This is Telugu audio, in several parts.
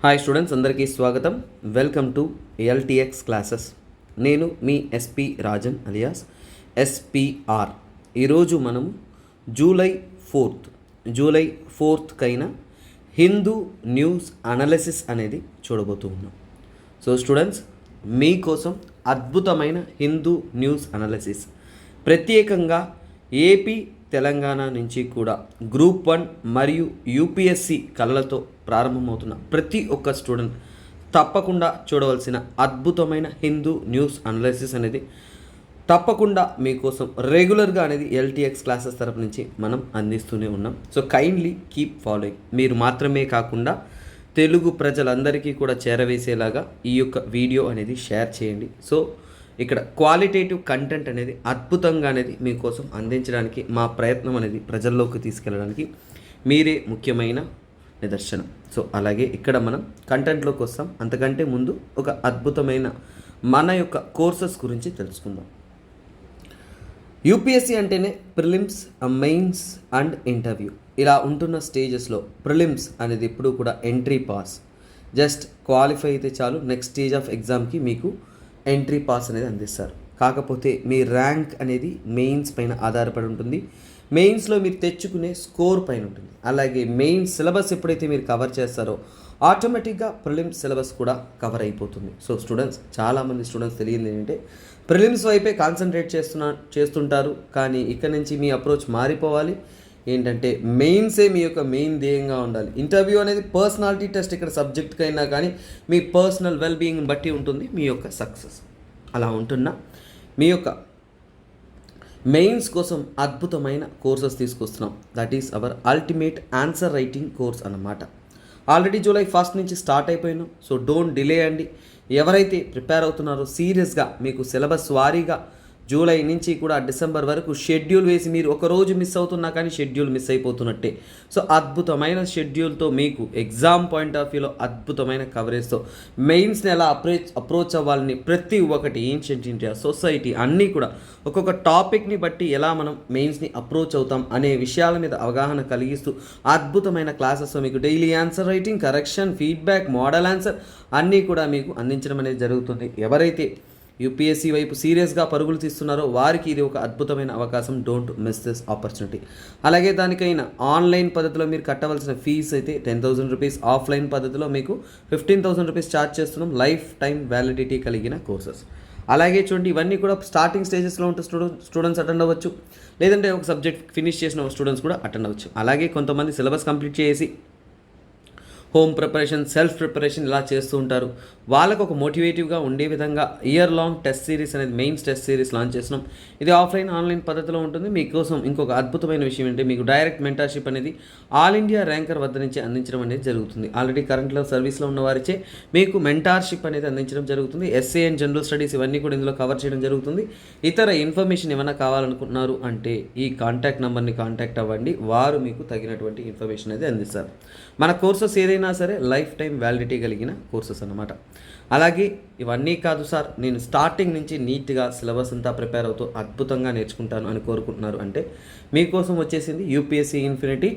హాయ్ స్టూడెంట్స్, అందరికీ స్వాగతం. Welcome to LTX classes. నేను మీ ఎస్పి రాజన్ అలియాస్ ఎస్పిఆర్. ఈరోజు మనము జూలై ఫోర్త్కైనా హిందూ న్యూస్ అనాలిసిస్ అనేది చూడబోతూ ఉన్నాం. సో స్టూడెంట్స్, మీకోసం అద్భుతమైన హిందూ న్యూస్ అనాలిసిస్ ప్రత్యేకంగా ఏపీ తెలంగాణ నుంచి కూడా గ్రూప్ 1 మరియు యూపీఎస్సి కళలతో ప్రారంభమవుతున్న ప్రతి ఒక్క స్టూడెంట్ తప్పకుండా చూడవలసిన అద్భుతమైన హిందూ న్యూస్ అనాలిసిస్ అనేది తప్పకుండా మీకోసం రెగ్యులర్గా అనేది ఎల్టీఎక్స్ క్లాసెస్ తరపు నుంచి మనం అందిస్తూనే ఉన్నాం. So kindly keep following. మీరు మాత్రమే కాకుండా తెలుగు ప్రజలందరికీ కూడా చేరవేసేలాగా ఈ యొక్క వీడియో అనేది షేర్ చేయండి. సో ఇక్కడ క్వాలిటేటివ్ కంటెంట్ అనేది అద్భుతంగా అనేది మీకోసం అందించడానికి మా ప్రయత్నం అనేది ప్రజల్లోకి తీసుకెళ్ళడానికి మీరే ముఖ్యమైన నిదర్శనం. సో అలాగే ఇక్కడ మనం కంటెంట్లోకి వస్తాం. అంతకంటే ముందు ఒక అద్భుతమైన మన యొక్క కోర్సెస్ గురించి తెలుసుకుందాం. యూపీఎస్సీ అంటేనే ప్రిలిమ్స్, మెయిన్స్ అండ్ ఇంటర్వ్యూ ఇలా ఉంటున్న స్టేజెస్లో ప్రిలిమ్స్ అనేది ఎప్పుడూ కూడా ఎంట్రీ పాస్. జస్ట్ క్వాలిఫై అయితే చాలు, నెక్స్ట్ స్టేజ్ ఆఫ్ ఎగ్జామ్కి మీకు ఎంట్రీ పాస్ అనేది అందిస్తారు. కాకపోతే మీ ర్యాంక్ అనేది మెయిన్స్ పైన ఆధారపడి ఉంటుంది. మెయిన్స్లో మీరు తెచ్చుకునే స్కోర్ పైన ఉంటుంది. అలాగే మెయిన్స్ సిలబస్ ఎప్పుడైతే మీరు కవర్ చేస్తారో ఆటోమేటిక్గా ప్రిలిమ్స్ సిలబస్ కూడా కవర్ అయిపోతుంది. సో స్టూడెంట్స్, చాలామంది స్టూడెంట్స్ తెలియదు ఏంటంటే ప్రిలిమ్స్ వైపే కాన్సన్ట్రేట్ చేస్తుంటారు. కానీ ఇక్కడ నుంచి మీ అప్రోచ్ మారిపోవాలి. ఏంటంటే మెయిన్సే మీ యొక్క మెయిన్ ధ్యేయంగా ఉండాలి. ఇంటర్వ్యూ అనేది పర్సనాలిటీ టెస్ట్. ఇక్కడ సబ్జెక్ట్కి అయినా కానీ మీ పర్సనల్ వెల్బీయింగ్ని బట్టి ఉంటుంది మీ యొక్క సక్సెస్. అలా ఉంటున్న మీ యొక్క మెయిన్స్ కోసం అద్భుతమైన కోర్సెస్ తీసుకొస్తున్నాం. That is our ultimate answer writing course అన్నమాట. ఆల్రెడీ జూలై 1 నుంచి స్టార్ట్ అయిపోయినాం. సో డోంట్ డిలే అండి. ఎవరైతే ప్రిపేర్ అవుతున్నారో సీరియస్గా మీకు సిలబస్ వారీగా జూలై నుంచి కూడా డిసెంబర్ వరకు షెడ్యూల్ వేసి మీరు ఒకరోజు మిస్ అవుతున్నా కానీ షెడ్యూల్ మిస్ అయిపోతున్నట్టే. సో అద్భుతమైన షెడ్యూల్తో మీకు ఎగ్జామ్ పాయింట్ ఆఫ్ వ్యూలో అద్భుతమైన కవరేజ్తో మెయిన్స్ని ఎలా అప్రోచ్ అవ్వాలని ప్రతి ఒక్కటి ఏన్షియంట్ ఇండియా, సొసైటీ అన్నీ కూడా ఒక్కొక్క టాపిక్ని బట్టి ఎలా మనం మెయిన్స్ని అప్రోచ్ అవుతాం అనే విషయాల మీద అవగాహన కలిగిస్తూ అద్భుతమైన క్లాసెస్తో మీకు daily answer writing, correction, feedback, model answer అన్నీ కూడా మీకు అందించడం అనేది జరుగుతుంది. ఎవరైతే యూపీఎస్సీ వైపు సీరియస్గా పరుగులు తీస్తున్నారో వారికి ఇది ఒక అద్భుతమైన అవకాశం. Don't miss this opportunity. అలాగే దానికైనా ఆన్లైన్ పద్ధతిలో మీరు కట్టవలసిన ఫీజు అయితే 10,000 రూపీస్, ఆఫ్లైన్ పద్ధతిలో మీకు 15,000 రూపీస్ ఛార్జ్ చేస్తున్నాం. లైఫ్ టైం వ్యాలిడిటీ కలిగిన కోర్సెస్. అలాగే చూడండి, ఇవన్నీ కూడా స్టార్టింగ్ స్టేజెస్లో ఉంటే స్టూడెంట్స్ అటెండ్ అవ్వచ్చు. లేదంటే ఒక సబ్జెక్ట్ ఫినిష్ చేసిన స్టూడెంట్స్ కూడా అటెండ్ అవ్వచ్చు. అలాగే కొంతమంది సిలబస్ కంప్లీట్ చేసి హోమ్ ప్రిపరేషన్, సెల్ఫ్ ప్రిపరేషన్ ఇలా చేస్తూ ఉంటారు. వాళ్ళకు ఒక మోటివేటివ్గా ఉండే విధంగా ఇయర్ లాంగ్ టెస్ట్ సిరీస్ అనేది మెయిన్స్ టెస్ట్ సిరీస్ లాంచ్ చేస్తున్నాం. ఇది ఆఫ్లైన్, ఆన్లైన్ పద్ధతిలో ఉంటుంది. మీకోసం ఇంకొక అద్భుతమైన విషయం ఏంటంటే మీకు డైరెక్ట్ మెంటర్షిప్ అనేది ఆల్ ఇండియా ర్యాంకర్ వద్ద నుంచి అందించడం అనేది జరుగుతుంది. ఆల్రెడీ కరెంట్లో సర్వీస్లో ఉన్న వారిచే మీకు మెంటార్షిప్ అనేది అందించడం జరుగుతుంది. ఎస్ఏ అండ్ జనరల్ స్టడీస్ ఇవన్నీ కూడా ఇందులో కవర్ చేయడం జరుగుతుంది. ఇతర ఇన్ఫర్మేషన్ ఏమైనా కావాలనుకుంటున్నారు అంటే ఈ కాంటాక్ట్ నెంబర్ని కాంటాక్ట్ అవ్వండి. వారు మీకు తగినటువంటి ఇన్ఫర్మేషన్ అనేది అందిస్తారు. మన కోర్సెస్ ఏదైనా సరే లైఫ్ టైం వ్యాలిడిటీ కలిగిన కోర్సెస్ అన్నమాట. అలాగే ఇవన్నీ కాదు సార్, నేను స్టార్టింగ్ నుంచి నీట్గా సిలబస్ అంతా ప్రిపేర్ అవుతూ అద్భుతంగా నేర్చుకుంటాను అని కోరుకుంటున్నారు అంటే మీకోసం వచ్చేసింది UPSC infinity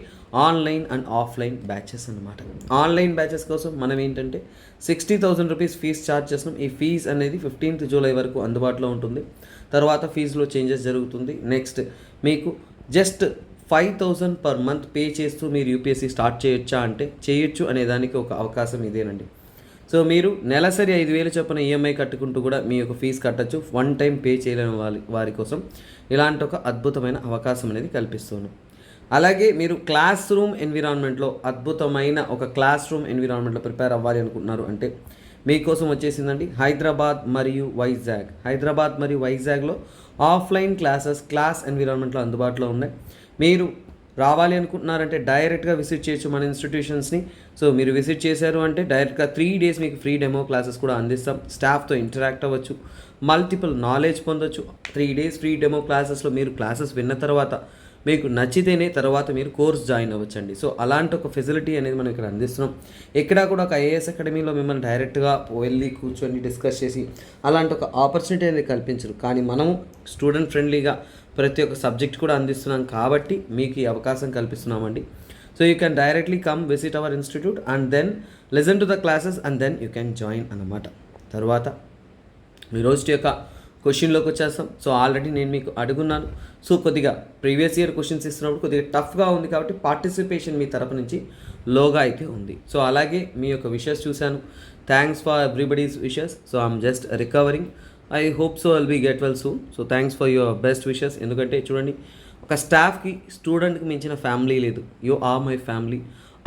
online and offline batches అన్నమాట. ఆన్లైన్ బ్యాచెస్ కోసం మనం ఏంటంటే 60,000 రూపీస్ ఫీజు ఛార్జ్ చేస్తున్నాం. ఈ ఫీజు అనేది 15th జూలై వరకు అందుబాటులో ఉంటుంది. తర్వాత ఫీజులో చేంజెస్ జరుగుతుంది. నెక్స్ట్ మీకు జస్ట్ 5,000 పర్ మంత్ పే చేస్తూ మీరు యూపీఎస్సీ స్టార్ట్ చేయొచ్చా అంటే చేయొచ్చు అనేదానికి ఒక అవకాశం ఇదేనండి. సో మీరు నెలసరి 5,000 చొప్పున ఈఎంఐ కట్టుకుంటూ కూడా మీ యొక్క ఫీజు కట్టచ్చు. వన్ టైం పే చేయలేని వారి కోసం ఇలాంటి ఒక అద్భుతమైన అవకాశం అనేది కల్పిస్తున్నాం. అలాగే మీరు క్లాస్ రూమ్ ఎన్విరాన్మెంట్లో అద్భుతమైన ఒక క్లాస్ రూమ్ ఎన్విరాన్మెంట్లో ప్రిపేర్ అవ్వాలి అనుకుంటున్నారు అంటే మీకోసం వచ్చేసిందండి హైదరాబాద్ మరియు వైజాగ్లో ఆఫ్లైన్ క్లాస్ ఎన్విరాన్మెంట్లో అందుబాటులో ఉన్నాయి. మీరు రావాలి అనుకుంటున్నారంటే డైరెక్ట్గా విజిట్ చేయొచ్చు మన ఇన్స్టిట్యూషన్స్ని. సో మీరు విజిట్ చేశారు అంటే డైరెక్ట్గా 3 days మీకు ఫ్రీ డెమో క్లాసెస్ కూడా అందిస్తాం. స్టాఫ్తో ఇంటరాక్ట్ అవ్వచ్చు, మల్టిపుల్ నాలెడ్జ్ పొందొచ్చు. 3 days ఫ్రీ డెమో క్లాసెస్లో మీరు క్లాసెస్ విన్న తర్వాత మీకు నచ్చితేనే తర్వాత మీరు కోర్స్ జాయిన్ అవ్వచ్చండి. సో అలాంటి ఒక ఫెసిలిటీ అనేది మనం ఇక్కడ అందిస్తున్నాం. ఎక్కడా కూడా ఒక ఐఏఎస్ అకాడమీలో మిమ్మల్ని డైరెక్ట్గా వెళ్ళి కూర్చొని డిస్కస్ చేసి అలాంటి ఒక ఆపర్చునిటీ అనేది కల్పించరు. కానీ మనము స్టూడెంట్ ఫ్రెండ్లీగా ప్రతి ఒక్క సబ్జెక్ట్ కూడా అందిస్తున్నాం కాబట్టి మీకు ఈ అవకాశం కల్పిస్తున్నామండి. So you can directly come visit our institute and then listen to the classes and then you can join అన్నమాట. తర్వాత ఈ రోజు యొక్క క్వశ్చన్లోకి వచ్చేస్తాం. సో ఆల్రెడీ నేను మీకు అడుగున్నాను. సో కొద్దిగా ప్రీవియస్ ఇయర్ క్వశ్చన్స్ ఇస్తున్నప్పుడు కొద్దిగా టఫ్గా ఉంది కాబట్టి పార్టిసిపేషన్ మీ తరపు నుంచి లోగా అయితే ఉంది. సో అలాగే మీ యొక్క విషెస్ చూశాను. Thanks for everybody's wishes. So I'm just recovering. I hope so will be get well soon. So thanks for your best wishes. ఎందుకంటే చూడండి, ఒక స్టాఫ్కి స్టూడెంట్కి మించిన ఫ్యామిలీ లేదు. You are my family.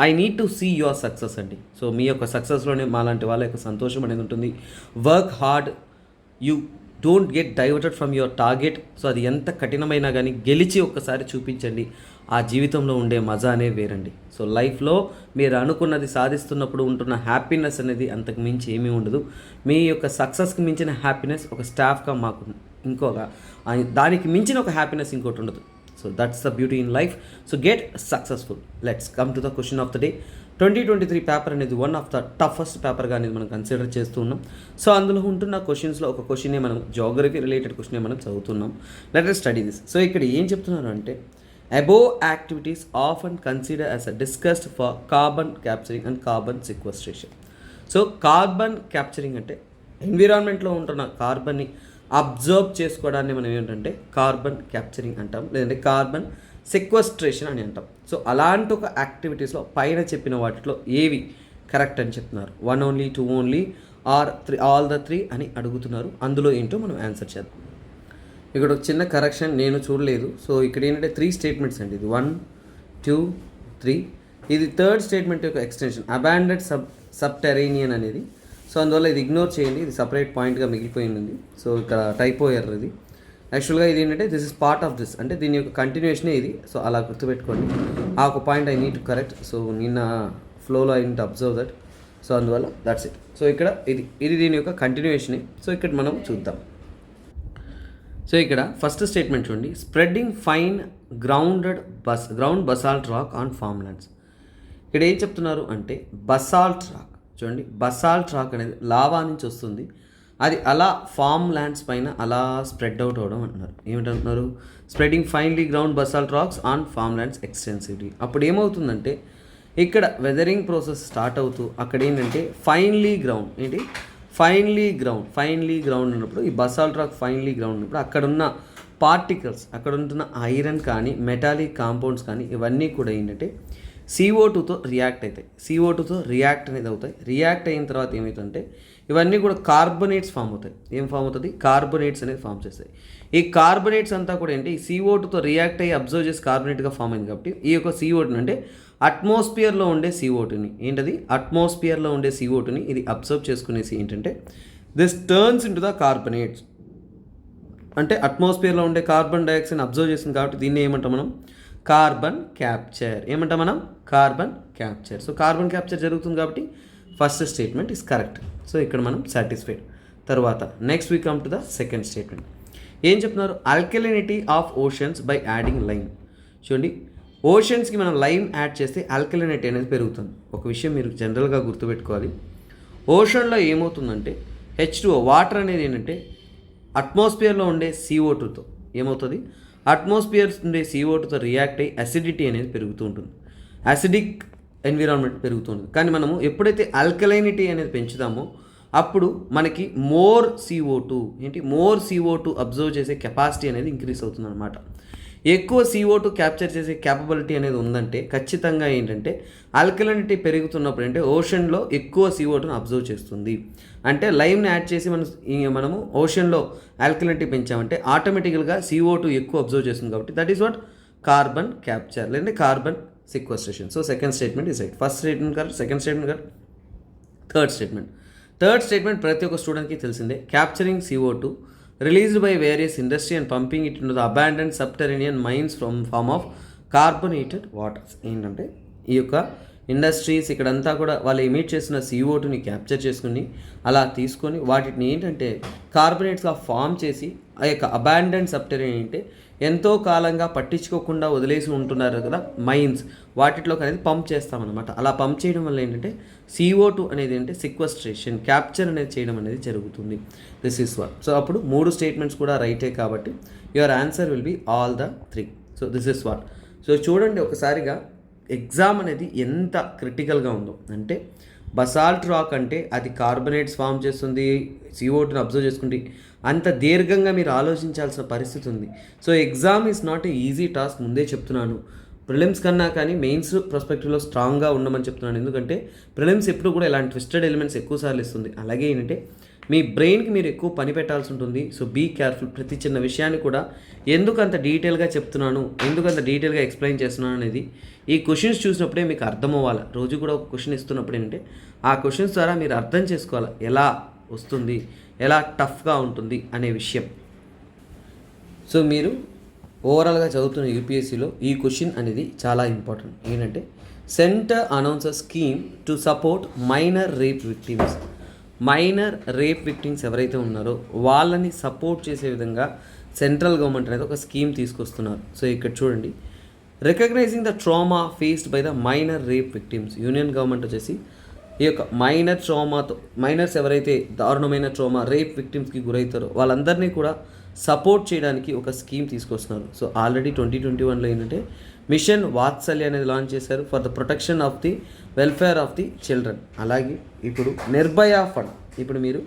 I need to see your success అండి. సో మీ యొక్క సక్సెస్లోనే మాలాంటి వాళ్ళ యొక్క సంతోషం అనేది ఉంటుంది. Work hard, you don't get diverted from your target. So అది ఎంత కఠినమైనా కానీ గెలిచి ఒక్కసారి చూపించండి. ఆ జీవితంలో ఉండే మజా అనేది వేరండి. సో లైఫ్లో మీరు అనుకున్నది సాధిస్తున్నప్పుడు ఉంటున్న హ్యాపీనెస్ అనేది అంతకు మించి ఏమీ ఉండదు. మీ యొక్క సక్సెస్కి మించిన హ్యాపీనెస్ ఒక స్టాఫ్గా మాకు దానికి మించిన ఒక హ్యాపీనెస్ ఇంకోటి ఉండదు. So that's the beauty in life. So get successful. Let's come to the question of the day. 2023 paper అనేది వన్ ఆఫ్ ద టఫెస్ట్ పేపర్గా అనేది మనం కన్సిడర్ చేస్తూ ఉన్నాం. సో అందులో ఉంటున్న క్వశ్చన్స్లో ఒక క్వశ్చనే మనం జోగ్రఫీ రిలేటెడ్ క్వశ్చనే మనం చదువుతున్నాం. Let us study this. So ఇక్కడ ఏం చెప్తున్నారు అంటే, above activities often consider as a discussed for carbon capturing and carbon sequestration. So carbon capturing అంటే ఎన్విరాన్మెంట్లో ఉంటున్న కార్బన్ని అబ్జర్వ్ చేసుకోవడాన్ని మనం ఏంటంటే కార్బన్ క్యాప్చరింగ్ అంటాం, లేదంటే కార్బన్ సెక్వెస్ట్రేషన్ అని అంటాం. సో అలాంటి ఒక యాక్టివిటీస్లో పైన చెప్పిన వాటిలో ఏవి కరెక్ట్ అని చెప్తున్నారు. 1 only, 2 only or 3, all the 3 అని అడుగుతున్నారు. అందులో ఏంటో మనం ఆన్సర్ చేద్దాం. ఇక్కడ ఒక చిన్న కరెక్షన్, నేను చూడలేదు. సో ఇక్కడ ఏంటంటే 3 స్టేట్మెంట్స్ అండి. ఇది 1, 2, 3. ఇది థర్డ్ స్టేట్మెంట్ యొక్క ఎక్స్టెన్షన్, అబాండెడ్ సబ్టెరేనియన్ అనేది. సో అందువల్ల ఇది ఇగ్నోర్ చేయండి, ఇది సపరేట్ పాయింట్గా మిగిలిపోయింది. సో ఇక్కడ టైపో ఎర్రర్ ఇది. యాక్చువల్గా ఇది ఏంటంటే this is part of this, అంటే దీని యొక్క కంటిన్యూషనే ఇది. సో అలా గుర్తుపెట్టుకోండి. ఆ ఒక point I need to correct. So నిన్న ఫ్లోలో I neat observe that. So అందువల్ల దట్స్ ఇట్. సో ఇక్కడ ఇది దీని యొక్క కంటిన్యూషనే. సో ఇక్కడ మనం చూద్దాం. సో ఇక్కడ ఫస్ట్ స్టేట్మెంట్ చూడండి, spreading fine ground basalt rock on farm lands. ఇక్కడ ఏం చెప్తున్నారు అంటే బసాల్ట్ రాక్. చూడండి, బసాల్ట్ రాక్ అనేది లావా నుంచి వస్తుంది. అది అలా ఫార్మ్ ల్యాండ్స్ పైన అలా స్ప్రెడ్ అవుట్ అవ్వడం అంటున్నారు. ఏమిటంటున్నారు? Spreading finely ground basalt rocks on farm lands extensively. అప్పుడు ఏమవుతుందంటే ఇక్కడ వెదరింగ్ ప్రాసెస్ స్టార్ట్ అవుతూ అక్కడ ఏంటంటే ఫైన్లీ గ్రౌండ్ ఉన్నప్పుడు ఈ బసాల్ట్ రాక్ ఫైన్లీ గ్రౌండ్ ఉన్నప్పుడు అక్కడున్న పార్టికల్స్, అక్కడ ఉంటున్న ఐరన్ కానీ మెటాలిక్ కాంపౌండ్స్ కానీ ఇవన్నీ కూడా ఏంటంటే CO2తో రియాక్ట్ అవుతాయి. CO2తో రియాక్ట్ అనేది అవుతాయి. రియాక్ట్ అయిన తర్వాత ఏమవుతుందంటే ఇవన్నీ కూడా కార్బొనేట్స్ ఫామ్ అవుతాయి. ఏం ఫామ్ అవుతుంది? కార్బొనేట్స్ అనేది ఫామ్ చేస్తాయి. ఈ కార్బొనేట్స్ అంతా కూడా ఏంటి, ఈ CO2తో రియాక్ట్ అయ్యి అబ్జర్వ్ చేసి కార్బొనేట్గా ఫామ్ అయింది. కాబట్టి ఈ యొక్క CO2 అంటే అట్మాస్ఫియర్లో ఉండే CO2ని ఏంటది, అట్మాస్ఫియర్లో ఉండే CO2ని ఇది అబ్జర్వ్ చేసుకునేసి ఏంటంటే this turns in to the carbonates. అంటే అట్మాస్ఫియర్లో ఉండే కార్బన్ డైఆక్సైడ్ని అబ్జర్వ్ చేసింది కాబట్టి దీన్ని ఏమంటాం మనం? Carbon capture. ఏమంటాం మనం? Carbon capture. So carbon capture జరుగుతుంది కాబట్టి first statement is correct. So ఇక్కడ మనం సాటిస్ఫైడ్. తర్వాత next we come to the second statement. ఏం చెప్తున్నారు? Alkalinity of oceans by adding lime. చూడండి, ఓషన్స్కి మనం లైమ్ యాడ్ చేస్తే ఆల్కలినిటీ అనేది పెరుగుతుంది. ఒక విషయం మీరు జనరల్గా గుర్తుపెట్టుకోవాలి. ఓషన్లో ఏమవుతుందంటే H2O వాటర్ అనేది ఏంటంటే అట్మాస్ఫియర్లో ఉండే CO2తో ఏమవుతుంది, అట్మాస్ఫియర్ ఉండే CO2తో రియాక్ట్ అయ్యి అసిడిటీ అనేది పెరుగుతూ ఉంటుంది. అసిడిక్ ఎన్విరాన్మెంట్ పెరుగుతుంది. కానీ మనము ఎప్పుడైతే ఆల్కలైనిటీ అనేది పెంచుతామో అప్పుడు మనకి మోర్ CO2 అబ్జర్వ్ చేసే కెపాసిటీ అనేది ఇంక్రీజ్ అవుతుంది అనమాట. ఎక్కువ CO2 క్యాప్చర్ చేసే క్యాపబిలిటీ అనేది ఉందంటే ఖచ్చితంగా ఏంటంటే ఆల్కలైనిటీ పెరుగుతున్నప్పుడు అంటే ఓషన్లో ఎక్కువ CO2ను అబ్జర్వ్ చేస్తుంది. అంటే లైమ్ని యాడ్ చేసి మనము ఓషన్లో ఆల్కలైనిటీ పెంచామంటే ఆటోమేటికల్గా CO2 ఎక్కువ అబ్జర్వ్ చేస్తుంది. కాబట్టి that is what carbon capture లేదంటే carbon sequestration. So second statement is right. First statement correct, second statement correct. Third statement ప్రతి ఒక్క స్టూడెంట్కి తెలిసిందే. Capturing CO2 released by various industry and pumping it into the abandoned subterranean mines from form of carbonated waters. ఏంటంటే ఈ యొక్క ఇండస్ట్రీస్ ఇక్కడంతా కూడా వాళ్ళు ఎమిట్ చేసిన CO2ని క్యాప్చర్ చేసుకుని అలా తీసుకొని వాటిని ఏంటంటే కార్బొనేట్స్గా ఫామ్ చేసి ఆ యొక్క అబాండెండ్ సబ్టెరేనియన్ అంటే ఎంతో కాలంగా పట్టించుకోకుండా వదిలేసి ఉంటున్నారు కదా మైన్స్, వాటిలోకి అనేది పంప్ చేస్తామన్నమాట. అలా పంప్ చేయడం వల్ల ఏంటంటే CO2 అనేది అంటే సిక్వెస్ట్రేషన్ క్యాప్చర్ అనేది చేయడం అనేది జరుగుతుంది. This is what. సో అప్పుడు 3 స్టేట్మెంట్స్ కూడా రైటే కాబట్టి your answer will be all the 3. So this is what. So చూడండి ఒకసారిగా ఎగ్జామ్ అనేది ఎంత క్రిటికల్గా ఉందో అంటే బసాల్ట్ రాక్ అంటే అది కార్బనేట్స్ ఫామ్ చేస్తుంది, CO2ని అబ్జర్వ్ చేసుకుంటే అంత దీర్ఘంగా మీరు ఆలోచించాల్సిన పరిస్థితి ఉంది. So exam is not a easy task, ముందే చెప్తున్నాను. ప్రిలిమ్స్ కన్నా కానీ మెయిన్స్ పర్స్పెక్టివ్లో స్ట్రాంగ్గా ఉండమని చెప్తున్నాను. ఎందుకంటే ప్రిలిమ్స్ ఎప్పుడు కూడా ఇలాంటి ట్విస్టెడ్ ఎలిమెంట్స్ ఎక్కువసార్లు ఇస్తుంది. అలాగే ఏంటంటే మీ బ్రెయిన్కి మీరు ఎక్కువ పని పెట్టాల్సి ఉంటుంది. So be careful. ప్రతి చిన్న విషయాన్ని కూడా ఎందుకు అంత డీటెయిల్గా చెప్తున్నాను, ఎందుకు అంత డీటెయిల్గా ఎక్స్ప్లెయిన్ చేస్తున్నాను అనేది ఈ క్వశ్చన్స్ చూసినప్పుడే మీకు అర్థం అవ్వాలి. రోజు కూడా ఒక క్వశ్చన్ ఇస్తున్నప్పుడు ఏంటంటే ఆ క్వశ్చన్స్ ద్వారా మీరు అర్థం చేసుకోవాలి ఎలా వస్తుంది, ఎలా టఫ్గా ఉంటుంది అనే విషయం. సో మీరు ఓవరాల్గా చదువుతున్న యూపీఎస్సీలో ఈ క్వశ్చన్ అనేది చాలా ఇంపార్టెంట్. ఏంటంటే centre announce scheme to support minor rape victims. Minor rape victims ఎవరైతే ఉన్నారో వాళ్ళని సపోర్ట్ చేసే విధంగా సెంట్రల్ గవర్నమెంట్ అనేది ఒక స్కీమ్ తీసుకొస్తున్నారు. సో ఇక్కడ చూడండి, recognising the trauma faced by the minor rape victims. Union government వచ్చేసి ఈ యొక్క మైనర్ ట్రామాతో, మైనర్స్ ఎవరైతే దారుణమైన ట్రామా రేప్ విక్టిమ్స్కి గురవుతారో వాళ్ళందరినీ కూడా సపోర్ట్ చేయడానికి ఒక స్కీమ్ తీసుకొస్తున్నారు. సో ఆల్రెడీ 2021లో ఏంటంటే మిషన్ వాత్సల్య అనేది లాంచ్ చేశారు for the protection of the welfare of the children. అలాగే ఇప్పుడు నిర్భయ ఫండ్, ఇప్పుడు మీరు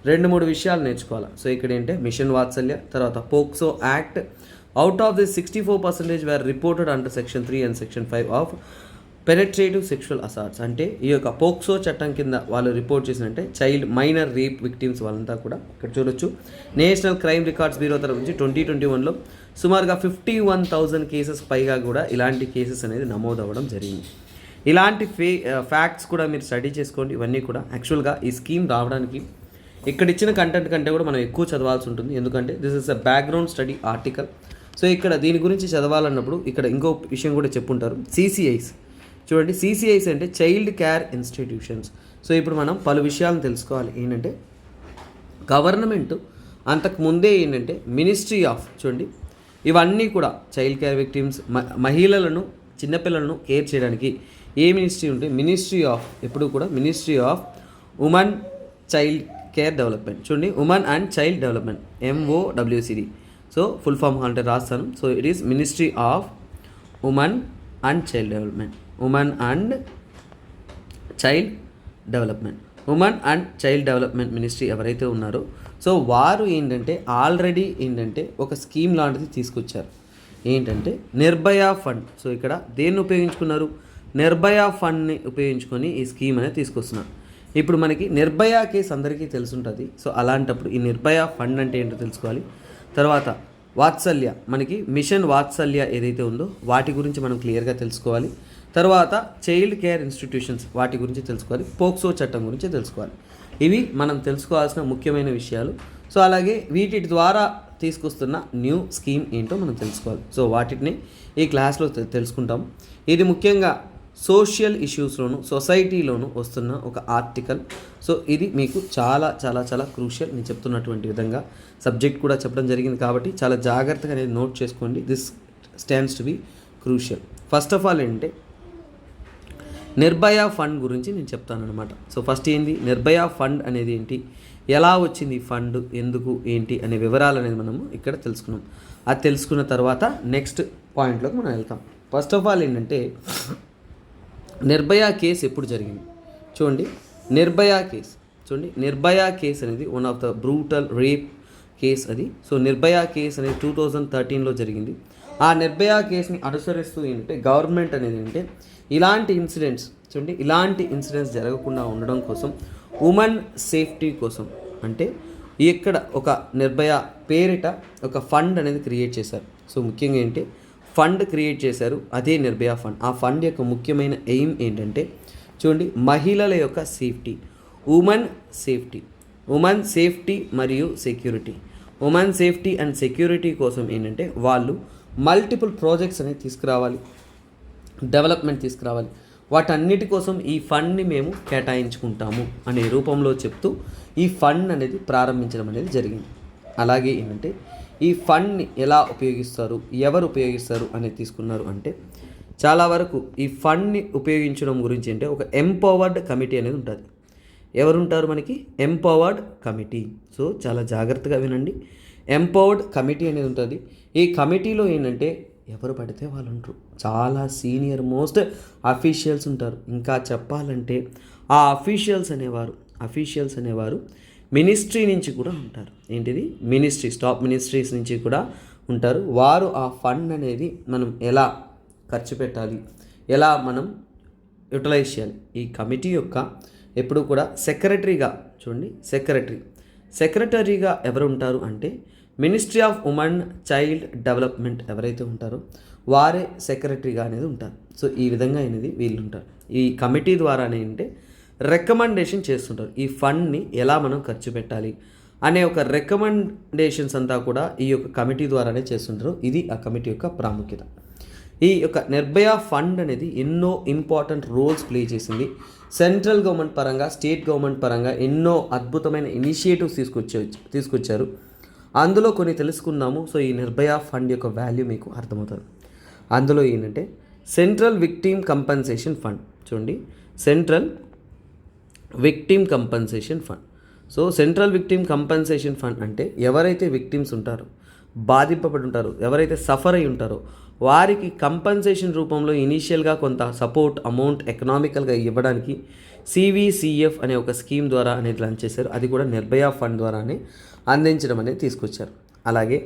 2-3 విషయాలు నేర్చుకోవాలి. సో ఇక్కడ ఏంటంటే మిషన్ వాత్సల్య, తర్వాత POCSO act. Out of the 64% were reported under section 3 and section 5 of penetrative sexual assaults. అంటే ఈ యొక్క పోక్సో చట్టం కింద వాళ్ళు రిపోర్ట్ చేసినంటే చైల్డ్ మైనర్ రేప్ విక్టిమ్స్ వాళ్ళంతా కూడా ఇక్కడ చూడొచ్చు. నేషనల్ క్రైమ్ రికార్డ్స్ బ్యూరో తరఫు నుంచి 2021లో సుమారుగా 51,000 కేసెస్ పైగా కూడా ఇలాంటి కేసెస్ అనేది నమోదు అవ్వడం జరిగింది. ఇలాంటి ఫ్యాక్ట్స్ కూడా మీరు స్టడీ చేసుకోండి. ఇవన్నీ కూడా యాక్చువల్గా ఈ స్కీమ్ రావడానికి ఇక్కడ ఇచ్చిన కంటెంట్ కంటే కూడా మనం ఎక్కువ చదవాల్సి ఉంటుంది. ఎందుకంటే this is a background study article. So ఇక్కడ దీని గురించి చదవాలన్నప్పుడు ఇక్కడ ఇంకో విషయం కూడా చెప్పుంటారు, CCIs. చూడండి, CCIs అంటే చైల్డ్ కేర్ ఇన్స్టిట్యూషన్స్. సో ఇప్పుడు మనం పలు విషయాలను తెలుసుకోవాలి. ఏంటంటే గవర్నమెంట్ అంతకు ముందే ఏంటంటే మినిస్ట్రీ ఆఫ్, చూడండి ఇవన్నీ కూడా చైల్డ్ కేర్ విక్టిమ్స్, మహిళలను, చిన్నపిల్లలను కేర్ చేయడానికి ఏ మినిస్ట్రీ ఉంటే మినిస్ట్రీ ఆఫ్, ఎప్పుడు కూడా ministry of women child care development. చూడండి, women and child development, MOWCD. So full form అంటే రాస్తాను. So it is ministry of women and child development, women and child development, women and child development ministry ఎవరైతే ఉన్నారో సో వారు ఏంటంటే ఆల్రెడీ ఏంటంటే ఒక స్కీమ్ లాంటిది తీసుకొచ్చారు. ఏంటంటే నిర్భయ ఫండ్. సో ఇక్కడ దేన్ని ఉపయోగించుకున్నారు, నిర్భయ ఫండ్ని ఉపయోగించుకొని ఈ స్కీమ్ అనేది తీసుకొస్తున్నారు. ఇప్పుడు మనకి నిర్భయ కేసు అందరికీ తెలుసుంటుంది. సో అలాంటప్పుడు ఈ నిర్భయ ఫండ్ అంటే ఏంటో తెలుసుకోవాలి. తర్వాత వాత్సల్య, మనకి మిషన్ వాత్సల్య ఏదైతే ఉందో వాటి గురించి మనం క్లియర్గా తెలుసుకోవాలి. తర్వాత చైల్డ్ కేర్ ఇన్స్టిట్యూషన్స్ వాటి గురించి తెలుసుకోవాలి. పోక్సో చట్టం గురించి తెలుసుకోవాలి. ఇవి మనం తెలుసుకోవాల్సిన ముఖ్యమైన విషయాలు. సో అలాగే వీటి ద్వారా తీసుకొస్తున్న న్యూ స్కీమ్ ఏంటో మనం తెలుసుకోవాలి. సో వాటిని ఈ క్లాస్లో తెలుసుకుంటాం. ఇది ముఖ్యంగా సోషల్ ఇష్యూస్లోను, సొసైటీలోను వస్తున్న ఒక ఆర్టికల్. సో ఇది మీకు చాలా చాలా చాలా క్రూషియల్. నేను చెప్తున్నటువంటి విధంగా సబ్జెక్ట్ కూడా చెప్పడం జరిగింది కాబట్టి చాలా జాగ్రత్తగా అనేది నోట్ చేసుకోండి. This stands to be crucial. First of all ఏంటంటే నిర్భయ ఫండ్ గురించి నేను చెప్తాను అనమాట. సో ఫస్ట్ ఏంటి నిర్భయ ఫండ్ అనేది ఏంటి, ఎలా వచ్చింది ఈ ఫండ్, ఎందుకు, ఏంటి అనే వివరాలు అనేది మనము ఇక్కడ తెలుసుకున్నాం. అది తెలుసుకున్న తర్వాత నెక్స్ట్ పాయింట్లోకి మనం వెళ్తాం. ఫస్ట్ ఆఫ్ ఆల్ ఏంటంటే నిర్భయ కేసు ఎప్పుడు జరిగింది చూడండి. నిర్భయ కేసు చూడండి, నిర్భయ కేసు అనేది one of the brutal rape case అది. సో నిర్భయ కేసు అనేది 2013లో జరిగింది. ఆ నిర్భయ కేసుని అనుసరిస్తూ ఏంటంటే గవర్నమెంట్ అనేది ఏంటంటే ఇలాంటి ఇన్సిడెంట్స్ చూడండి, ఇలాంటి ఇన్సిడెంట్స్ జరగకుండా ఉండడం కోసం, ఉమెన్ సేఫ్టీ కోసం అంటే ఇక్కడ ఒక నిర్భయ పేరిట ఒక ఫండ్ అనేది క్రియేట్ చేశారు. సో ముఖ్యంగా ఏంటి ఫండ్ క్రియేట్ చేశారు, అదే నిర్భయ ఫండ్. ఆ ఫండ్ యొక్క ముఖ్యమైన ఎయిమ్ ఏంటంటే చూడండి, మహిళల యొక్క safety, women safety, women safety మరియు security. Women safety and security కోసం ఏంటంటే వాళ్ళు మల్టిపుల్ ప్రాజెక్ట్స్ అనేది తీసుకురావాలి, డెవలప్మెంట్ తీసుకురావాలి. వాటన్నిటి కోసం ఈ ఫండ్ని మేము కేటాయించుకుంటాము అనే రూపంలో చెప్తూ ఈ ఫండ్ అనేది ప్రారంభించడం అనేది జరిగింది. అలాగే ఏంటంటే ఈ ఫండ్ని ఎలా ఉపయోగిస్తారు, ఎవరు ఉపయోగిస్తారు అనేది తీసుకున్నారు అంటే చాలా వరకు ఈ ఫండ్ని ఉపయోగించడం గురించి అంటే ఒక ఎంపవర్డ్ కమిటీ అనేది ఉంటుంది. ఎవరుంటారు మనకి, ఎంపవర్డ్ కమిటీ. సో చాలా జాగ్రత్తగా వినండి, ఎంపవర్డ్ కమిటీ అనేది ఉంటుంది. ఈ కమిటీలో ఏంటంటే ఎవరు పడితే వాళ్ళు ఉంటారు. చాలా సీనియర్ మోస్ట్ అఫీషియల్స్ ఉంటారు. ఇంకా చెప్పాలంటే ఆ అఫీషియల్స్ అనేవారు మినిస్ట్రీ నుంచి కూడా ఉంటారు. ఏంటిది? మినిస్ట్రీస్, టాప్ మినిస్ట్రీస్ నుంచి కూడా ఉంటారు. వారు ఆ ఫండ్ అనేది మనం ఎలా ఖర్చు పెట్టాలి, ఎలా మనం యూటిలైజ్ చేయాలి. ఈ కమిటీ యొక్క ఎప్పుడు కూడా సెక్రటరీగా చూడండి, సెక్రటరీగా ఎవరు ఉంటారు అంటే ministry of women child development ఎవరైతే ఉంటారో వారే సెక్రటరీగా అనేది ఉంటారు. సో ఈ విధంగా అనేది వీళ్ళు ఉంటారు. ఈ కమిటీ ద్వారానే అంటే రికమెండేషన్ చేస్తుంటారు. ఈ ఫండ్ని ఎలా మనం ఖర్చు పెట్టాలి అనే ఒక రికమెండేషన్స్ అంతా కూడా ఈ యొక్క కమిటీ ద్వారానే చేస్తుంటారు. ఇది ఆ కమిటీ యొక్క ప్రాముఖ్యత. ఈ యొక్క నిర్భయ ఫండ్ అనేది ఎన్నో ఇంపార్టెంట్ రోల్స్ ప్లే చేసింది. సెంట్రల్ గవర్నమెంట్ పరంగా, స్టేట్ గవర్నమెంట్ పరంగా ఎన్నో అద్భుతమైన ఇనిషియేటివ్స్ తీసుకొచ్చారు. అందులో కొన్ని తెలుసుకుందాము. సో ఈ నిర్భయ ఫండ్ యొక్క వాల్యూ మీకు అర్థమవుతుంది. అందులో ఏంటంటే సెంట్రల్ విక్టిమ్ కంపెన్సేషన్ ఫండ్. చూడండి, central victim compensation fund. So central victim compensation fund అంటే ఎవరైతే విక్టిమ్స్ ఉంటారో, బాధింపబడి ఉంటారో, ఎవరైతే సఫర్ అయి ఉంటారో వారికి కంపెన్సేషన్ రూపంలో ఇనీషియల్గా కొంత సపోర్ట్ అమౌంట్ ఎకనామికల్గా ఇవ్వడానికి సివిసిఎఫ్ అనే ఒక స్కీమ్ ద్వారా అనేది లాంచ్ చేశారు. అది కూడా నిర్భయ ఫండ్ ద్వారానే అందించడం అనేది తీసుకొచ్చారు. అలాగే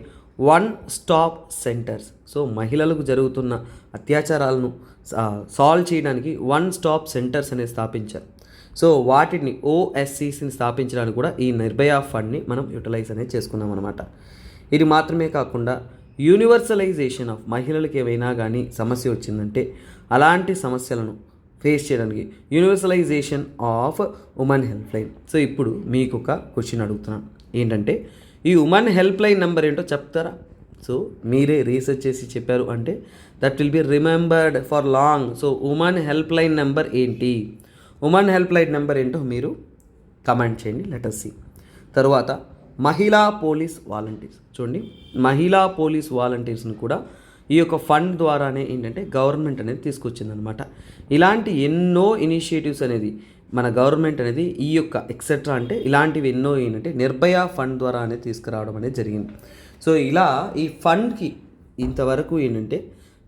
వన్ స్టాప్ సెంటర్స్. సో మహిళలకు జరుగుతున్న అత్యాచారాలను సాల్వ్ చేయడానికి వన్ స్టాప్ సెంటర్స్ అనేది స్థాపించారు. సో వాటిని ఓఎస్సీస్ని స్థాపించడానికి కూడా ఈ నిర్భయ ఫండ్ని మనం యూటిలైజ్ అనేది చేసుకున్నాం అనమాట. ఇది మాత్రమే కాకుండా యూనివర్సలైజేషన్ ఆఫ్ మహిళలకు ఏవైనా కానీ సమస్య వచ్చిందంటే అలాంటి సమస్యలను ఫేస్ చేయడానికి universalisation of women help line. So ఇప్పుడు మీకు ఒక క్వశ్చన్ అడుగుతున్నాను, ఏంటంటే ఈ ఉమెన్ హెల్ప్ లైన్ నెంబర్ ఏంటో చెప్తారా? సో మీరే రీసెర్చ్ చేసి చెప్పారు అంటే that will be remembered for long. So women help line number ఏంటి, ఉమెన్ హెల్ప్ లైన్ నెంబర్ ఏంటో మీరు కమెంట్ చేయండి, లెట్ us see. తర్వాత మహిళా పోలీస్ వాలంటీర్స్. చూడండి, మహిళా పోలీస్ వాలంటీర్స్ని కూడా ఈ యొక్క ఫండ్ ద్వారానే ఏంటంటే గవర్నమెంట్ అనేది తీసుకొచ్చిందనమాట. ఇలాంటి ఎన్నో ఇనిషియేటివ్స్ అనేది మన గవర్నమెంట్ అనేది ఈ యొక్క ఎక్సెట్రా అంటే ఇలాంటివి ఎన్నో ఏంటంటే నిర్భయ ఫండ్ ద్వారా అనేది తీసుకురావడం అనేది జరిగింది. సో ఇలా ఈ ఫండ్కి ఇంతవరకు ఏంటంటే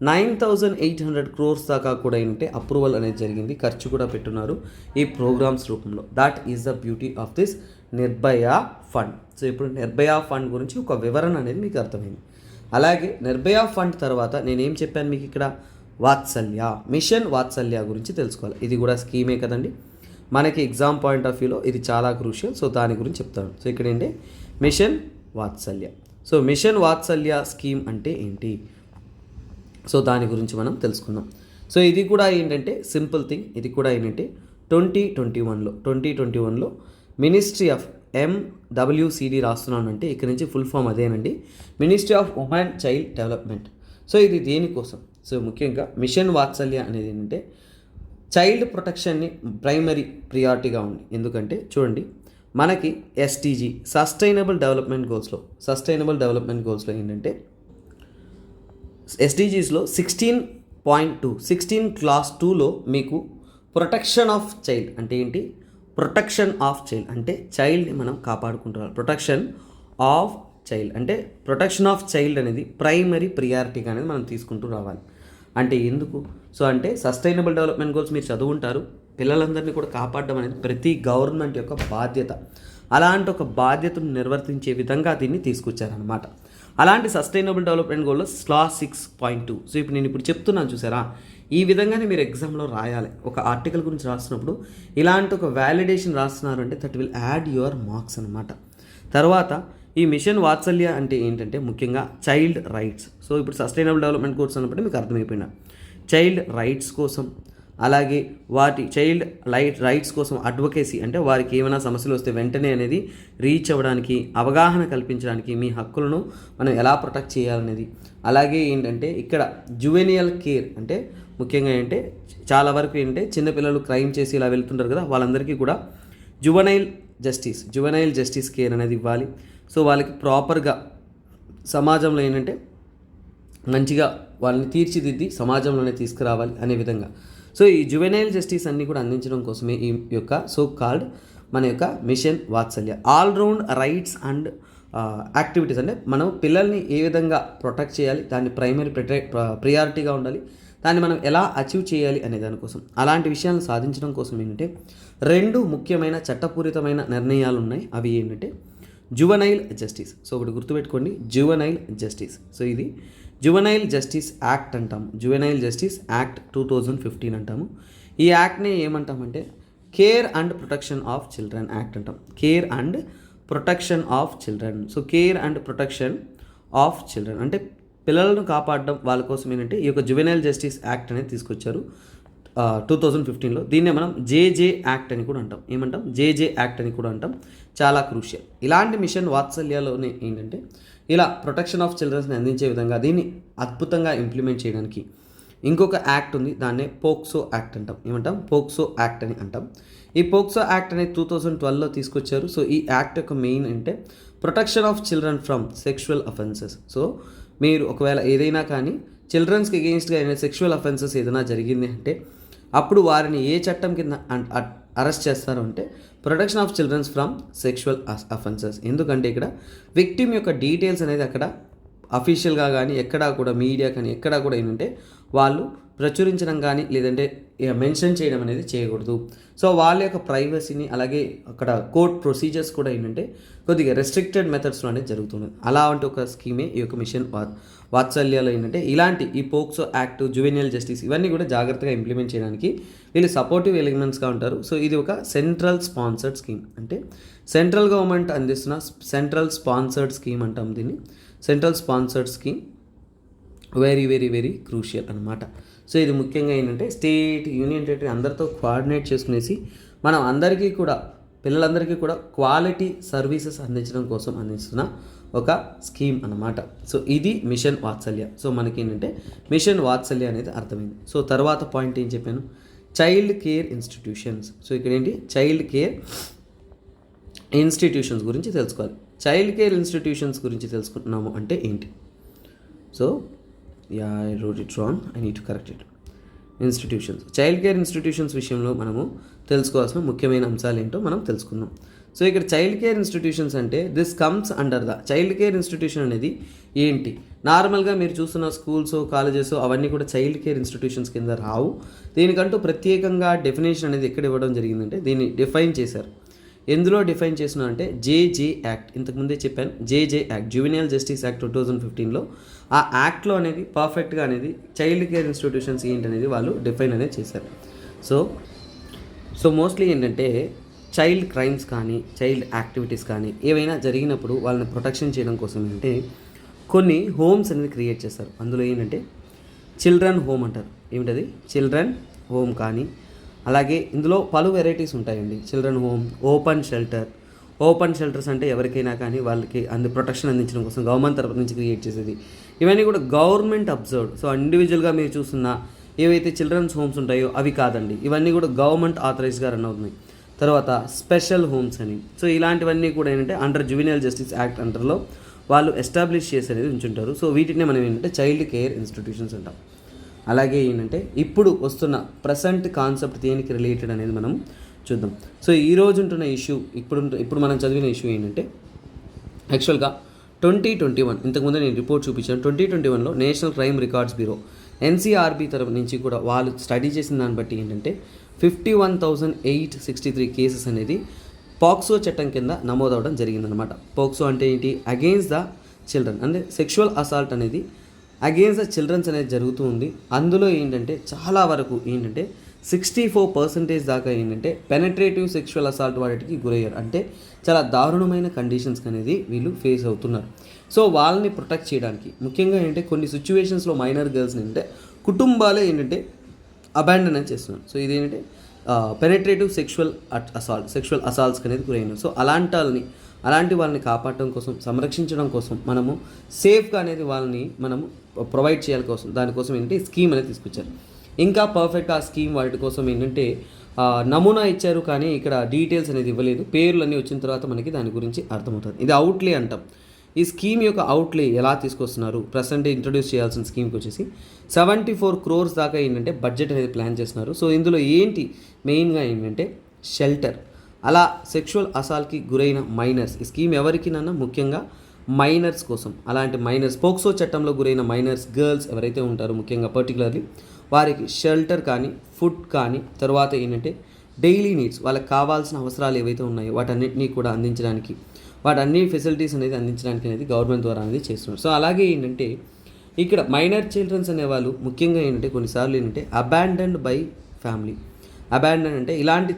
9,800 crores దాకా కూడా ఏంటంటే అప్రూవల్ అనేది జరిగింది, ఖర్చు కూడా పెట్టున్నారు ఈ ప్రోగ్రామ్స్ రూపంలో. That is the beauty of this Nirbhaya fund. So ఇప్పుడు నిర్భయ ఫండ్ గురించి ఒక వివరణ అనేది మీకు అర్థమైంది. అలాగే నిర్భయ ఫండ్ తర్వాత నేనేం చెప్పాను మీకు ఇక్కడ, వాత్సల్య, మిషన్ వాత్సల్య గురించి తెలుసుకోవాలి. ఇది కూడా స్కీమే కదండి, మనకి ఎగ్జామ్ పాయింట్ ఆఫ్ వ్యూలో ఇది చాలా క్రూషియల్. సో దాని గురించి చెప్తాను. సో ఇక్కడ ఏంటి మిషన్ వాత్సల్య. సో మిషన్ వాత్సల్య స్కీమ్ అంటే ఏంటి, సో దాని గురించి మనం తెలుసుకుందాం. సో ఇది కూడా ఏంటంటే సింపుల్ థింగ్. ఇది కూడా ఏంటంటే 2021లో మినిస్ట్రీ ఆఫ్ MWCD రాస్తున్నాను అంటే ఇక్కడ నుంచి ఫుల్ ఫామ్ అదేనండి, ministry of women child development. So ఇది దేనికోసం, సో ముఖ్యంగా మిషన్ వాత్సల్య అనేది ఏంటంటే చైల్డ్ ప్రొటెక్షన్ని ప్రైమరీ ప్రియారిటీగా ఉంది. ఎందుకంటే చూడండి, మనకి SDG సస్టైనబుల్ డెవలప్మెంట్ గోల్స్లో ఏంటంటే SDGsలో 16 క్లాస్ 2లో మీకు ప్రొటెక్షన్ ఆఫ్ చైల్డ్ అంటే ఏంటి, ప్రొటెక్షన్ ఆఫ్ చైల్డ్ అంటే చైల్డ్ని మనం కాపాడుకుంటున్నాం. ప్రొటెక్షన్ ఆఫ్ చైల్డ్ అనేది ప్రైమరీ ప్రియారిటీగా అనేది మనం తీసుకుంటూ రావాలి. అంటే ఎందుకు, సో అంటే సస్టైనబుల్ డెవలప్మెంట్ గోల్స్ మీరు చదువుంటారు, పిల్లలందరినీ కూడా కాపాడడం అనేది ప్రతి గవర్నమెంట్ యొక్క బాధ్యత. అలాంటి ఒక బాధ్యతను నిర్వర్తించే విధంగా దీన్ని తీసుకొచ్చారనమాట. అలాంటి సస్టైనబుల్ డెవలప్మెంట్ గోల్లో క్లాస్ 6.2. సో ఇప్పుడు నేను చెప్తున్నాను చూసారా, ఈ విధంగానే మీరు ఎగ్జామ్లో రాయాలి. ఒక ఆర్టికల్ గురించి రాస్తున్నప్పుడు ఇలాంటి ఒక వ్యాలిడేషన్ రాస్తున్నారు అంటే that will add your marks అనమాట. తర్వాత ఈ మిషన్ వాత్సల్య అంటే ఏంటంటే ముఖ్యంగా చైల్డ్ రైట్స్. సో ఇప్పుడు సస్టైనబుల్ డెవలప్మెంట్ గోల్స్ అన్నప్పుడు మీకు అర్థమైపోయినా చైల్డ్ రైట్స్ కోసం, అలాగే వాటి చైల్డ్ రైట్స్ కోసం అడ్వకేసీ అంటే వారికి ఏమైనా సమస్యలు వస్తే వెంటనే అనేది రీచ్ అవ్వడానికి, అవగాహన కల్పించడానికి, మీ హక్కులను మనం ఎలా ప్రొటెక్ట్ చేయాలనేది. అలాగే ఏంటంటే ఇక్కడ జువెనియల్ కేర్ అంటే ముఖ్యంగా ఏంటంటే చాలా వరకు ఏంటంటే చిన్నపిల్లలు క్రైమ్ చేసి ఇలా వెళ్తుంటారు కదా, వాళ్ళందరికీ కూడా జువెనైల్ జస్టిస్ కేర్ అనేది ఇవ్వాలి. సో వాళ్ళకి ప్రాపర్గా సమాజంలో ఏంటంటే మంచిగా వాళ్ళని తీర్చిదిద్ది సమాజంలోనే తీసుకురావాలి అనే విధంగా. సో ఈ జువెనైల్ జస్టిస్ అన్నీ కూడా అందించడం కోసమే ఈ యొక్క సో కాల్డ్ మన యొక్క mission Vatsalya. All round rights and activities, అంటే మనం పిల్లల్ని ఏ విధంగా ప్రొటెక్ట్ చేయాలి, దాన్ని ప్రైమరీ ప్రియారిటీగా ఉండాలి, దాన్ని మనం ఎలా అచీవ్ చేయాలి అనే దానికోసం, అలాంటి విషయాలను సాధించడం కోసం ఏంటంటే 2 ముఖ్యమైన చట్టపూరితమైన నిర్ణయాలు ఉన్నాయి. అవి ఏంటంటే జువనైల్ జస్టిస్. సో ఒకటి గుర్తుపెట్టుకోండి, జువనైల్ జస్టిస్. సో ఇది జువనైల్ జస్టిస్ యాక్ట్ అంటాము, జువనైల్ జస్టిస్ యాక్ట్ 2015 అంటాము. ఈ యాక్ట్ని ఏమంటామంటే care and protection of children act అంటాం, care and protection of children. So care and protection of children అంటే పిల్లలను కాపాడడం వాళ్ళ కోసం ఏంటంటే ఈ యొక్క జువెనైల్ జస్టిస్ యాక్ట్ అనేది తీసుకొచ్చారు 2015లో. దీన్నే మనం జేజే యాక్ట్ అని కూడా అంటాం. ఏమంటాం? జేజే యాక్ట్ అని కూడా అంటాం. చాలా క్రూషియల్. ఇలాంటి మిషన్ వాత్సల్యలోనే ఏంటంటే ఇలా ప్రొటెక్షన్ ఆఫ్ చిల్డ్రన్స్ని అందించే విధంగా దీన్ని అద్భుతంగా ఇంప్లిమెంట్ చేయడానికి ఇంకొక యాక్ట్ ఉంది, దాన్నే పోక్సో యాక్ట్ అంటాం. ఏమంటాం? పోక్సో యాక్ట్ అని అంటాం. ఈ పోక్సో యాక్ట్ అనేది 2012లో తీసుకొచ్చారు. సో ఈ యాక్ట్ యొక్క మెయిన్ అంటే protection of children from sexual offences. So మీరు ఒకవేళ ఏదైనా కానీ చిల్డ్రన్స్కి అగెయిన్స్ట్గా ఏదైనా సెక్షువల్ అఫెన్సెస్ ఏదైనా జరిగింది అంటే అప్పుడు వారిని ఏ చట్టం కింద అరెస్ట్ చేస్తారు అంటే protection of childrens from sexual offences. ఎందుకంటే ఇక్కడ విక్టిమ్ యొక్క డీటెయిల్స్ అనేది అక్కడ అఫీషియల్గా కానీ ఎక్కడా కూడా మీడియా కానీ ఎక్కడా కూడా ఏంటంటే వాళ్ళు ప్రచురించడం కానీ లేదంటే మెన్షన్ చేయడం అనేది చేయకూడదు. సో వాళ్ళ యొక్క ప్రైవసీని అలాగే అక్కడ కోర్ట్ ప్రొసీజర్స్ కూడా ఏంటంటే కొద్దిగా రెస్ట్రిక్టెడ్ మెథడ్స్లో అనేది జరుగుతుంది. అలాంటి ఒక స్కీమే ఈ యొక్క మిషన్ వాత్సల్యాలో ఏంటంటే ఇలాంటి ఈ పోక్సో యాక్ట్, జువెనియల్ జస్టిస్ ఇవన్నీ కూడా జాగ్రత్తగా ఇంప్లిమెంట్ చేయడానికి వీళ్ళు సపోర్టివ్ ఎలిమెంట్స్గా ఉంటారు. సో ఇది ఒక సెంట్రల్ స్పాన్సర్డ్ స్కీమ్, అంటే సెంట్రల్ గవర్నమెంట్ అందిస్తున్న సెంట్రల్ స్పాన్సర్డ్ స్కీమ్ అంటాం దీన్ని. Central sponsored scheme very very very crucial అనమాట. సో ఇది ముఖ్యంగా ఏంటంటే స్టేట్, యూనియన్ టెరిటరీ అందరితో కోఆర్డినేట్ చేసుకునేసి మనం అందరికీ కూడా పిల్లలందరికీ కూడా క్వాలిటీ సర్వీసెస్ అందించడం కోసం అందిస్తున్న ఒక స్కీమ్ అన్నమాట. సో ఇది మిషన్ వాత్సల్య. సో మనకి ఏంటంటే మిషన్ వాత్సల్య అనేది అర్థమైంది. సో తర్వాత పాయింట్ ఏం చెప్పాను? Child care institutions. సో ఇక్కడ ఏంటి? చైల్డ్ కేర్ ఇన్స్టిట్యూషన్స్ గురించి తెలుసుకోవాలి. చైల్డ్ కేర్ ఇన్స్టిట్యూషన్స్ గురించి తెలుసుకుంటున్నాము అంటే ఏంటి? So I wrote it wrong, I need to correct it. Institutions, child care institutions విషయంలో మనము తెలుసుకోవాల్సిన ముఖ్యమైన అంశాలు ఏంటో మనం తెలుసుకుందాం. సో ఇక్కడ చైల్డ్ కేర్ ఇన్స్టిట్యూషన్స్ అంటే this comes under the child care institution అనేది ఏంటి? నార్మల్గా మీరు చూస్తున్న స్కూల్స్, కాలేజెస్ అవన్నీ కూడా చైల్డ్ కేర్ ఇన్స్టిట్యూషన్స్ కింద రావు. దీనికంటూ ప్రత్యేకంగా డెఫినేషన్ అనేది ఎక్కడ ఇవ్వడం జరిగిందంటే దీన్ని డిఫైన్ చేశారు. ఎందులో డిఫైన్ చేస్తున్నా అంటే జేజే యాక్ట్, ఇంతకుముందే చెప్పాను, జేజే యాక్ట్, జువెనియల్ జస్టిస్ యాక్ట్ 2015లో ఆ యాక్ట్లో అనేది పర్ఫెక్ట్గా అనేది చైల్డ్ కేర్ ఇన్స్టిట్యూషన్స్ ఏంటనేది వాళ్ళు డిఫైన్ అనేది చేశారు. సో మోస్ట్లీ ఏంటంటే చైల్డ్ క్రైమ్స్ కానీ చైల్డ్ యాక్టివిటీస్ కానీ ఏవైనా జరిగినప్పుడు వాళ్ళని ప్రొటెక్షన్ చేయడం కోసం ఏంటంటే కొన్ని హోమ్స్ అనేది క్రియేట్ చేస్తారు. అందులో ఏంటంటే చిల్డ్రన్ హోమ్ అంటారు. ఏమిటది? Children home. కానీ అలాగే ఇందులో పలు వెరైటీస్ ఉంటాయండి. చిల్డ్రన్ హోమ్, ఓపెన్ షెల్టర్స్ అంటే ఎవరికైనా కానీ వాళ్ళకి ప్రొటెక్షన్ అందించడం కోసం గవర్నమెంట్ తరపు నుంచి క్రియేట్ చేసేది. ఇవన్నీ కూడా గవర్నమెంట్ అబ్జర్వ్డ్. సో ఇండివిజువల్గా మీరు చూస్తున్న ఏవైతే చిల్డ్రన్స్ హోమ్స్ ఉంటాయో అవి కాదండి, ఇవన్నీ కూడా గవర్నమెంట్ ఆథరైజ్గా రన్ అవుతున్నాయి. తర్వాత స్పెషల్ హోమ్స్ అని. సో ఇలాంటివన్నీ కూడా ఏంటంటే అండర్ జువెనియల్ జస్టిస్ యాక్ట్ అండర్లో వాళ్ళు ఎస్టాబ్లిష్ చేసి అనేది ఉంచుంటారు. సో వీటిని మనం ఏంటంటే చైల్డ్ కేర్ ఇన్స్టిట్యూషన్స్ అంటాం. అలాగే ఏంటంటే ఇప్పుడు వస్తున్న ప్రజెంట్ కాన్సెప్ట్ దేనికి రిలేటెడ్ అనేది మనం చూద్దాం. సో ఈరోజు ఉంటున్న ఇష్యూ, ఇప్పుడు మనం చదివిన ఇష్యూ ఏంటంటే యాక్చువల్గా 2021, ఇంతకుముందు నేను రిపోర్ట్ చూపించాను. 2021లో National Crime Records Bureau NCRB తరపు నుంచి కూడా వాళ్ళు స్టడీ చేసిన దాన్ని బట్టి ఏంటంటే 51,863 కేసెస్ అనేది పాక్సో చట్టం కింద నమోదవడం జరిగిందనమాట. పాక్సో అంటే ఏంటి? అగెయిన్స్ ద చిల్డ్రన్, అంటే సెక్షువల్ అసాల్ట్ అనేది అగెయిన్స్ ద చిల్డ్రన్స్ అనేది జరుగుతూ ఉంది. అందులో ఏంటంటే చాలా వరకు ఏంటంటే 64% దాకా ఏంటంటే పెనట్రేటివ్ సెక్షువల్ అసాల్ట్ వాటికి గురయ్యారు. అంటే చాలా దారుణమైన కండిషన్స్ అనేది వీళ్ళు ఫేస్ అవుతున్నారు. సో వాళ్ళని ప్రొటెక్ట్ చేయడానికి ముఖ్యంగా ఏంటంటే కొన్ని సిచ్యువేషన్స్లో మైనర్ గర్ల్స్ని ఏంటంటే కుటుంబాలే ఏంటంటే అబాండన్ అని చేస్తున్నారు. సో ఇదేంటంటే పెనట్రేటివ్ సెక్షువల్ అసాల్ట్స్ అనేది గురైనారు. సో అలాంటి వాళ్ళని కాపాడటం కోసం, సంరక్షించడం కోసం మనము సేఫ్గా అనేది వాళ్ళని మనము ప్రొవైడ్ చేయాలి కోసం దానికోసం ఏంటంటే స్కీమ్ అనేది తీసుకొచ్చారు. ఇంకా పర్ఫెక్ట్ ఆ స్కీమ్ వాటి కోసం ఏంటంటే నమూనా ఇచ్చారు, కానీ ఇక్కడ డీటెయిల్స్ అనేది ఇవ్వలేదు. పేర్లు అన్నీ వచ్చిన తర్వాత మనకి దాని గురించి అర్థమవుతుంది. ఇది అవుట్లే అంటాం. ఈ స్కీమ్ యొక్క అవుట్లే ఎలా తీసుకొస్తున్నారు? ప్రజెంట్ ఇంట్రొడ్యూస్ చేయాల్సిన స్కీమ్కి వచ్చేసి 74 crores దాకా ఏంటంటే బడ్జెట్ అనేది ప్లాన్ చేస్తున్నారు. సో ఇందులో ఏంటి మెయిన్గా ఏంటంటే షెల్టర్, అలా సెక్షువల్ అసాల్ట్కి గురైన మైనర్స్. ఈ స్కీమ్ ఎవరికినన్నా ముఖ్యంగా మైనర్స్ కోసం, అలాంటి మైనర్స్ పోక్సో చట్టంలో గురైన మైనర్స్ గర్ల్స్ ఎవరైతే ఉంటారో ముఖ్యంగా పర్టికులర్లీ వారికి షెల్టర్ కానీ, ఫుడ్ కానీ, తర్వాత ఏంటంటే డైలీ నీడ్స్, వాళ్ళకి కావాల్సిన అవసరాలు ఏవైతే ఉన్నాయో వాటన్నిటినీ కూడా అందించడానికి, వాటన్ని ఫెసిలిటీస్ అనేది అందించడానికి అనేది గవర్నమెంట్ ద్వారా అనేది చేస్తున్నారు. సో అలాగే ఏంటంటే ఇక్కడ మైనర్ చిల్డ్రన్స్ అనేవాళ్ళు ముఖ్యంగా ఏంటంటే కొన్నిసార్లు ఏంటంటే అబాండన్డ్ బై ఫ్యామిలీ. అబాండన్ అంటే ఇలాంటి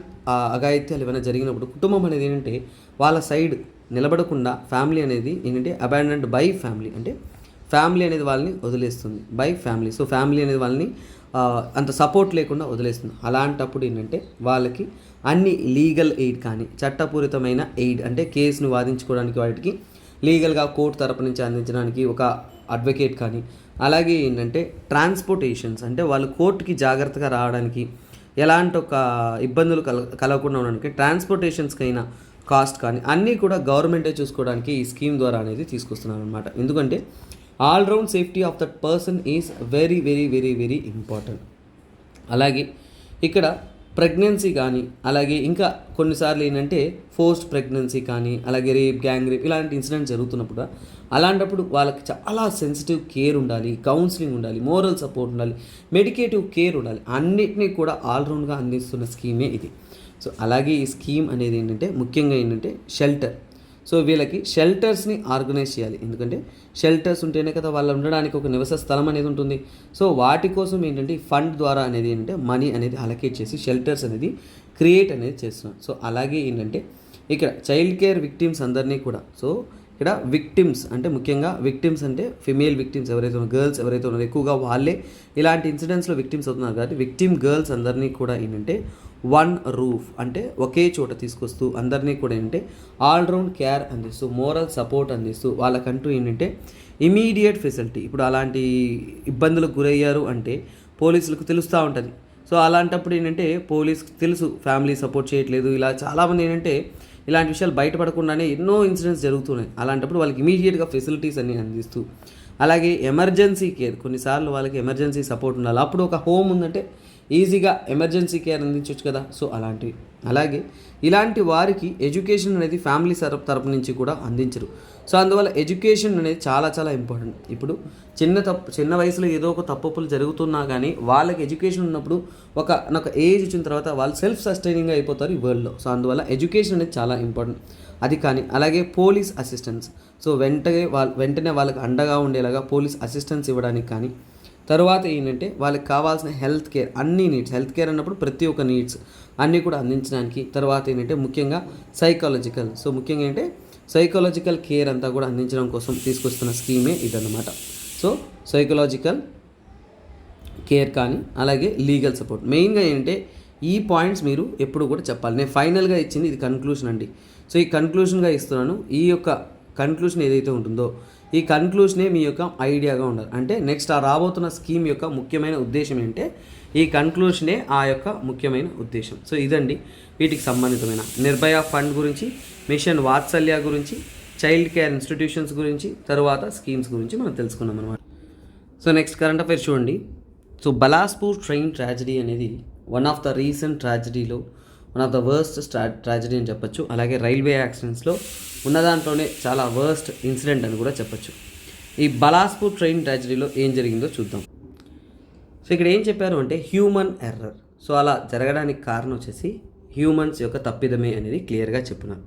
అఘాయిత్యాలు ఏమైనా జరిగినప్పుడు కుటుంబం అనేది ఏంటంటే వాళ్ళ సైడ్ నిలబడకుండా ఫ్యామిలీ అనేది ఏంటంటే అబాండన్డ్ బై ఫ్యామిలీ, అంటే ఫ్యామిలీ అనేది వాళ్ళని వదిలేస్తుంది బై ఫ్యామిలీ. సో ఫ్యామిలీ అనేది వాళ్ళని అంత సపోర్ట్ లేకుండా వదిలేస్తుంది. అలాంటప్పుడు ఏంటంటే వాళ్ళకి అన్ని లీగల్ ఎయిడ్ కానీ, చట్టపూరితమైన ఎయిడ్ అంటే కేసును వాదించుకోవడానికి వాటికి లీగల్గా కోర్టు తరపు నుంచి అందించడానికి ఒక అడ్వకేట్ కానీ, అలాగే ఏంటంటే ట్రాన్స్పోర్టేషన్స్ అంటే వాళ్ళు కోర్టుకి జాగ్రత్తగా రావడానికి, ఎలాంటి ఒక ఇబ్బందులు కలగకుండా ఉండడానికి ట్రాన్స్పోర్టేషన్స్కైనా కాస్ట్ కానీ అన్నీ కూడా గవర్నమెంటే చూసుకోవడానికి ఈ స్కీమ్ ద్వారా అనేది తీసుకొస్తున్నారు అనమాట. ఎందుకంటే all round safety of that person is very very very very important. అలాగే ఇక్కడ ప్రెగ్నెన్సీ కానీ, అలాగే ఇంకా కొన్నిసార్లు ఏంటంటే ఫోర్స్డ్ ప్రెగ్నెన్సీ కానీ, అలాగే రేప్, గ్యాంగ్ రేప్ ఇలాంటి ఇన్సిడెంట్స్ జరుగుతున్నప్పుడు అలాంటప్పుడు వాళ్ళకి చాలా సెన్సిటివ్ కేర్ ఉండాలి, కౌన్సిలింగ్ ఉండాలి, మోరల్ సపోర్ట్ ఉండాలి, మెడికేటివ్ కేర్ ఉండాలి. అన్నిటినీ కూడా ఆల్రౌండ్గా అందిస్తున్న స్కీమే ఇది. సో అలాగే ఈ స్కీమ్ అనేది ఏంటంటే ముఖ్యంగా ఏంటంటే షెల్టర్. సో వీళ్ళకి షెల్టర్స్ని ఆర్గనైజ్ చేయాలి. ఎందుకంటే షెల్టర్స్ ఉంటేనే కదా వాళ్ళు ఉండడానికి ఒక నివాస స్థలం అనేది ఉంటుంది. సో వాటి కోసం ఏంటంటే ఈ ఫండ్ ద్వారా అనేది ఏంటంటే మనీ అనేది అలొకేట్ చేసి షెల్టర్స్ అనేది క్రియేట్ అనేది చేస్తున్నాం. సో అలాగే ఏంటంటే ఇక్కడ చైల్డ్ కేర్ విక్టిమ్స్ అందరినీ కూడా, సో ఇక్కడ విక్టిమ్స్ అంటే ముఖ్యంగా విక్టిమ్స్ అంటే ఫిమేల్ విక్టిమ్స్ ఎవరైతే ఉన్నారో, గర్ల్స్ ఎవరైతే ఉన్నారో ఎక్కువగా వాళ్ళే ఇలాంటి ఇన్సిడెంట్స్లో విక్టిమ్స్ అవుతున్నారు కాబట్టి విక్టిమ్ గర్ల్స్ అందరినీ కూడా ఏంటంటే వన్ రూఫ్ అంటే ఒకే చోట తీసుకొస్తూ అందరినీ కూడా ఏంటంటే ఆల్రౌండ్ కేర్ అందిస్తూ, మోరల్ సపోర్ట్ అందిస్తూ వాళ్ళకంటూ ఏంటంటే ఇమీడియట్ ఫెసిలిటీ. ఇప్పుడు అలాంటి ఇబ్బందులకు గురయ్యారు అంటే పోలీసులకు తెలుస్తూ ఉంటుంది. సో అలాంటప్పుడు ఏంటంటే పోలీస్కి తెలుసు ఫ్యామిలీ సపోర్ట్ చేయట్లేదు, ఇలా చాలామంది ఏంటంటే ఇలాంటి విషయాలు బయటపడకుండానే ఎన్నో ఇన్సిడెంట్స్ జరుగుతున్నాయి. అలాంటప్పుడు వాళ్ళకి ఇమీడియట్గా ఫెసిలిటీస్ అన్నీ అందిస్తూ, అలాగే ఎమర్జెన్సీ కేర్, కొన్నిసార్లు వాళ్ళకి ఎమర్జెన్సీ సపోర్ట్ ఉండాలి. అప్పుడు ఒక హోమ్ ఉందంటే ఈజీగా ఎమర్జెన్సీ కేర్ అందించవచ్చు కదా. సో అలాంటివి. అలాగే ఇలాంటి వారికి ఎడ్యుకేషన్ అనేది ఫ్యామిలీ తరపు నుంచి కూడా అందించరు. సో అందువల్ల ఎడ్యుకేషన్ అనేది చాలా చాలా ఇంపార్టెంట్. ఇప్పుడు చిన్న వయసులో ఏదో ఒక తప్పులు జరుగుతున్నా కానీ వాళ్ళకి ఎడ్యుకేషన్ ఉన్నప్పుడు ఒక ఏజ్ వచ్చిన తర్వాత వాళ్ళు సెల్ఫ్ సస్టైనింగ్గా అయిపోతారు ఈ వరల్డ్లో. సో అందువల్ల ఎడ్యుకేషన్ అనేది చాలా ఇంపార్టెంట్. అది కానీ అలాగే పోలీస్ అసిస్టెన్స్, సో వెంటనే వాళ్ళకి అండగా ఉండేలాగా పోలీస్ అసిస్టెన్స్ ఇవ్వడానికి కానీ, తర్వాత ఏంటంటే వాళ్ళకి కావాల్సిన హెల్త్ కేర్, అన్ని నీడ్స్, హెల్త్ కేర్ అన్నప్పుడు ప్రతి ఒక్క నీడ్స్ అన్నీ కూడా అందించడానికి, తర్వాత ఏంటంటే ముఖ్యంగా సైకాలజికల్, సో ముఖ్యంగా ఏంటంటే సైకాలజికల్ కేర్ అంతా కూడా అందించడం కోసం తీసుకొస్తున్న స్కీమే ఇదన్నమాట. సో సైకలాజికల్ కేర్ కానీ అలాగే లీగల్ సపోర్ట్ మెయిన్గా ఏంటంటే ఈ పాయింట్స్ మీరు ఎప్పుడు కూడా చెప్పాలి. నేను ఫైనల్గా ఇచ్చింది ఇది కన్క్లూషన్ అండి. సో ఈ కన్క్లూషన్గా ఇస్తున్నాను. ఈ యొక్క కన్క్లూషన్ ఏదైతే ఉంటుందో ఈ కన్క్లూషనే మీ యొక్క ఐడియాగా ఉండాలి. అంటే నెక్స్ట్ ఆ రాబోతున్న స్కీమ్ యొక్క ముఖ్యమైన ఉద్దేశం ఏంటంటే ఈ కన్క్లూషనే ఆ యొక్క ముఖ్యమైన ఉద్దేశం. సో ఇదండి వీటికి సంబంధితమైన నిర్భయ ఫండ్ గురించి, మిషన్ వాత్సల్య గురించి, చైల్డ్ కేర్ ఇన్స్టిట్యూషన్స్ గురించి, తర్వాత స్కీమ్స్ గురించి మనం తెలుసుకున్నాం అనమాట. సో నెక్స్ట్ కరెంట్ అఫైర్స్ చూడండి. సో బలాస్పూర్ ట్రైన్ ట్రాజడీ అనేది వన్ ఆఫ్ ద రీసెంట్ ట్రాజడీలో one of the worst tragedy అని చెప్పొచ్చు. అలాగే రైల్వే యాక్సిడెంట్స్లో ఉన్న దాంట్లోనే చాలా వర్స్ట్ ఇన్సిడెంట్ అని కూడా చెప్పొచ్చు. ఈ బలాస్పూర్ ట్రైన్ ట్రాజడీలో ఏం జరిగిందో చూద్దాం. సో ఇక్కడ ఏం చెప్పారు అంటే హ్యూమన్ ఎర్రర్. సో అలా జరగడానికి కారణం వచ్చేసి హ్యూమన్స్ యొక్క తప్పిదమే అనేది క్లియర్గా చెప్తున్నారు.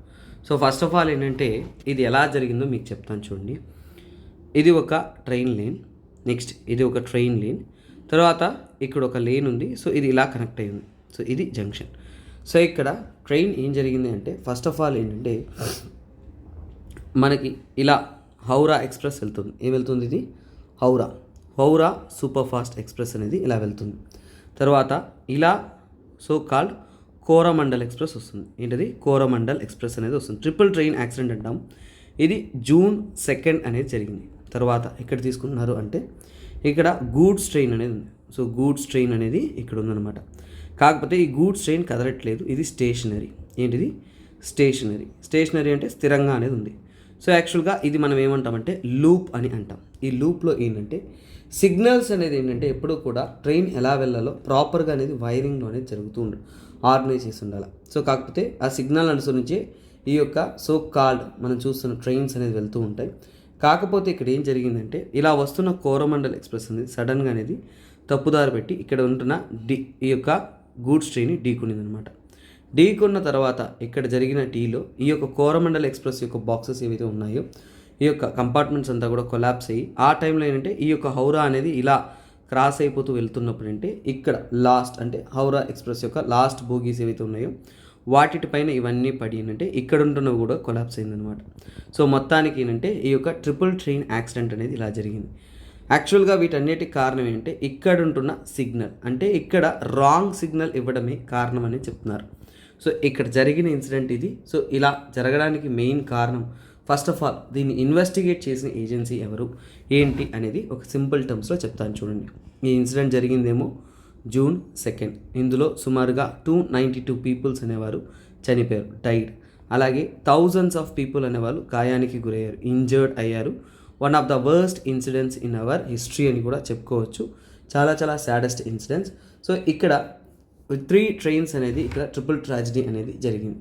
సో ఫస్ట్ ఆఫ్ ఆల్ ఏంటంటే ఇది ఎలా జరిగిందో మీకు చెప్తాను చూడండి. ఇది ఒక ట్రైన్ లేన్, నెక్స్ట్ ఇది ఒక ట్రైన్ లేన్, తర్వాత ఇక్కడ ఒక లేన్ ఉంది. సో ఇది ఇలా కనెక్ట్ అయ్యింది. సో ఇది జంక్షన్. సో ఇక్కడ ట్రైన్ ఏం జరిగింది అంటే ఫస్ట్ ఆఫ్ ఆల్ ఏంటంటే మనకి ఇలా హౌరా ఎక్స్ప్రెస్ వెళ్తుంది. ఏం వెళ్తుంది ఇది? హౌరా సూపర్ ఫాస్ట్ ఎక్స్ప్రెస్ అనేది ఇలా వెళ్తుంది. తర్వాత ఇలా సో కాల్డ్ కోరమండల్ ఎక్స్ప్రెస్ వస్తుంది. ఏంటది? కోరమండల్ ఎక్స్ప్రెస్ అనేది వస్తుంది. ట్రిపుల్ ట్రైన్ యాక్సిడెంట్ అంటాం. ఇది June 2 అనేది జరిగింది. తర్వాత ఇక్కడ తీసుకున్నారు అంటే ఇక్కడ గూడ్స్ ట్రైన్ అనేది ఉంది. సో గూడ్స్ ట్రైన్ అనేది ఇక్కడ ఉందన్నమాట. కాకపోతే ఈ గూడ్స్ ట్రైన్ కదలట్లేదు, ఇది స్టేషనరీ. ఏంటిది? స్టేషనరీ అంటే స్థిరంగా అనేది ఉంది. సో యాక్చువల్గా ఇది మనం ఏమంటామంటే లూప్ అని అంటాం. ఈ లూప్లో ఏంటంటే సిగ్నల్స్ అనేది ఏంటంటే ఎప్పుడూ కూడా ట్రైన్ ఎలా వెళ్ళాలో ప్రాపర్గా అనేది వైరింగ్లో అనేది జరుగుతూ ఆర్గనైజ్ చేసి ఉండాలి. సో కాకపోతే ఆ సిగ్నల్ అనుసరించి ఈ యొక్క సో కాల్డ్ మనం చూస్తున్న ట్రైన్స్ అనేది వెళ్తూ ఉంటాయి. కాకపోతే ఇక్కడ ఏం జరిగిందంటే ఇలా వస్తున్న కోరమండల్ ఎక్స్ప్రెస్ అనేది సడన్గా అనేది తప్పుదారి పెట్టి ఇక్కడ ఉంటున్న ఈ యొక్క గూడ్స్ ట్రైన్ని ఢీకొనింది అనమాట. ఢీకొన్న తర్వాత ఇక్కడ జరిగిన టీలో ఈ యొక్క కోరమండల్ ఎక్స్ప్రెస్ యొక్క బాక్సెస్ ఏవైతే ఉన్నాయో ఈ యొక్క కంపార్ట్మెంట్స్ అంతా కూడా కొలాప్స్ అయ్యి ఆ టైంలో ఏంటంటే ఈ యొక్క హౌరా అనేది ఇలా క్రాస్ అయిపోతూ వెళ్తున్నప్పుడు అంటే ఇక్కడ లాస్ట్ అంటే హౌరా ఎక్స్ప్రెస్ యొక్క లాస్ట్ బోగీస్ ఏవైతే ఉన్నాయో వాటిపైన ఇవన్నీ పడి ఏంటంటే ఇక్కడ ఉంటున్నవి కూడా కొలాప్స్ అయిందనమాట. సో మొత్తానికి ఏంటంటే ఈ యొక్క ట్రిపుల్ ట్రైన్ యాక్సిడెంట్ అనేది ఇలా జరిగింది. యాక్చువల్గా వీటన్నిటికి కారణం ఏంటంటే ఇక్కడ ఉంటున్న సిగ్నల్ అంటే ఇక్కడ రాంగ్ సిగ్నల్ ఇవ్వడమే కారణం అని చెప్తున్నారు. సో ఇక్కడ జరిగిన ఇన్సిడెంట్ ఇది. సో ఇలా జరగడానికి మెయిన్ కారణం ఫస్ట్ ఆఫ్ ఆల్ దీన్ని ఇన్వెస్టిగేట్ చేసిన ఏజెన్సీ ఎవరు ఏంటి అనేది ఒక సింపుల్ టర్మ్స్లో చెప్తాను చూడండి. ఈ ఇన్సిడెంట్ జరిగిందేమో June 2. ఇందులో సుమారుగా 292 పీపుల్స్ అనేవారు చనిపోయారు, డైడ్. అలాగే థౌజండ్స్ ఆఫ్ పీపుల్ అనేవాళ్ళు గాయానికి గురయ్యారు, ఇంజర్డ్ అయ్యారు. One of the worst incidents in our history అని కూడా చెప్పుకోవచ్చు. చాలా చాలా సాడెస్ట్ ఇన్సిడెంట్స్. సో ఇక్కడ 3 ట్రైన్స్ అనేది ఇక్కడ ట్రిపుల్ ట్రాజడీ అనేది జరిగింది.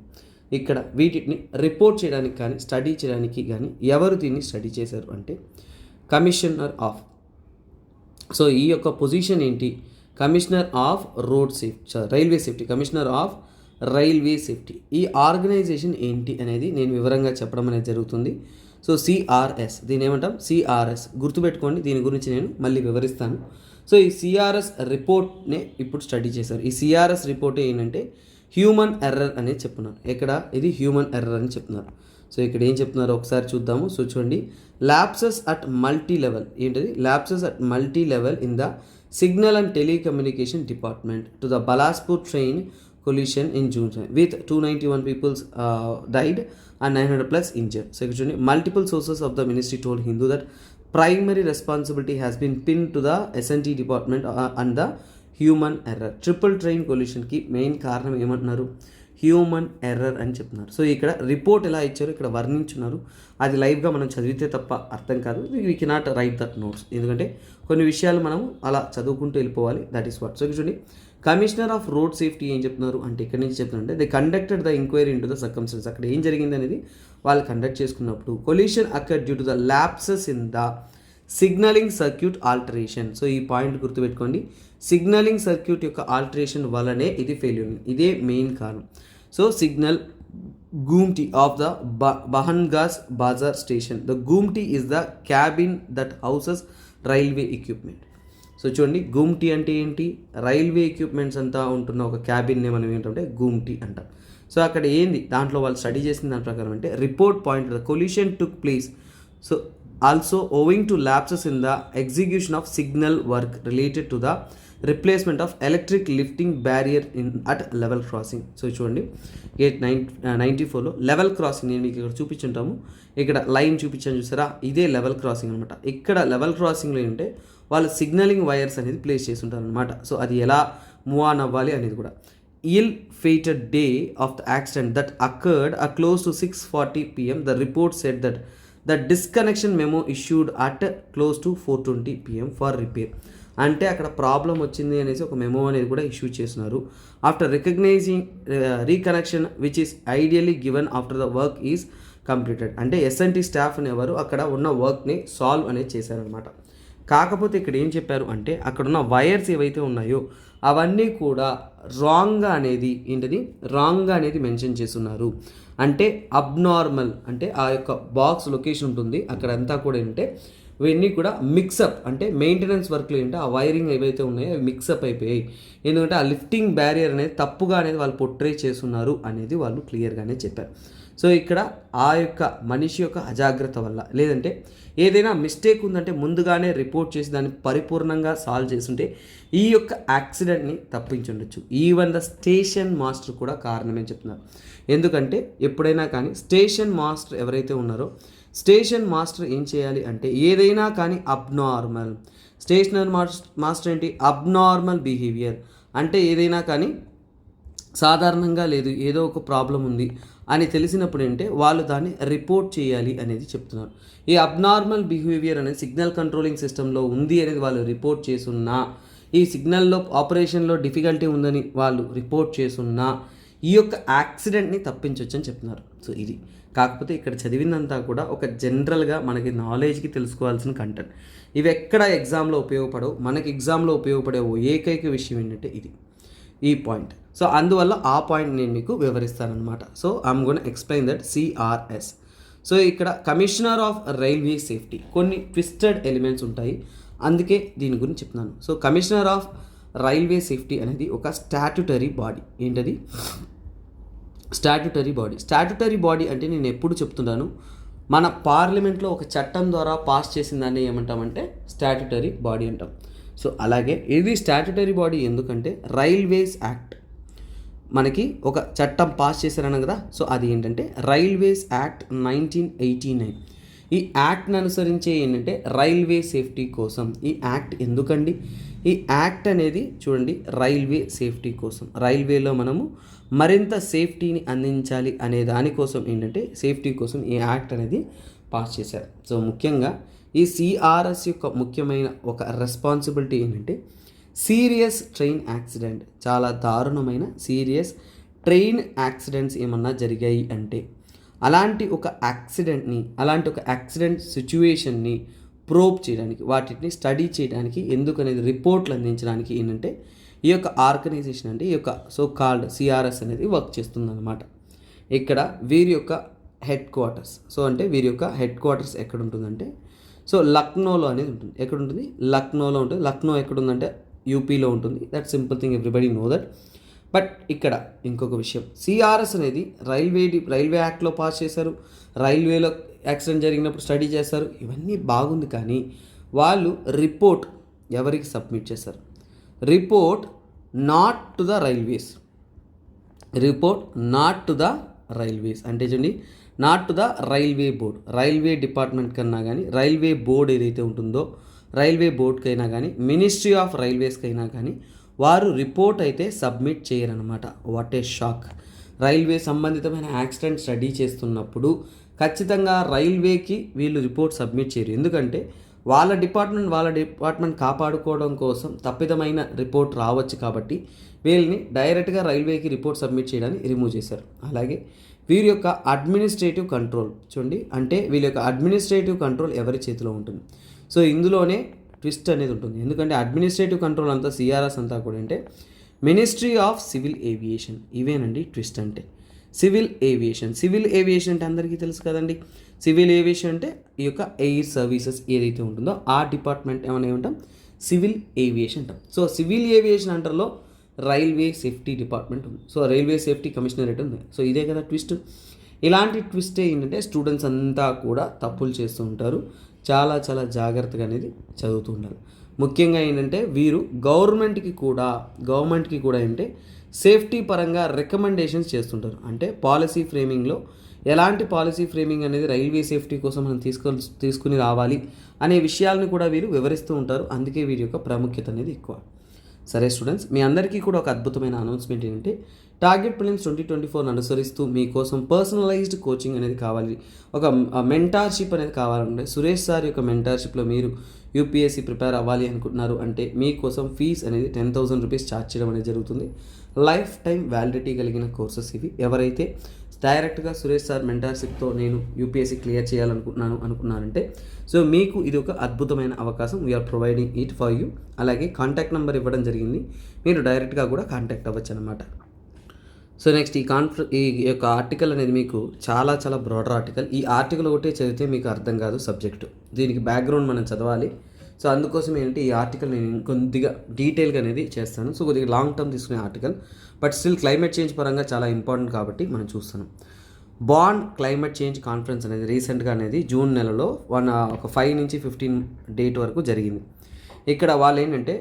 ఇక్కడ వీటిని రిపోర్ట్ చేయడానికి కానీ స్టడీ చేయడానికి కానీ ఎవరు దీన్ని స్టడీ చేశారు అంటే కమిషనర్ ఆఫ్. సో ఈ యొక్క పొజిషన్ ఏంటి? Commissioner of railway safety, commissioner of railway safety. ఈ ఆర్గనైజేషన్ ఏంటి అనేది నేను వివరంగా చెప్పడం అనేది జరుగుతుంది. సో సిఆర్ఎస్, దీని ఏమంటాం? సిఆర్ఎస్ గుర్తుపెట్టుకోండి, దీని గురించి నేను మళ్ళీ వివరిస్తాను. సో ఈ సిఆర్ఎస్ రిపోర్ట్నే ఇప్పుడు స్టడీ చేశారు. ఈ సిఆర్ఎస్ రిపోర్ట్ ఏంటంటే హ్యూమన్ ఎర్రర్ అనేది చెప్తున్నారు. ఇక్కడ ఇది హ్యూమన్ ఎర్రర్ అని చెప్తున్నారు. సో ఇక్కడ ఏం చెప్తున్నారో ఒకసారి చూద్దాము. సో చూడండి, ల్యాప్సెస్ అట్ మల్టీ లెవెల్. ఏంటది? Lapses at multi level in the signal and telecommunication department to the Balasore train collision in June with 291 people died and 900+ injured. So actually multiple sources of the ministry told Hindu that primary responsibility has been pinned to the S&T department and the human error. Triple train collision ki main కారణం ఏమంటున్నారు? హ్యూమన్ ఎర్రర్ అని చెప్తున్నారు. సో ఇక్కడ రిపోర్ట్ ఎలా ఇచ్చారు ఇక్కడ వర్ణించున్నారు. అది లైవ్గా మనం చదివితే తప్ప అర్థం కాదు. We cannot write that notes, ఎందుకంటే కొన్ని విషయాలు మనము అలా చదువుకుంటూ వెళ్ళిపోవాలి. That is what. సో చూడండి, కమిషనర్ ఆఫ్ రోడ్ సేఫ్టీ ఏం చెప్తున్నారు అంటే ఇక్కడ నుంచి చెప్తున్నారంటే they conducted the enquiry into the circumstance. అక్కడ ఏం జరిగింది అనేది వాళ్ళు కండక్ట్ చేసుకున్నప్పుడు collision occur due to the lapses in the signalling circuit alteration. So ఈ పాయింట్ గుర్తుపెట్టుకోండి, సిగ్నలింగ్ సర్క్యూట్ యొక్క ఆల్టరేషన్ వల్లనే ఇది ఫెయిల్యూర్, ఇదే మెయిన్ కారణం. So signal gumti of the Bahanaga Bazar station. The gumti is the cabin that houses railway equipment. So చూడండి, గూమ్టీ అంటే ఏంటి? రైల్వే ఎక్విప్మెంట్స్ అంతా ఉంటున్న ఒక క్యాబిన్నే మనం ఏంటంటే గూమ్టీ అంటాం. సో అక్కడ ఏంది దాంట్లో వాళ్ళు స్టడీ చేసిన దాని ప్రకారం అంటే report point the collision took place. So also owing to lapses in the execution of signal work related to the replacement of electric lifting barrier in at level crossing. So చూడండి, 894లో లెవెల్ క్రాసింగ్ నేను మీకు ఇక్కడ చూపించుంటాము. ఇక్కడ లైన్ చూపించాను చూసారా, ఇదే లెవెల్ క్రాసింగ్ అనమాట. ఇక్కడ లెవెల్ క్రాసింగ్లో ఏంటంటే వాళ్ళు సిగ్నలింగ్ వైర్స్ అనేది ప్లేస్ చేసి ఉంటారు అనమాట. సో అది ఎలా మూవ్ ఆన్ అవ్వాలి అనేది కూడా. Ill fated day of the accident that occurred close to 6:40 PM the report said that the disconnection memo issued at close to 4:20 PM for repair. అంటే అక్కడ ప్రాబ్లం వచ్చింది అనేసి ఒక మెమో అనేది కూడా ఇష్యూ చేస్తున్నారు. After recognising reconnection which is ideally given after the work is completed. అంటే ఎస్ఎన్టీ స్టాఫ్ అనేవారు అక్కడ ఉన్న వర్క్ని సాల్వ్ అనేది చేశారనమాట. కాకపోతే ఇక్కడ ఏం చెప్పారు అంటే అక్కడ ఉన్న వైర్స్ ఏవైతే ఉన్నాయో అవన్నీ కూడా రాంగ్గా అనేది ఏంటది రాంగ్గా అనేది మెన్షన్ చేస్తున్నారు. అంటే అబ్నార్మల్, అంటే ఆ యొక్క బాక్స్ లొకేషన్ ఉంటుంది అక్కడంతా కూడా ఏంటంటే ఇవన్నీ కూడా మిక్సప్, అంటే మెయింటెనెన్స్ వర్క్లు ఏంటంటే ఆ వైరింగ్ ఏవైతే ఉన్నాయో అవి మిక్సప్ అయిపోయాయి. ఎందుకంటే ఆ లిఫ్టింగ్ బ్యారియర్ అనేది తప్పుగా అనేది వాళ్ళు పోర్ట్రే చేస్తున్నారు అనేది వాళ్ళు క్లియర్గానే చెప్పారు. సో ఇక్కడ ఆ యొక్క మనిషి యొక్క అజాగ్రత్త వల్ల, లేదంటే ఏదైనా మిస్టేక్ ఉందంటే ముందుగానే రిపోర్ట్ చేసి దాన్ని పరిపూర్ణంగా సాల్వ్ చేస్తుంటే ఈ యొక్క యాక్సిడెంట్ని తప్పించుండొచ్చు. ఈవెన్ ద స్టేషన్ మాస్టర్ కూడా కారణమే చెప్తున్నారు. ఎందుకంటే ఎప్పుడైనా కానీ స్టేషన్ మాస్టర్ ఎవరైతే ఉన్నారో స్టేషన్ మాస్టర్ ఏం చేయాలి అంటే ఏదైనా కానీ అబ్నార్మల్, స్టేషనరీ మాస్టర్ ఏంటి? Abnormal behaviour. అంటే ఏదైనా కానీ సాధారణంగా లేదు, ఏదో ఒక ప్రాబ్లం ఉంది అని తెలిసినప్పుడు ఏంటంటే వాళ్ళు దాన్ని రిపోర్ట్ చేయాలి అనేది చెప్తున్నారు. ఈ అబ్నార్మల్ బిహేవియర్ అనేది సిగ్నల్ కంట్రోలింగ్ సిస్టంలో ఉంది అనేది వాళ్ళు రిపోర్ట్ చేసున్నా, ఈ సిగ్నల్లో ఆపరేషన్లో డిఫికల్టీ ఉందని వాళ్ళు రిపోర్ట్ చేసున్నా, ఈ యొక్క యాక్సిడెంట్ని తప్పించవచ్చు అని చెప్తున్నారు. సో ఇది కాకపోతే ఇక్కడ చదివిందంతా కూడా ఒక జనరల్గా మనకి నాలెడ్జ్కి తెలుసుకోవాల్సిన కంటెంట్. ఇవి ఎక్కడ ఎగ్జామ్లో ఉపయోగపడవు. మనకి ఎగ్జామ్లో ఉపయోగపడే ఏకైక విషయం ఏంటంటే ఈ పాయింట్. సో అందువల్ల ఆ పాయింట్ నేను మీకు వివరిస్తానమాట. So I'm gonna explain that CRS. So ఇక్కడ కమిషనర్ ఆఫ్ రైల్వే సేఫ్టీ కొన్ని ట్విస్టెడ్ ఎలిమెంట్స్ ఉంటాయి, అందుకే దీని గురించి చెప్తున్నాను. So commissioner of railway safety అనేది ఒక స్టాట్యుటరీ బాడీ. ఏంటది? స్టాట్యుటరీ బాడీ అంటే నేను ఎప్పుడు చెప్తున్నాను, మన పార్లమెంట్లో ఒక చట్టం ద్వారా పాస్ చేసిన దాన్ని ఏమంటామంటే స్టాట్యుటరీ బాడీ అంటాం. సో అలాగే ఇది స్టాట్యుటరీ బాడీ ఎందుకంటే రైల్వేస్ యాక్ట్ మనకి ఒక చట్టం పాస్ చేశారన్నాం కదా. సో అది ఏంటంటే రైల్వేస్ యాక్ట్ 1989. ఈ యాక్ట్ని అనుసరించే ఏంటంటే రైల్వే సేఫ్టీ కోసం. ఈ యాక్ట్ ఎందుకండి? ఈ యాక్ట్ అనేది చూడండి రైల్వే సేఫ్టీ కోసం, రైల్వేలో మనము మరింత సేఫ్టీని అందించాలి అనే దానికోసం ఏంటంటే సేఫ్టీ కోసం ఈ యాక్ట్ అనేది పాస్ చేశారు. సో ముఖ్యంగా ఈ సిఆర్ఎస్ యొక్క ముఖ్యమైన ఒక రెస్పాన్సిబిలిటీ ఏంటంటే సీరియస్ ట్రైన్ యాక్సిడెంట్, చాలా దారుణమైన సీరియస్ ట్రైన్ యాక్సిడెంట్స్ ఏమన్నా జరిగాయి అంటే అలాంటి ఒక యాక్సిడెంట్ సిచ్యువేషన్ని ప్రోబ్ చేయడానికి, వాటిని స్టడీ చేయడానికి, ఎందుకనేది రిపోర్ట్లు అందించడానికి ఏంటంటే ఈ యొక్క ఆర్గనైజేషన్ అంటే ఈ యొక్క సో కాల్డ్ సిఆర్ఎస్ అనేది వర్క్ చేస్తుందన్నమాట. ఇక్కడ వీరి యొక్క హెడ్ క్వార్టర్స్, సో అంటే వీరి యొక్క హెడ్ క్వార్టర్స్ ఎక్కడ ఉంటుందంటే సో లక్నోలో అనేది ఉంటుంది. ఎక్కడ ఉంటుంది? లక్నోలో ఉంటుంది. లక్నో ఎక్కడ ఉందంటే యూపీలో ఉంటుంది. That simple thing, everybody know that. But ఇక్కడ ఇంకొక విషయం, సిఆర్ఎస్ అనేది రైల్వే యాక్ట్లో పాస్ చేశారు, రైల్వేలో యాక్సిడెంట్ జరిగినప్పుడు స్టడీ చేస్తారు, ఇవన్నీ బాగుంది. కానీ వాళ్ళు రిపోర్ట్ ఎవరికి సబ్మిట్ చేశారు? Report not to the railways. అంటే చూడండి, not to the railway board, railway department కన్నా కానీ రైల్వే బోర్డ్ ఏదైతే ఉంటుందో రైల్వే బోర్డ్కైనా కానీ మినిస్ట్రీ ఆఫ్ రైల్వేస్కైనా కానీ వారు రిపోర్ట్ అయితే సబ్మిట్ చేయరనమాట. What a shock! రైల్వే సంబంధితమైన యాక్సిడెంట్ స్టడీ చేస్తున్నప్పుడు ఖచ్చితంగా రైల్వేకి వీళ్ళు రిపోర్ట్ సబ్మిట్ చేయరు. ఎందుకంటే వాళ్ళ డిపార్ట్మెంట్ కాపాడుకోవడం కోసం తప్పిదమైన రిపోర్ట్ రావచ్చు కాబట్టి వీళ్ళని డైరెక్ట్గా రైల్వేకి రిపోర్ట్ సబ్మిట్ చేయడానికి రిమూవ్ చేశారు. అలాగే వీరి యొక్క అడ్మినిస్ట్రేటివ్ కంట్రోల్ చూడండి, అంటే వీళ్ళ యొక్క అడ్మినిస్ట్రేటివ్ కంట్రోల్ ఎవరి చేతిలో ఉంటుంది? సో ఇందులోనే ట్విస్ట్ అనేది ఉంటుంది. ఎందుకంటే అడ్మినిస్ట్రేటివ్ కంట్రోల్ అంతా సిఆర్ఎస్ అంతా కూడా అంటే మినిస్ట్రీ ఆఫ్ సివిల్ ఏవియేషన్. ఇవేనండి ట్విస్ట్ అంటే. సివిల్ ఏవియేషన్ అంటే అందరికీ తెలుసు కదండి. సివిల్ ఏవియేషన్ అంటే ఈ యొక్క ఎయిర్ సర్వీసెస్ ఏదైతే ఉంటుందో ఆ డిపార్ట్మెంట్ ఏమని ఉంటాం? సివిల్ ఏవియేషన్ అంటాం. సో సివిల్ ఏవియేషన్ అంటర్లో రైల్వే సేఫ్టీ డిపార్ట్మెంట్ ఉంది. సో రైల్వే సేఫ్టీ కమిషనరేట్ ఉంది. సో ఇదే కదా ట్విస్ట్. ఇలాంటి ట్విస్టే ఏంటంటే స్టూడెంట్స్ అంతా కూడా తప్పులు చేస్తూ ఉంటారు. చాలా చాలా జాగ్రత్తగా అనేది చదువుతూ ఉండాలి. ముఖ్యంగా ఏంటంటే వీరు గవర్నమెంట్కి కూడా ఏంటంటే సేఫ్టీ పరంగా రికమెండేషన్స్ చేస్తుంటారు. అంటే పాలసీ ఫ్రేమింగ్లో ఎలాంటి పాలసీ ఫ్రేమింగ్ అనేది రైల్వే సేఫ్టీ కోసం మనం తీసుకుని రావాలి అనే విషయాలను కూడా వీరు వివరిస్తూ ఉంటారు. అందుకే వీరి యొక్క ప్రాముఖ్యత అనేది ఎక్కువ. సరే స్టూడెంట్స్, మీ అందరికీ కూడా ఒక అద్భుతమైన అనౌన్స్మెంట్ ఏంటంటే టార్గెట్ ప్రిలిమ్స్ 2024 అనుసరిస్తూ మీకోసం పర్సనలైజ్డ్ కోచింగ్ అనేది కావాలి, ఒక మెంటార్షిప్ అనేది కావాలంటే సురేష్ సార్ యొక్క మెంటార్షిప్లో మీరు యూపీఎస్సీ ప్రిపేర్ అవ్వాలి అనుకుంటున్నారు అంటే మీకోసం ఫీజ్ అనేది 10,000 రూపీస్ ఛార్జ్ చేయడం అనేది జరుగుతుంది. లైఫ్ టైం వ్యాలిడిటీ కలిగిన కోర్సెస్ ఇవి. ఎవరైతే డైరెక్ట్గా సురేష్ సార్ మెంటార్షిప్తో నేను యూపీఎస్సీ క్లియర్ అనుకున్నానంటే సో మీకు ఇది ఒక అద్భుతమైన అవకాశం. We're providing it for you. అలాగే కాంటాక్ట్ నెంబర్ ఇవ్వడం జరిగింది, మీరు డైరెక్ట్గా కూడా కాంటాక్ట్ అవ్వచ్చు అనమాట. సో నెక్స్ట్ ఈ యొక్క ఆర్టికల్ అనేది మీకు చాలా చాలా బ్రాడర్ ఆర్టికల్. ఈ ఆర్టికల్ ఒకటే చదివితే మీకు అర్థం కాదు సబ్జెక్టు, దీనికి బ్యాక్గ్రౌండ్ మనం చదవాలి. సో అందుకోసం ఏంటంటే ఈ ఆర్టికల్ నేను కొద్దిగా డీటెయిల్గా అనేది చేస్తాను. సో కొద్దిగా లాంగ్ టర్మ్ తీసుకునే article, but still climate change పరంగా చాలా ఇంపార్టెంట్ కాబట్టి మనం చూస్తున్నాం. బాండ్ క్లైమేట్ చేంజ్ కాన్ఫరెన్స్ అనేది రీసెంట్గా అనేది జూన్ నెలలో ఒక 5 నుంచి 15 డేట్ వరకు జరిగింది. ఇక్కడ వాళ్ళు ఏంటంటే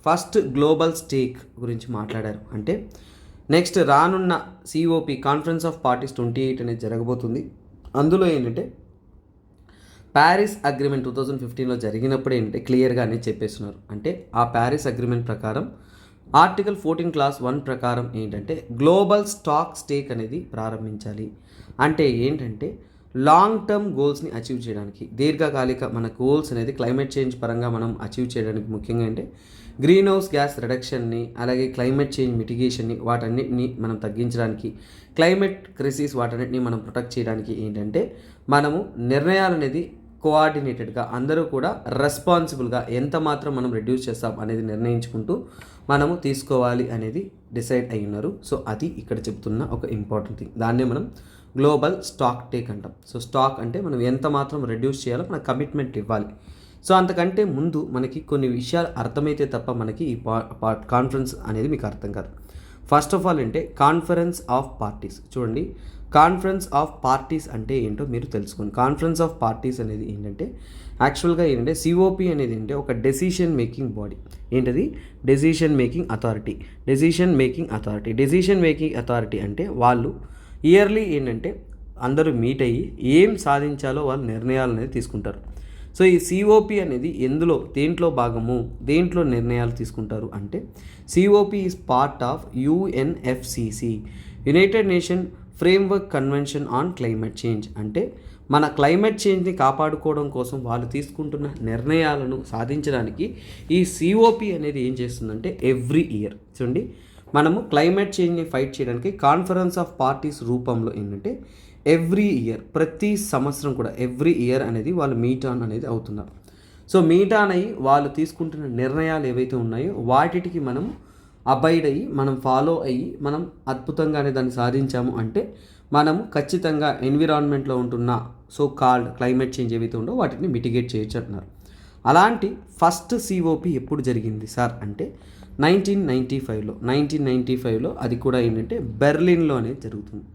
ఫస్ట్ గ్లోబల్ స్టేక్ గురించి మాట్లాడారు. అంటే నెక్స్ట్ రానున్న COP కాన్ఫరెన్స్ ఆఫ్ పార్టీస్ 28 అనేది జరగబోతుంది. అందులో ఏంటంటే ప్యారిస్ అగ్రిమెంట్ 2015లో జరిగినప్పుడు ఏంటంటే క్లియర్గా అనేది చెప్పేస్తున్నారు. అంటే ఆ ప్యారిస్ అగ్రిమెంట్ ప్రకారం ఆర్టికల్ 14 క్లాస్ 1 ప్రకారం ఏంటంటే గ్లోబల్ స్టేక్ అనేది ప్రారంభించాలి. అంటే ఏంటంటే లాంగ్ టర్మ్ గోల్స్ని అచీవ్ చేయడానికి, దీర్ఘకాలిక మన గోల్స్ అనేది క్లైమేట్ చేంజ్ పరంగా మనం అచీవ్ చేయడానికి ముఖ్యంగా అంటే గ్రీన్ హౌస్ గ్యాస్ రిడక్షన్ని, అలాగే క్లైమేట్ చేంజ్ మిటిగేషన్ని, వాటన్నిటిని మనం తగ్గించడానికి, క్లైమేట్ క్రైసిస్ వాటన్నిటిని మనం ప్రొటెక్ట్ చేయడానికి ఏంటంటే మనము నిర్ణయాలు అనేది కోఆర్డినేటెడ్గా అందరూ కూడా రెస్పాన్సిబుల్గా ఎంత మాత్రం మనం రెడ్యూస్ చేస్తాం అనేది నిర్ణయించుకుంటూ మనము తీసుకోవాలి అనేది డిసైడ్ అయి ఉన్నారు. సో అది ఇక్కడ చెప్తున్న ఒక ఇంపార్టెంట్ థింగ్. దాన్నే మనం గ్లోబల్ స్టాక్ టేక్ అంటాం. సో స్టాక్ అంటే మనం ఎంత మాత్రం రెడ్యూస్ చేయాలో మన కమిట్మెంట్ ఇవ్వాలి. సో అంతకంటే ముందు మనకి కొన్ని విషయాలు అర్థమైతే తప్ప మనకి ఈ కాన్ఫరెన్స్ అనేది మీకు అర్థం కాదు. ఫస్ట్ ఆఫ్ ఆల్ అంటే కాన్ఫరెన్స్ ఆఫ్ పార్టీస్. చూడండి, కాన్ఫరెన్స్ ఆఫ్ పార్టీస్ అంటే ఏంటో మీరు తెలుసుకోండి. కాన్ఫరెన్స్ ఆఫ్ పార్టీస్ అనేది ఏంటంటే యాక్చువల్గా ఏంటంటే సిఓపి అనేది ఏంటంటే ఒక డెసిషన్ మేకింగ్ బాడీ. ఏంటది? Decision making authority. Decision making authority. Decision making authority అంటే వాళ్ళు ఇయర్లీ ఏంటంటే అందరూ మీట్ అయ్యి ఏం సాధించాలో వాళ్ళు నిర్ణయాలు అనేది తీసుకుంటారు. సో ఈ సిఓపి అనేది దేంట్లో భాగము, దేంట్లో నిర్ణయాలు తీసుకుంటారు అంటే COP is part of UNFCCC, United nation framework convention on climate change. అంటే మన క్లైమేట్ చేంజ్ని కాపాడుకోవడం కోసం వాళ్ళు తీసుకుంటున్న నిర్ణయాలను సాధించడానికి ఈ సిఓపి అనేది ఏం చేస్తుందంటే ఎవ్రీ ఇయర్ చూడండి మనము క్లైమేట్ చేంజ్ని ఫైట్ చేయడానికి కాన్ఫరెన్స్ ఆఫ్ పార్టీస్ రూపంలో ఏంటంటే ఎవ్రీ ఇయర్, ప్రతి సంవత్సరం కూడా ఎవ్రీ ఇయర్ అనేది వాళ్ళు మీట్ ఆన్ అనేది అవుతున్నారు. సో మీట్ ఆన్ అయ్యి వాళ్ళు తీసుకుంటున్న నిర్ణయాలు ఏవైతే ఉన్నాయో వాటికి మనం అబైడ్ అయ్యి మనం ఫాలో అయ్యి మనం అద్భుతంగానే దాన్ని సాధించాము అంటే మనము ఖచ్చితంగా ఎన్విరాన్మెంట్లో ఉంటున్న సో కాల్డ్ క్లైమేట్ చేంజ్ ఏవైతే ఉందో వాటిని మిటిగేట్ చేయొచ్చు అంటున్నారు. అలాంటి ఫస్ట్ సిఓపి ఎప్పుడు జరిగింది సార్ అంటే 1995లో అది కూడా ఏంటంటే బెర్లిన్లో అనేది జరుగుతుంది.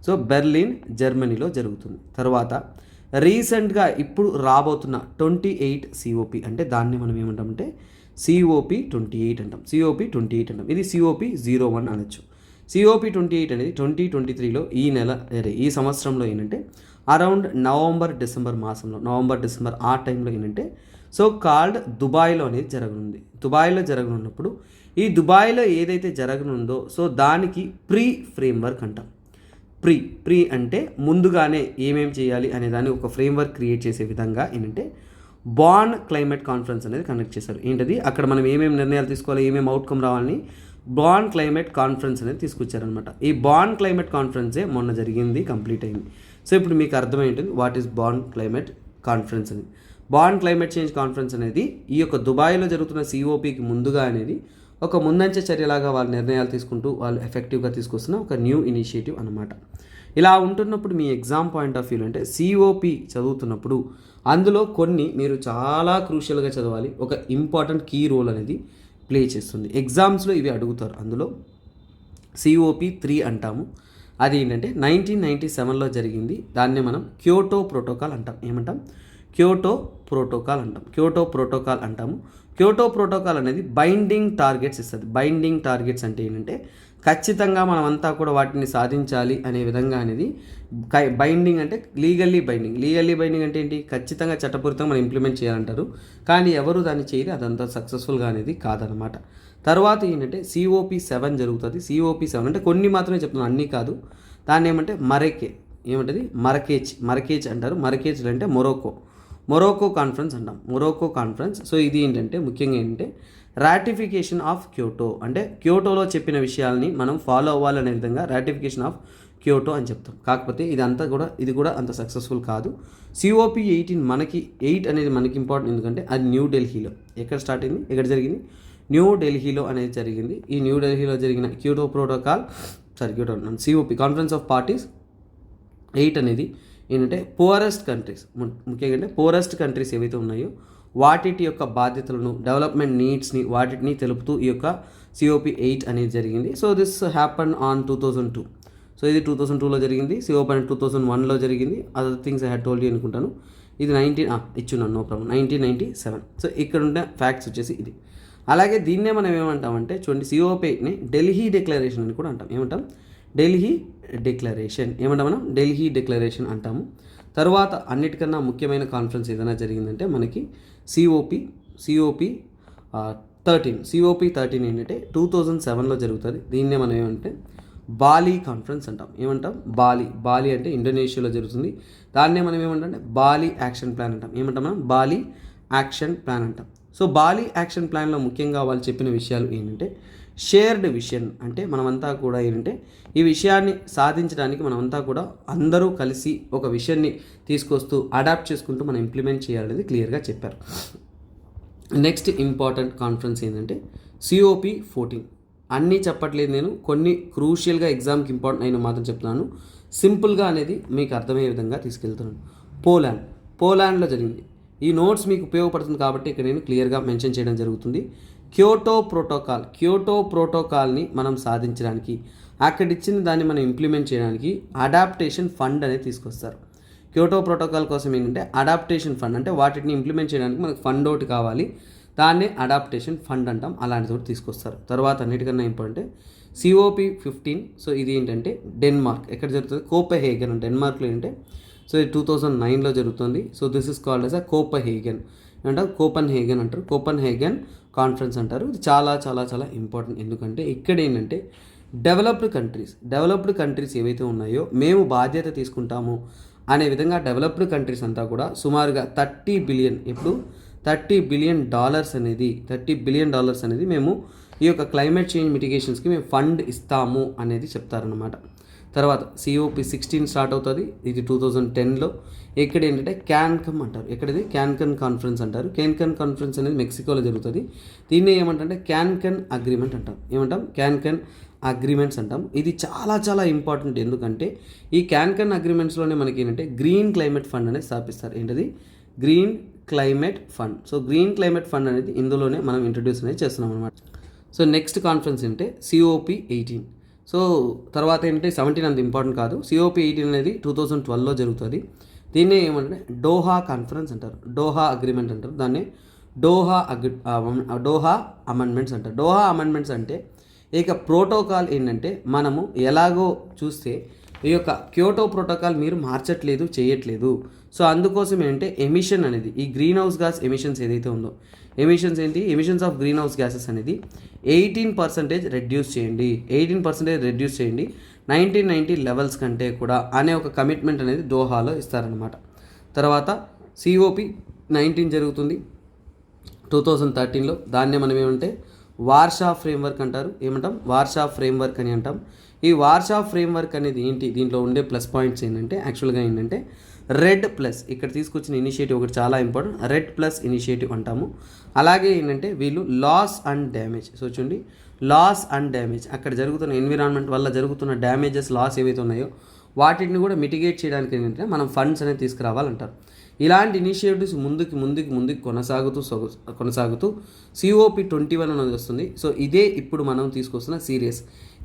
సో బెర్లిన్ జర్మనీలో జరుగుతుంది. తర్వాత రీసెంట్గా ఇప్పుడు రాబోతున్న 28 సిఓపి అంటే దాన్ని మనం ఏమంటామంటే సిఓపి 28 అంటాం. సిఓపి 28 అంటాం. ఇది సిఓపి 01 అనొచ్చు. సిఓపి 28 అనేది 2023లో ఈ సంవత్సరంలో ఏంటంటే అరౌండ్ నవంబర్ డిసెంబర్ ఆ టైంలో ఏంటంటే సో కాల్డ్ దుబాయ్లో అనేది జరగనుంది. దుబాయ్లో జరగనున్నప్పుడు ఈ దుబాయ్లో ఏదైతే జరగనుందో సో దానికి ప్రీ ఫ్రేమ్వర్క్ అంటాం. ప్రీ అంటే ముందుగానే ఏమేమి చేయాలి అనే దాన్ని ఒక ఫ్రేమ్వర్క్ క్రియేట్ చేసే విధంగా ఏంటంటే బాన్ క్లైమేట్ కాన్ఫరెన్స్ అనేది కండక్ట్ చేశారు. ఏంటది? అక్కడ మనం ఏమేమి నిర్ణయాలు తీసుకోవాలి, ఏమేమి అవుట్కమ్ రావాలని బాన్ క్లైమేట్ కాన్ఫరెన్స్ అనేది తీసుకొచ్చారనమాట. ఈ బాన్ క్లైమేట్ కాన్ఫరెన్సే మొన్న జరిగింది, కంప్లీట్ అయింది. సో ఇప్పుడు మీకు అర్థమైంటుంది what is Bonn climate conference అని. బాన్ క్లైమేట్ చేంజ్ కాన్ఫరెన్స్ అనేది ఈ యొక్క దుబాయ్లో జరుగుతున్న సిఓపికి ముందుగా అనేది ఒక ముందంచె చర్యలాగా వాళ్ళు నిర్ణయాలు తీసుకుంటూ వాళ్ళు ఎఫెక్టివ్గా తీసుకొస్తున్న ఒక న్యూ ఇనిషియేటివ్ అనమాట. ఇలా ఉంటున్నప్పుడు మీ ఎగ్జామ్ పాయింట్ ఆఫ్ వ్యూలో అంటే సిఓపి చదువుతున్నప్పుడు అందులో కొన్ని మీరు చాలా క్రూషియల్గా చదవాలి. ఒక ఇంపార్టెంట్ కీ రోల్ అనేది ప్లే చేస్తుంది. ఎగ్జామ్స్లో ఇవి అడుగుతారు. అందులో సిఓపి 3 అంటాము. అది ఏంటంటే 1997లో జరిగింది. దాన్ని మనం క్యోటో ప్రోటోకాల్ అంటాం. ఏమంటాం? క్యోటో ప్రోటోకాల్ అంటాము. క్యోటో ప్రోటోకాల్ అనేది బైండింగ్ టార్గెట్స్ ఇస్తుంది. బైండింగ్ టార్గెట్స్ అంటే ఏంటంటే ఖచ్చితంగా మనం అంతా కూడా వాటిని సాధించాలి అనే విధంగా అనేది బైండింగ్ అంటే లీగల్లీ బైండింగ్ అంటే ఏంటి? ఖచ్చితంగా చట్టపూరితంగా మనం ఇంప్లిమెంట్ చేయాలంటారు. కానీ ఎవరు దాన్ని చేయరు, అదంతా సక్సెస్ఫుల్గా అనేది కాదనమాట. తర్వాత ఏంటంటే సిఓపి 7 జరుగుతుంది. సిఓపి 7 అంటే కొన్ని మాత్రమే చెప్తున్నాను, అన్నీ కాదు. దాన్ని ఏమంటే మరకేజ్ అంటారు. మరకేజ్ అంటే మొరోకో కాన్ఫరెన్స్ అంటాం. Morocco conference. సో ఇది ఏంటంటే ముఖ్యంగా ఏంటంటే రాటిఫికేషన్ ఆఫ్ క్యోటో అంటే క్యోటోలో చెప్పిన విషయాల్ని మనం ఫాలో అవ్వాలనే విధంగా రాటిఫికేషన్ ఆఫ్ క్యోటో అని చెప్తాం. కాకపోతే ఇది కూడా అంత సక్సెస్ఫుల్ కాదు. సిఓపి 8 అనేది మనకి ఇంపార్టెంట్, ఎందుకంటే అది న్యూఢిల్లీలో ఎక్కడ స్టార్ట్ అయింది, ఎక్కడ జరిగింది? న్యూఢిల్లీలో అనేది జరిగింది. ఈ న్యూఢిల్లీలో జరిగిన సిఓపి కాన్ఫరెన్స్ ఆఫ్ పార్టీస్ 8 అనేది ఏంటంటే పోరెస్ట్ కంట్రీస్, ముఖ్యంగా అంటే పోరెస్ట్ కంట్రీస్ ఏవైతే ఉన్నాయో వాటి యొక్క బాధ్యతలను, డెవలప్మెంట్ నీడ్స్ని వాటిని తెలుపుతూ ఈ యొక్క సిఓపి 8 అనేది జరిగింది. So this happen on 2002. So ఇది 2002లో జరిగింది. సిఓపి అనేది 2001లో జరిగింది. Other things I had told you అనుకుంటాను. ఇది 1997. సో ఇక్కడ ఉండే ఫ్యాక్ట్స్ వచ్చేసి ఇది. అలాగే దీన్నే మనం ఏమంటామంటే చూడండి, సిఓపి 8ని ఢిల్లీ డిక్లరేషన్ అని కూడా అంటాం. ఏమంటాం? ఢిల్లీ డిక్లరేషన్ అంటాము. తర్వాత అన్నిటికన్నా ముఖ్యమైన కాన్ఫరెన్స్ ఏదైనా జరిగిందంటే మనకి సిఓపి 13 ఏంటంటే 2007లో జరుగుతుంది. దీన్నే మనం ఏమంటే బాలి కాన్ఫరెన్స్ అంటాం. ఏమంటాం? బాలి అంటే ఇండోనేషియాలో జరుగుతుంది. దాన్నే మనం ఏమంటాం అంటే బాలి యాక్షన్ ప్లాన్ అంటాం. ఏమంటాం మనం? బాలి యాక్షన్ ప్లాన్ అంటాం. సో బాలి యాక్షన్ ప్లాన్లో ముఖ్యంగా వాళ్ళు చెప్పిన విషయాలు ఏంటంటే షేర్డ్ విషన్, అంటే మనమంతా కూడా ఏంటంటే ఈ విషయాన్ని సాధించడానికి మనమంతా కూడా అందరూ కలిసి ఒక విషయాన్ని తీసుకొస్తూ అడాప్ట్ చేసుకుంటూ మనం ఇంప్లిమెంట్ చేయాలనేది క్లియర్గా చెప్పారు. నెక్స్ట్ ఇంపార్టెంట్ కాన్ఫరెన్స్ ఏంటంటే COP14. అన్నీ చెప్పట్లేదు నేను, కొన్ని క్రూషియల్గా ఎగ్జామ్కి ఇంపార్టెంట్ అయిన మాత్రం చెప్తున్నాను. సింపుల్గా అనేది మీకు అర్థమయ్యే విధంగా తీసుకెళ్తున్నాను. పోలాండ్లో జరిగింది. ఈ నోట్స్ మీకు ఉపయోగపడుతుంది కాబట్టి ఇక్కడ నేను క్లియర్గా మెన్షన్ చేయడం జరుగుతుంది. క్యోటో ప్రోటోకాల్ని మనం సాధించడానికి, అక్కడ ఇచ్చిన దాన్ని మనం ఇంప్లిమెంట్ చేయడానికి అడాప్టేషన్ ఫండ్ అనేది తీసుకొస్తారు. క్యోటో ప్రోటోకాల్ కోసం ఏంటంటే అడాప్టేషన్ ఫండ్, అంటే వాటిని ఇంప్లిమెంట్ చేయడానికి మనకు ఫండ్ ఒకటి కావాలి, దాన్నే అడాప్టేషన్ ఫండ్ అంటాం. అలాంటిది ఒకటి తీసుకొస్తారు. తర్వాత అన్నిటికన్నా ఇంపార్టెంట్ COP15. సో ఇది ఏంటంటే డెన్మార్క్, ఎక్కడ జరుగుతుంది? కోపెన్హేగన్. డెన్మార్క్లో ఏంటంటే సో ఇది 2009లో జరుగుతుంది. So this is called as a Copenhagen అంటారు, కోపెన్హేగన్ అంటారు, కోపెన్హేగన్ కాన్ఫరెన్స్ అంటారు. ఇది చాలా చాలా చాలా ఇంపార్టెంట్. ఎందుకంటే ఇక్కడ ఏంటంటే డెవలప్డ్ కంట్రీస్ ఏవైతే ఉన్నాయో మేము బాధ్యత తీసుకుంటాము అనే విధంగా డెవలప్డ్ కంట్రీస్ అంతా కూడా సుమారుగా $30 బిలియన్, ఇప్పుడు $30 బిలియన్ అనేది మేము ఈ యొక్క క్లైమేట్ చేంజ్ మిటిగేషన్స్కి మేము ఫండ్ ఇస్తాము అనేది చెప్తారనమాట. తర్వాత COP16 స్టార్ట్ అవుతుంది. ఇది 2010లో. ఇక్కడ ఏంటంటే క్యాన్కన్ అంటారు. ఎక్కడిది? క్యాన్కన్ కాన్ఫరెన్స్ అంటారు. క్యాన్కన్ కాన్ఫరెన్స్ అనేది మెక్సికోలో జరుగుతుంది. దీన్ని ఏమంటే క్యాన్కన్ అగ్రిమెంట్ అంటాం. క్యాన్కన్ అగ్రిమెంట్స్ అంటాం. ఇది చాలా చాలా ఇంపార్టెంట్. ఎందుకంటే ఈ క్యాన్కన్ అగ్రిమెంట్స్లోనే మనకి ఏంటంటే గ్రీన్ క్లైమేట్ ఫండ్ అనేది స్థాపిస్తారు. ఏంటది? Green climate fund. So green climate fund అనేది ఇందులోనే మనం ఇంట్రడ్యూస్ అనేది చేస్తున్నాం అనమాట. సో నెక్స్ట్ కాన్ఫరెన్స్ ఏంటంటే COP18. సో తర్వాత ఏంటంటే 17 అంత ఇంపార్టెంట్ కాదు. COP18 అనేది 2012లో జరుగుతుంది. దీన్ని ఏమంటే డోహా కాన్ఫరెన్స్ అంటారు, డోహా అగ్రిమెంట్ అంటారు, దాన్ని డోహా అమెండ్మెంట్స్ అంటారు. డోహా అమెండ్మెంట్స్ అంటే ఇక ప్రోటోకాల్ ఏంటంటే మనము ఎలాగో చూస్తే ఈ యొక్క క్యోటో ప్రోటోకాల్ మీరు మార్చట్లేదు, చేయట్లేదు. సో అందుకోసం ఏంటంటే ఎమిషన్ అనేది, ఈ గ్రీన్ హౌస్ గ్యాస్ ఎమిషన్స్ ఏదైతే ఉందో, emissions of green house gases అనేది 18% రెడ్యూస్ చేయండి, 1990 లెవెల్స్ కంటే కూడా అనే ఒక కమిట్మెంట్ అనేది డోహాలో ఇస్తారనమాట. తర్వాత COP19 జరుగుతుంది 2013లో. దాన్నే మనం ఏమంటే వార్షా ఫ్రేమ్వర్క్ అంటారు. వార్షా ఫ్రేమ్వర్క్ అని అంటాం. ఈ వార్షా ఫ్రేమ్వర్క్ అనేది ఏంటి? దీంట్లో ఉండే ప్లస్ పాయింట్స్ ఏంటంటే యాక్చువల్గా ఏంటంటే రెడ్ ప్లస్, ఇక్కడ తీసుకొచ్చిన ఇనిషియేటివ్ ఒకటి చాలా ఇంపార్టెంట్, రెడ్ ప్లస్ ఇనిషియేటివ్ అంటాము. అలాగే ఏంటంటే వీళ్ళు లాస్ అండ్ డ్యామేజ్, సో చూడండి లాస్ అండ్ డ్యామేజ్, అక్కడ జరుగుతున్న ఎన్విరాన్మెంట్ వల్ల జరుగుతున్న డ్యామేజెస్, లాస్ ఏవైతే ఉన్నాయో వాటిని కూడా మిటిగేట్ చేయడానికి ఏంటంటే మనం ఫండ్స్ అనేది తీసుకురావాలంటారు. ఇలాంటి ఇనిషియేటివ్స్ ముందుకు కొనసాగుతూ COP21 అనేది వస్తుంది. సో ఇదే ఇప్పుడు మనం తీసుకొస్తున్న సీరియస్.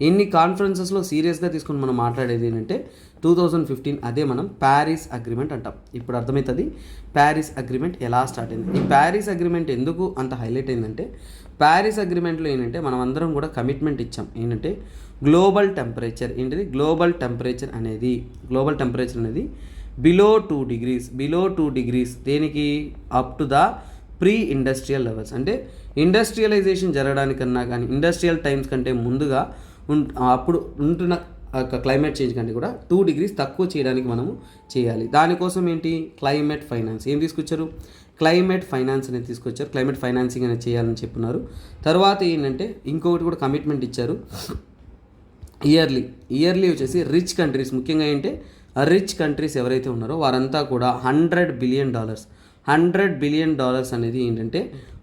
ఎన్ని కాన్ఫరెన్సెస్లో సీరియస్గా తీసుకుని మనం మాట్లాడేది ఏంటంటే 2015, అదే మనం ప్యారిస్ అగ్రిమెంట్ అంటాం. ఇప్పుడు అర్థమవుతుంది ప్యారిస్ అగ్రిమెంట్ ఎలా స్టార్ట్ అయింది. ఈ ప్యారిస్ అగ్రిమెంట్ ఎందుకు అంత హైలైట్ అయిందంటే ప్యారిస్ అగ్రిమెంట్లో ఏంటంటే మనం అందరం కూడా కమిట్మెంట్ ఇచ్చాం. ఏంటంటే గ్లోబల్ టెంపరేచర్ అనేది బిలో 2 డిగ్రీస్ దేనికి? Up to the pre industrial levels, అంటే ఇండస్ట్రియలైజేషన్ జరగడానికన్నా కానీ ఇండస్ట్రియల్ టైమ్స్ కంటే ముందుగా అప్పుడు ఉంటున్న క్లైమేట్ చేంజ్ కంటే కూడా 2 డిగ్రీస్ తక్కువ చేయడానికి మనము చేయాలి. దానికోసం ఏంటి? Climate finance. ఏం తీసుకొచ్చారు? క్లైమేట్ ఫైనాన్స్ అనేది తీసుకొచ్చారు. క్లైమేట్ ఫైనాన్సింగ్ అనేది చేయాలని చెప్పున్నారు. తర్వాత ఏంటంటే ఇంకొకటి కూడా కమిట్మెంట్ ఇచ్చారు. ఇయర్లీ వచ్చేసి రిచ్ కంట్రీస్, ముఖ్యంగా ఏంటంటే రిచ్ కంట్రీస్ ఎవరైతే ఉన్నారో వారంతా కూడా $100 బిలియన్ అనేది ఏంటంటే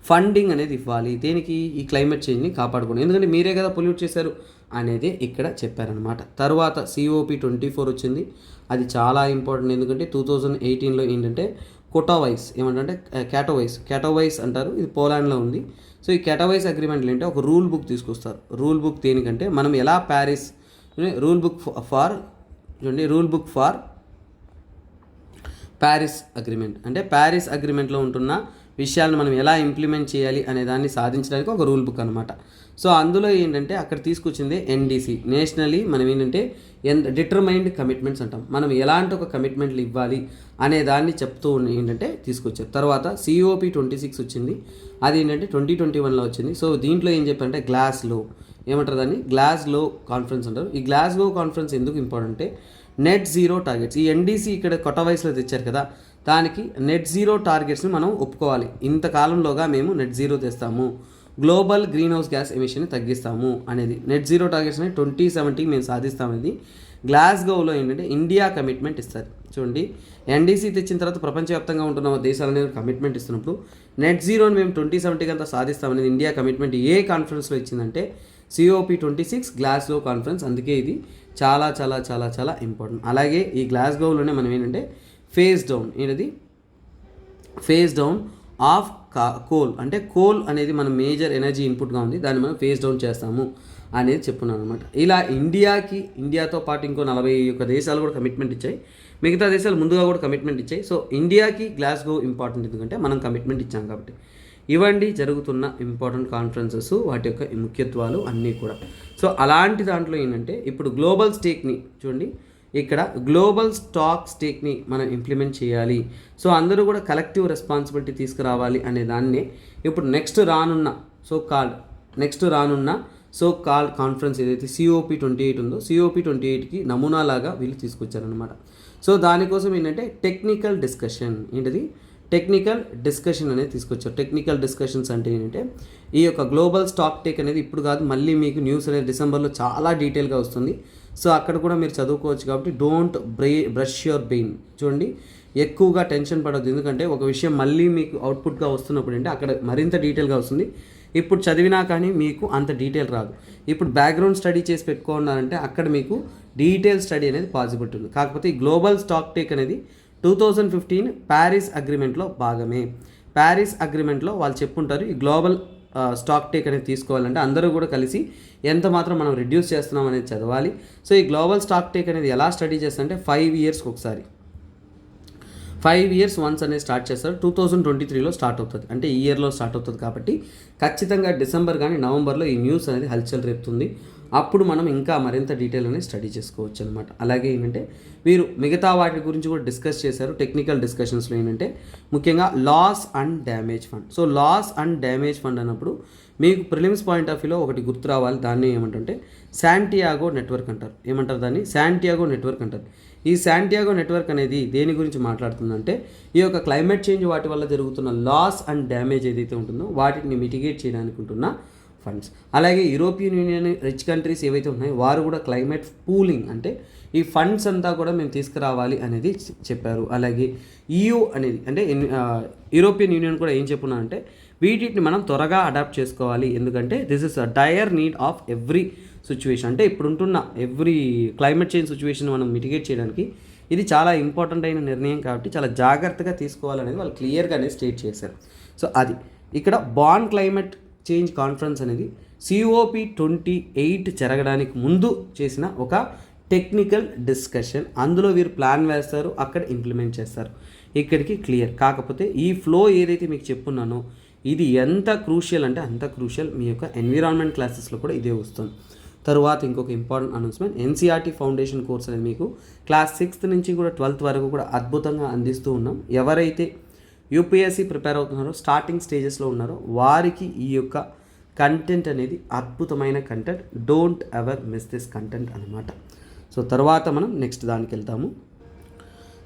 ఫండింగ్ అనేది ఇవ్వాలి. దేనికి? ఈ క్లైమేట్ చేంజ్ని కాపాడుకోండి, ఎందుకంటే మీరే కదా పొల్యూట్ చేశారు అనేది ఇక్కడ చెప్పారనమాట. తర్వాత COP24 వచ్చింది. అది చాలా ఇంపార్టెంట్, ఎందుకంటే 2018లో ఏంటంటే క్యాటోవైస్ అంటారు. ఇది పోలాండ్లో ఉంది. సో ఈ క్యాటోవైస్ అగ్రిమెంట్లు ఏంటంటే ఒక రూల్ బుక్ తీసుకొస్తారు. రూల్ బుక్ దేనికంటే మనం ఎలా rule book for Paris agreement, అంటే ప్యారిస్ అగ్రిమెంట్లో ఉంటున్న విషయాలను మనం ఎలా ఇంప్లిమెంట్ చేయాలి అనే దాన్ని సాధించడానికి ఒక రూల్ బుక్ అనమాట. సో అందులో ఏంటంటే అక్కడ తీసుకొచ్చింది NDC, నేషనలీ మనం ఏంటంటే డిటర్మైన్డ్ కమిట్మెంట్స్ అంటాం. మనం ఎలాంటి ఒక కమిట్మెంట్లు ఇవ్వాలి అనే దాన్ని చెప్తూ ఏంటంటే తీసుకొచ్చారు. తర్వాత COP26 వచ్చింది. అది ఏంటంటే 2021లో వచ్చింది. సో దీంట్లో ఏం చెప్పారంటే గ్లాస్గో కాన్ఫరెన్స్ అంటారు. ఈ గ్లాస్గో కాన్ఫరెన్స్ ఎందుకు ఇంపార్టెంట్ అంటే నెట్ జీరో టార్గెట్స్. ఈ NDC ఇక్కడ కొత్త వయసులో తెచ్చారు కదా, దానికి నెట్ జీరో టార్గెట్స్ని మనం ఒప్పుకోవాలి. ఇంతకాలంలోగా మేము నెట్ జీరో తెస్తాము, గ్లోబల్ గ్రీన్ హౌస్ గ్యాస్ ఎమిషన్ని తగ్గిస్తాము అనేది. నెట్ జీరో టార్గెట్స్ అనేది 2070 మేము సాధిస్తామనేది గ్లాస్గోలో ఏంటంటే ఇండియా కమిట్మెంట్ ఇస్తారు. చూడండి, ఎన్డీసీ తెచ్చిన తర్వాత ప్రపంచవ్యాప్తంగా ఉంటున్న దేశాలు అనేది కమిట్మెంట్ ఇస్తున్నప్పుడు నెట్ జీరోని మేము 2070 అంతా సాధిస్తామనేది ఇండియా కమిట్మెంట్ ఏ కాన్ఫరెన్స్లో ఇచ్చిందంటే COP26 గ్లాస్గో కాన్ఫరెన్స్. అందుకే ఇది చాలా చాలా చాలా చాలా ఇంపార్టెంట్. అలాగే ఈ గ్లాస్గోలోనే మనం ఏంటంటే ఫేజ్ డౌన్ ఆఫ్ కోల్, అంటే కోల్ అనేది మన మేజర్ ఎనర్జీ ఇన్పుట్గా ఉంది, దాన్ని మనం ఫేజ్ డౌన్ చేస్తాము అనేది చెప్పున్నాను అనమాట. ఇలా ఇండియాతో పాటు ఇంకో 41 దేశాలు కూడా కమిట్మెంట్ ఇచ్చాయి. మిగతా దేశాలు ముందుగా కూడా కమిట్మెంట్ ఇచ్చాయి. సో ఇండియాకి గ్లాస్గో ఇంపార్టెంట్, ఎందుకంటే మనం కమిట్మెంట్ ఇచ్చాం కాబట్టి. ఇవండి జరుగుతున్న ఇంపార్టెంట్ కాన్ఫరెన్సెస్, వాటి యొక్క ముఖ్యత్వాలు అన్నీ కూడా. సో అలాంటి దాంట్లో ఏంటంటే ఇప్పుడు గ్లోబల్ స్టేక్ని చూడండి, ఇక్కడ గ్లోబల్ స్టేక్ని మనం ఇంప్లిమెంట్ చేయాలి. సో అందరూ కూడా కలెక్టివ్ రెస్పాన్సిబిలిటీ తీసుకురావాలి అనే దాన్నే ఇప్పుడు నెక్స్ట్ రానున్న సో కాల్డ్ కాన్ఫరెన్స్ ఏదైతే COP28 ఉందో, COP28కి నమూనాలాగా వీళ్ళు తీసుకొచ్చారనమాట. సో దానికోసం ఏంటంటే టెక్నికల్ డిస్కషన్ అనేది తీసుకొచ్చారు. టెక్నికల్ డిస్కషన్స్ అంటే ఏంటంటే ఈ యొక్క గ్లోబల్ స్టాక్ టేక్ అనేది ఇప్పుడు కాదు, మళ్ళీ మీకు న్యూస్ అనేది డిసెంబర్లో చాలా డీటెయిల్గా వస్తుంది. సో అక్కడ కూడా మీరు చదువుకోవచ్చు. కాబట్టి డోంట్ బ్రష్ యువర్ బ్రెయిన్. చూడండి, ఎక్కువగా టెన్షన్ పడవద్దు, ఎందుకంటే ఒక విషయం మళ్ళీ మీకు అవుట్పుట్గా వస్తున్నప్పుడు అంటే అక్కడ మరింత డీటెయిల్గా వస్తుంది. ఇప్పుడు చదివినా కానీ మీకు అంత డీటెయిల్ రాదు. ఇప్పుడు బ్యాక్గ్రౌండ్ స్టడీ చేసి పెట్టుకున్నారంటే అక్కడ మీకు డీటెయిల్ స్టడీ అనేది పాసిబిలిటీ ఉంది. కాకపోతే ఈ గ్లోబల్ స్టాక్ టేక్ అనేది 2015 ప్యారిస్ అగ్రిమెంట్లో భాగమే. ప్యారిస్ అగ్రిమెంట్లో వాళ్ళు చెప్పుంటారు ఈ గ్లోబల్ స్టాక్ టేక్ అనేది తీసుకోవాలంటే అందరూ కూడా కలిసి ఎంత మాత్రం మనం రిడ్యూస్ చేస్తున్నాం అనేది చదవాలి. సో ఈ గ్లోబల్ స్టాక్ టేక్ అనేది ఎలా స్టడీ చేస్తారంటే 5 ఇయర్స్కి ఒకసారి, 5 ఇయర్స్ వన్స్ అనేది స్టార్ట్ చేస్తారు. 2023లో స్టార్ట్ అవుతుంది, అంటే ఈ ఇయర్లో స్టార్ట్ అవుతుంది. కాబట్టి ఖచ్చితంగా డిసెంబర్ కానీ నవంబర్లో ఈ న్యూస్ అనేది హల్చల్ రేపుతుంది. అప్పుడు మనం ఇంకా మరింత డీటెయిల్ అనేది స్టడీ చేసుకోవచ్చు అనమాట. అలాగే ఏంటంటే వీరు మిగతా వాటి గురించి కూడా డిస్కస్ చేశారు. టెక్నికల్ డిస్కషన్స్లో ఏంటంటే ముఖ్యంగా loss and damage fund. So loss and damage fund అన్నప్పుడు మీకు ప్రిలిమ్స్ పాయింట్ ఆఫ్ వ్యూలో ఒకటి గుర్తు రావాలి. దాన్ని ఏమంటే శాంటియాగో నెట్వర్క్ అంటారు. దాన్ని శాంటియాగో నెట్వర్క్ అంటారు. ఈ శాంటియాగో నెట్వర్క్ అనేది దేని గురించి మాట్లాడుతుందంటే ఈ యొక్క క్లైమేట్ చేంజ్ వాటి వల్ల జరుగుతున్న లాస్ అండ్ డ్యామేజ్ ఏదైతే ఉంటుందో వాటిని మిటిగేట్ చేయడానికి ఉంటున్న ఫండ్స్. అలాగే యూరోపియన్ యూనియన్ రిచ్ కంట్రీస్ ఏవైతే ఉన్నాయో వారు కూడా క్లైమేట్ పూలింగ్, అంటే ఈ ఫండ్స్ అంతా కూడా మేము తీసుకురావాలి అనేది చెప్పారు. అలాగే EU అనేది అంటే యూరోపియన్ యూనియన్ కూడా ఏం చెప్పున్నా అంటే వీటిని మనం త్వరగా అడాప్ట్ చేసుకోవాలి, ఎందుకంటే this is a dire need of every situation. అంటే ఇప్పుడుంటున్న ఎవ్రీ క్లైమేట్ చేంజ్ సిచ్యువేషన్ మనం మిటిగేట్ చేయడానికి ఇది చాలా ఇంపార్టెంట్ అయిన నిర్ణయం, కాబట్టి చాలా జాగ్రత్తగా తీసుకోవాలనేది వాళ్ళు క్లియర్గానే స్టేట్ చేశారు. సో అది ఇక్కడ బాన్ క్లైమేట్ చేంజ్ కాన్ఫరెన్స్ అనేది COP28 జరగడానికి ముందు చేసిన ఒక టెక్నికల్ డిస్కషన్. అందులో వీరు ప్లాన్ వేస్తారు, అక్కడ ఇంప్లిమెంట్ చేస్తారు. ఇక్కడికి క్లియర్. కాకపోతే ఈ ఫ్లో ఏదైతే మీకు చెప్పున్నానో ఇది ఎంత క్రూషియల్ అంటే అంత క్రూషియల్. మీ యొక్క ఎన్విరాన్మెంట్ క్లాసెస్లో కూడా ఇదే వస్తుంది. తరువాత ఇంకొక important announcement, NCERT foundation course అనేది మీకు క్లాస్ 6th నుంచి కూడా 12th వరకు కూడా అద్భుతంగా అందిస్తూ ఉన్నాం. ఎవరైతే UPSC ప్రిపేర్ అవుతున్నారో, స్టార్టింగ్ స్టేజెస్లో ఉన్నారో వారికి ఈ యొక్క కంటెంట్ అనేది అద్భుతమైన content. Don't ever miss this content అనమాట. సో తర్వాత మనం నెక్స్ట్ దానికి వెళ్తాము.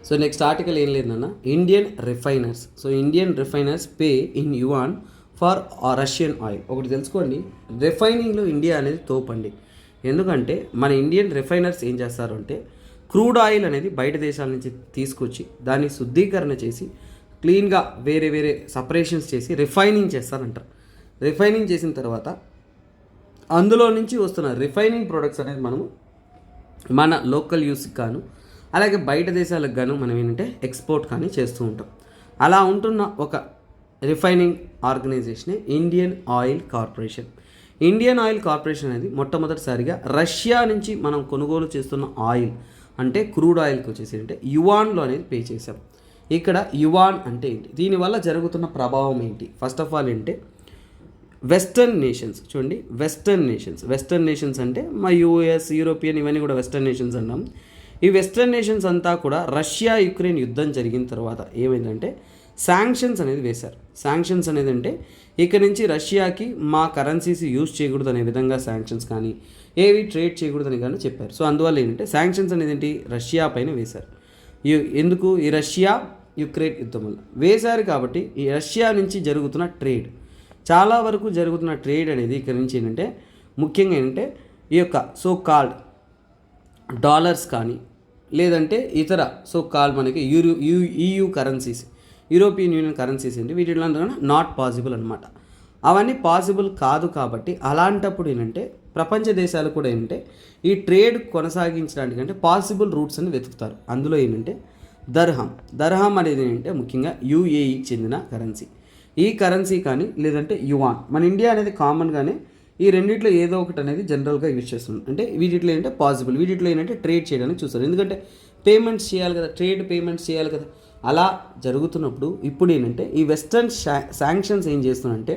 సో నెక్స్ట్ ఆర్టికల్ ఏం లేదన్న, Indian refiners. So Indian refiners pay in yuan for Russian oil. ఒకటి తెలుసుకోండి, రిఫైనింగ్లో ఇండియా అనేది తోపండి. ఎందుకంటే మన ఇండియన్ రిఫైనర్స్ ఏం చేస్తారు అంటే క్రూడ్ ఆయిల్ అనేది బయట దేశాల నుంచి తీసుకొచ్చి దాన్ని శుద్ధీకరణ చేసి క్లీన్గా వేరే సపరేషన్స్ చేసి రిఫైనింగ్ చేస్తారంటారు. రిఫైనింగ్ చేసిన తర్వాత అందులో నుంచి వస్తున్న రిఫైనింగ్ ప్రొడక్ట్స్ అనేది మనము మన లోకల్ యూస్కి గాను అలాగే బయట దేశాలకు గాను మనం ఏంటంటే ఎక్స్పోర్ట్ కానీ చేస్తూ ఉంటాం. అలా ఉంటున్న ఒక రిఫైనింగ్ ఆర్గనైజేషనే Indian oil corporation. Indian oil corporation అనేది మొట్టమొదటిసారిగా రష్యా నుంచి మనం కొనుగోలు చేస్తున్న ఆయిల్ అంటే క్రూడ్ ఆయిల్కి వచ్చేసి అంటే యువాన్లో అనేది పే చేసాం. ఇక్కడ యువాన్ అంటే ఏంటి, దీనివల్ల జరుగుతున్న ప్రభావం ఏంటి? ఫస్ట్ ఆఫ్ ఆల్ ఏంటంటే వెస్టర్న్ నేషన్స్. చూడండి, వెస్టర్న్ నేషన్స్ అంటే మా US, యూరోపియన్ ఇవన్నీ కూడా వెస్టర్న్ నేషన్స్ అన్నాం. ఈ వెస్టర్న్ నేషన్స్ అంతా కూడా రష్యా యుక్రెయిన్ యుద్ధం జరిగిన తర్వాత ఏమైందంటే శాంక్షన్స్ అనేది వేశారు. శాంక్షన్స్ అనేది అంటే ఇక నుంచి రష్యాకి మా కరెన్సీస్ యూజ్ చేయకూడదు అనే విధంగా శాంక్షన్స్ కానీ ఏవి ట్రేడ్ చేయకూడదని కానీ చెప్పారు. సో అందువల్ల ఏంటంటే శాంక్షన్స్ అనేది ఏంటి, రష్యా పైన వేశారు. ఎందుకు? ఈ రష్యా యుక్రెయిన్ యుద్ధం వల్ల వేశారు. కాబట్టి ఈ రష్యా నుంచి జరుగుతున్న ట్రేడ్, చాలా వరకు జరుగుతున్న ట్రేడ్ అనేది ఇక్కడ నుంచి ఏంటంటే ముఖ్యంగా ఏంటంటే ఈ యొక్క సో కాల్డ్ డాలర్స్ కానీ లేదంటే ఇతర సో కాల్డ్ మనకి EU currencies, European union currencies ఏంటి వీటిలో నాట్ పాసిబుల్ అనమాట. అవన్నీ పాసిబుల్ కాదు. కాబట్టి అలాంటప్పుడు ఏంటంటే ప్రపంచ దేశాలు కూడా ఏంటంటే ఈ ట్రేడ్ కొనసాగించడానికంటే పాసిబుల్ రూట్స్ అని వెతుకుతారు. అందులో ఏంటంటే దర్హం అనేది ఏంటంటే ముఖ్యంగా UAEకి చెందిన కరెన్సీ. ఈ కరెన్సీ కానీ లేదంటే యువాన్, మన ఇండియా అనేది కామన్గానే ఈ రెండిట్లో ఏదో ఒకటి అనేది జనరల్గా యూజ్ చేస్తుంది. అంటే వీటిలో ఏంటంటే పాసిబుల్, వీటిలో ఏంటంటే ట్రేడ్ చేయడానికి చూస్తారు. ఎందుకంటే పేమెంట్స్ చేయాలి కదా, ట్రేడ్ పేమెంట్స్ చేయాలి కదా. అలా జరుగుతున్నప్పుడు ఇప్పుడు ఏంటంటే ఈ వెస్టర్న్ శాంక్షన్స్ ఏం చేస్తున్నాయంటే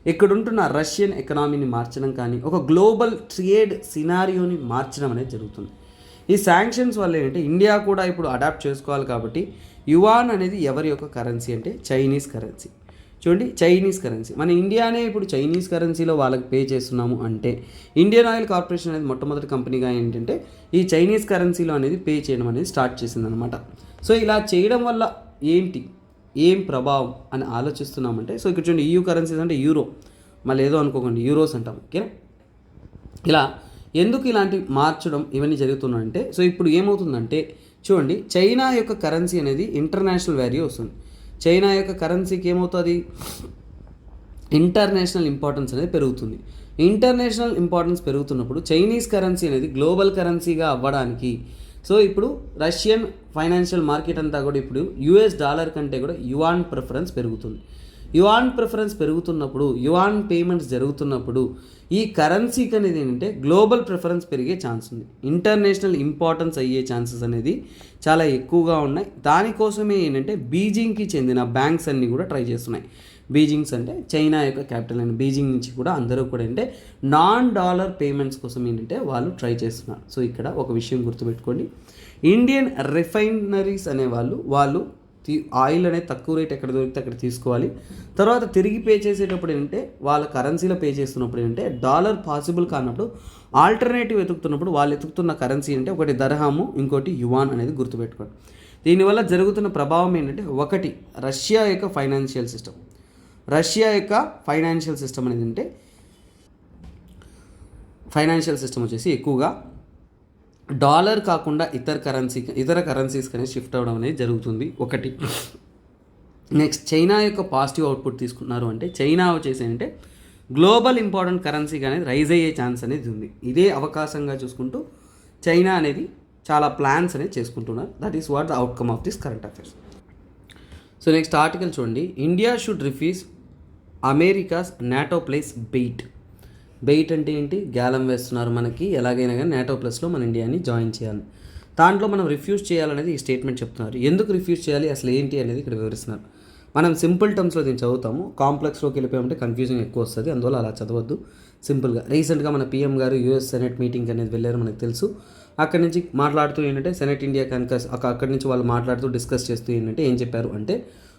ఇక్కడుంటున్న రష్యన్ ఎకనామీని మార్చడం కానీ ఒక గ్లోబల్ ట్రేడ్ సినారియోని మార్చడం అనేది జరుగుతుంది. ఈ శాంక్షన్స్ వల్ల ఏంటంటే ఇండియా కూడా ఇప్పుడు అడాప్ట్ చేసుకోవాలి. కాబట్టి యువాన్ అనేది ఎవరి యొక్క కరెన్సీ అంటే చైనీస్ కరెన్సీ. చూడండి, చైనీస్ కరెన్సీ, మన ఇండియానే ఇప్పుడు చైనీస్ కరెన్సీలో వాళ్ళకి పే చేస్తున్నాము అంటే ఇండియన్ ఆయిల్ కార్పొరేషన్ అనేది మొట్టమొదటి కంపెనీగా ఏంటంటే ఈ చైనీస్ కరెన్సీలో అనేది పే చేయడం అనేది స్టార్ట్ చేసిందనమాట. సో ఇలా చేయడం వల్ల ఏం ప్రభావం అని ఆలోచిస్తున్నామంటే, సో ఇక్కడ చూడండి EU కరెన్సీస్ అంటే యూరో, మళ్ళీ ఏదో అనుకోకండి యూరోస్ అంటాం, ఓకేనా. ఇలా ఎందుకు ఇలాంటి మార్చడం ఇవన్నీ జరుగుతున్నాయంటే, సో ఇప్పుడు ఏమవుతుందంటే చూడండి, చైనా యొక్క కరెన్సీ అనేది ఇంటర్నేషనల్ వాల్యూ వస్తుంది. చైనా యొక్క కరెన్సీకి ఏమవుతుంది, ఇంటర్నేషనల్ ఇంపార్టెన్స్ అనేది పెరుగుతుంది. ఇంటర్నేషనల్ ఇంపార్టెన్స్ పెరుగుతున్నప్పుడు చైనీస్ కరెన్సీ అనేది గ్లోబల్ కరెన్సీగా అవ్వడానికి, సో ఇప్పుడు రష్యన్ ఫైనాన్షియల్ మార్కెట్ అంతా కూడా ఇప్పుడు US డాలర్ కంటే కూడా యువాన్ ప్రిఫరెన్స్ పెరుగుతుంది. యువాన్ ప్రిఫరెన్స్ పెరుగుతున్నప్పుడు, యువాన్ పేమెంట్స్ జరుగుతున్నప్పుడు ఈ కరెన్సీకి అనేది ఏంటంటే గ్లోబల్ ప్రిఫరెన్స్ పెరిగే ఛాన్స్ ఉంది. ఇంటర్నేషనల్ ఇంపార్టెన్స్ అయ్యే ఛాన్సెస్ అనేది చాలా ఎక్కువగా ఉన్నాయి. దానికోసమే ఏంటంటే బీజింగ్కి చెందిన బ్యాంక్స్ అన్నీ కూడా ట్రై చేస్తున్నాయి. బీజింగ్స్ అంటే చైనా యొక్క క్యాపిటల్ అయిన బీజింగ్ నుంచి కూడా అందరూ కూడా ఏంటంటే నాన్ డాలర్ పేమెంట్స్ కోసం ఏంటంటే వాళ్ళు ట్రై చేస్తున్నారు. సో ఇక్కడ ఒక విషయం గుర్తుపెట్టుకోండి, ఇండియన్ రిఫైనరీస్ వాళ్ళు ఆయిల్ అనేది తక్కువ రేట్ ఎక్కడ దొరికితే అక్కడ తీసుకోవాలి. తర్వాత తిరిగి పే చేసేటప్పుడు ఏంటంటే వాళ్ళ కరెన్సీలో పే చేస్తున్నప్పుడు ఏంటంటే డాలర్ పాసిబుల్ కానప్పుడు ఆల్టర్నేటివ్ వెతుకుతున్నప్పుడు వాళ్ళు వెతుకుతున్న కరెన్సీ అంటే ఒకటి దర్హాము, ఇంకోటి యువాన్ అనేది గుర్తుపెట్టుకోండి. దీనివల్ల జరుగుతున్న ప్రభావం ఏంటంటే ఒకటి రష్యా యొక్క ఫైనాన్షియల్ సిస్టమ్ అనేది అంటే ఫైనాన్షియల్ సిస్టమ్ వచ్చేసి ఎక్కువగా డాలర్ కాకుండా ఇతర కరెన్సీస్ కానీ షిఫ్ట్ అవ్వడం అనేది జరుగుతుంది ఒకటి. నెక్స్ట్ చైనా యొక్క పాజిటివ్ అవుట్పుట్ తీసుకున్నారు అంటే చైనా వచ్చేసి అంటే గ్లోబల్ ఇంపార్టెంట్ కరెన్సీగా అనేది రైజ్ అయ్యే ఛాన్స్ అనేది ఉంది. ఇదే అవకాశంగా చూసుకుంటూ చైనా అనేది చాలా ప్లాన్స్ అనేది చేసుకుంటున్నారు. That is what the outcome of this current affairs. So next article చూడండి, India should refuse America's NATO plus bait అంటే ఏంటి, గ్యాలం వేస్తున్నారు మనకి, ఎలాగైనా కానీ నాటో ప్లస్లో మన ఇండియాని జాయిన్ చేయాలి. దాంట్లో మనం రిఫ్యూజ్ చేయాలనేది ఈ స్టేట్మెంట్ చెప్తున్నారు. ఎందుకు రిఫ్యూజ్ చేయాలి అసలు ఏంటి అనేది ఇక్కడ వివరిస్తున్నారు. మనం సింపుల్ టర్మ్స్లో దీన్ని చదువుతాము, కాంప్లెక్స్లోకి వెళ్ళిపోయామంటే కన్ఫ్యూజింగ్ ఎక్కువ వస్తుంది, అందువల్ల అలా చదవద్దు. సింపుల్గా రీసెంట్గా మన PM గారు US సెనెట్ మీటింగ్ అనేది వెళ్ళారు, మనకు తెలుసు. అక్కడి నుంచి మాట్లాడుతూ ఏంటంటే సెనెట్ ఇండియా కనుక అక్కడి నుంచి వాళ్ళు మాట్లాడుతూ డిస్కస్ చేస్తూ ఏంటంటే ఏం చెప్పారు అంటే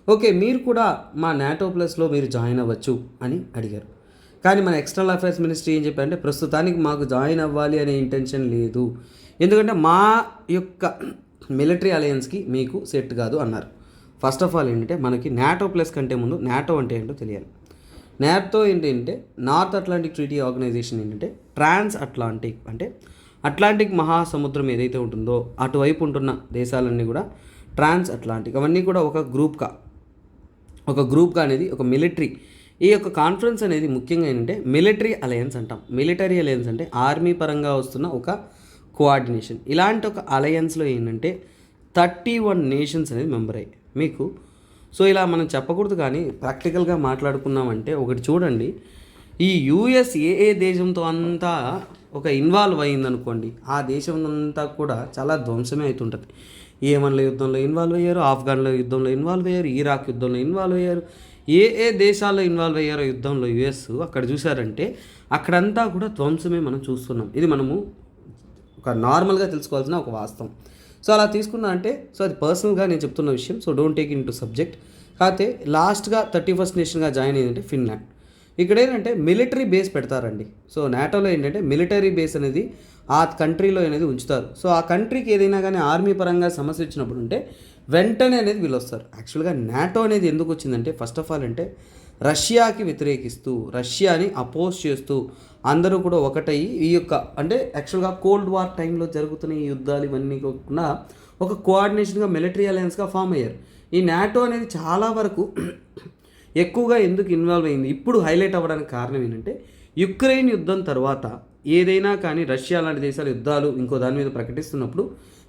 ఓకే మీరు కూడా మా నాటో ప్లస్లో మీరు జాయిన్ అవ్వచ్చు అని అడిగారు. కానీ మన ఎక్స్టర్నల్ అఫైర్స్ మినిస్ట్రీ ఏం చెప్పారంటే ప్రస్తుతానికి మాకు జాయిన్ అవ్వాలి అనే ఇంటెన్షన్ లేదు, ఎందుకంటే మా యొక్క మిలిటరీ అలయన్స్కి మీకు సెట్ కాదు అన్నారు. ఫస్ట్ ఆఫ్ ఆల్ ఏంటంటే మనకి నాటో ప్లస్ కంటే ముందు నాటో అంటే ఏంటో తెలియాలి. నాటో ఏంటంటే నార్త్ అట్లాంటిక్ ట్రీటీ ఆర్గనైజేషన్ ఏంటంటే ట్రాన్స్ అట్లాంటిక్ అంటే అట్లాంటిక్ మహాసముద్రం ఏదైతే ఉంటుందో అటువైపు ఉంటున్న దేశాలన్నీ కూడా ట్రాన్స్ అట్లాంటిక్, అవన్నీ కూడా ఒక గ్రూప్గా అనేది ఒక మిలిటరీ. ఈ యొక్క కాన్ఫరెన్స్ అనేది ముఖ్యంగా ఏంటంటే మిలిటరీ అలయన్స్ అంటాం. మిలిటరీ అలయన్స్ అంటే ఆర్మీ పరంగా వస్తున్న ఒక కోఆర్డినేషన్. ఇలాంటి ఒక అలయన్స్లో ఏంటంటే 31 నేషన్స్ అనేది మెంబర్ అయ్యాయి మీకు. సో ఇలా మనం చెప్పకూడదు కానీ ప్రాక్టికల్గా మాట్లాడుకున్నామంటే ఒకటి చూడండి, ఈ US ఏ దేశంతో అంతా ఒక ఇన్వాల్వ్ అయ్యిందనుకోండి, ఆ దేశం అంతా కూడా చాలా ధ్వంసమే అవుతుంటుంది. ఏమన్ల యుద్ధంలో ఇన్వాల్వ్ అయ్యారు, ఆఫ్ఘన్లో యుద్ధంలో ఇన్వాల్వ్ అయ్యారు, ఇరాక్ యుద్ధంలో ఇన్వాల్వ్ అయ్యారు, ఏ దేశాల్లో ఇన్వాల్వ్ అయ్యారో యుద్ధంలో US అక్కడ చూసారంటే అక్కడంతా కూడా ధ్వంసమే మనం చూస్తున్నాం. ఇది మనము ఒక నార్మల్గా తెలుసుకోవాల్సిన ఒక వాస్తవం. సో అలా తీసుకున్నా అంటే సో అది పర్సనల్గా నేను చెప్తున్న విషయం, so don't take in to subject. కాకపోతే లాస్ట్గా 31st నేషన్గా జాయిన్ అయ్యిందంటే ఫిన్లాండ్. ఇక్కడ ఏంటంటే మిలిటరీ బేస్ పెడతారండి. సో నాటోలో ఏంటంటే మిలిటరీ బేస్ అనేది ఆ కంట్రీలో అనేది ఉంచుతారు. సో ఆ కంట్రీకి ఏదైనా కానీ ఆర్మీ పరంగా సమస్య వచ్చినప్పుడు ఉంటే వెంటనే అనేది వీళ్ళు వస్తారు. యాక్చువల్గా నాటో అనేది ఎందుకు వచ్చిందంటే ఫస్ట్ ఆఫ్ ఆల్ అంటే రష్యాకి వ్యతిరేకిస్తూ రష్యాని అపోజ్ చేస్తూ అందరూ కూడా ఒకటయ్యి ఈ యొక్క అంటే యాక్చువల్గా కోల్డ్ వార్ టైంలో జరుగుతున్న ఈ యుద్ధాలు ఇవన్నీ కూడా ఒక కోఆర్డినేషన్గా మిలిటరీ అలయన్స్గా ఫామ్ అయ్యారు. ఈ నాటో అనేది చాలా వరకు ఎక్కువగా ఎందుకు ఇన్వాల్వ్ అయింది ఇప్పుడు హైలైట్ అవ్వడానికి కారణం ఏంటంటే యుక్రెయిన్ యుద్ధం తర్వాత ఏదైనా కానీ రష్యా లాంటి దేశాలు యుద్ధాలు ఇంకో దాని మీద ప్రకటిస్తున్నప్పుడు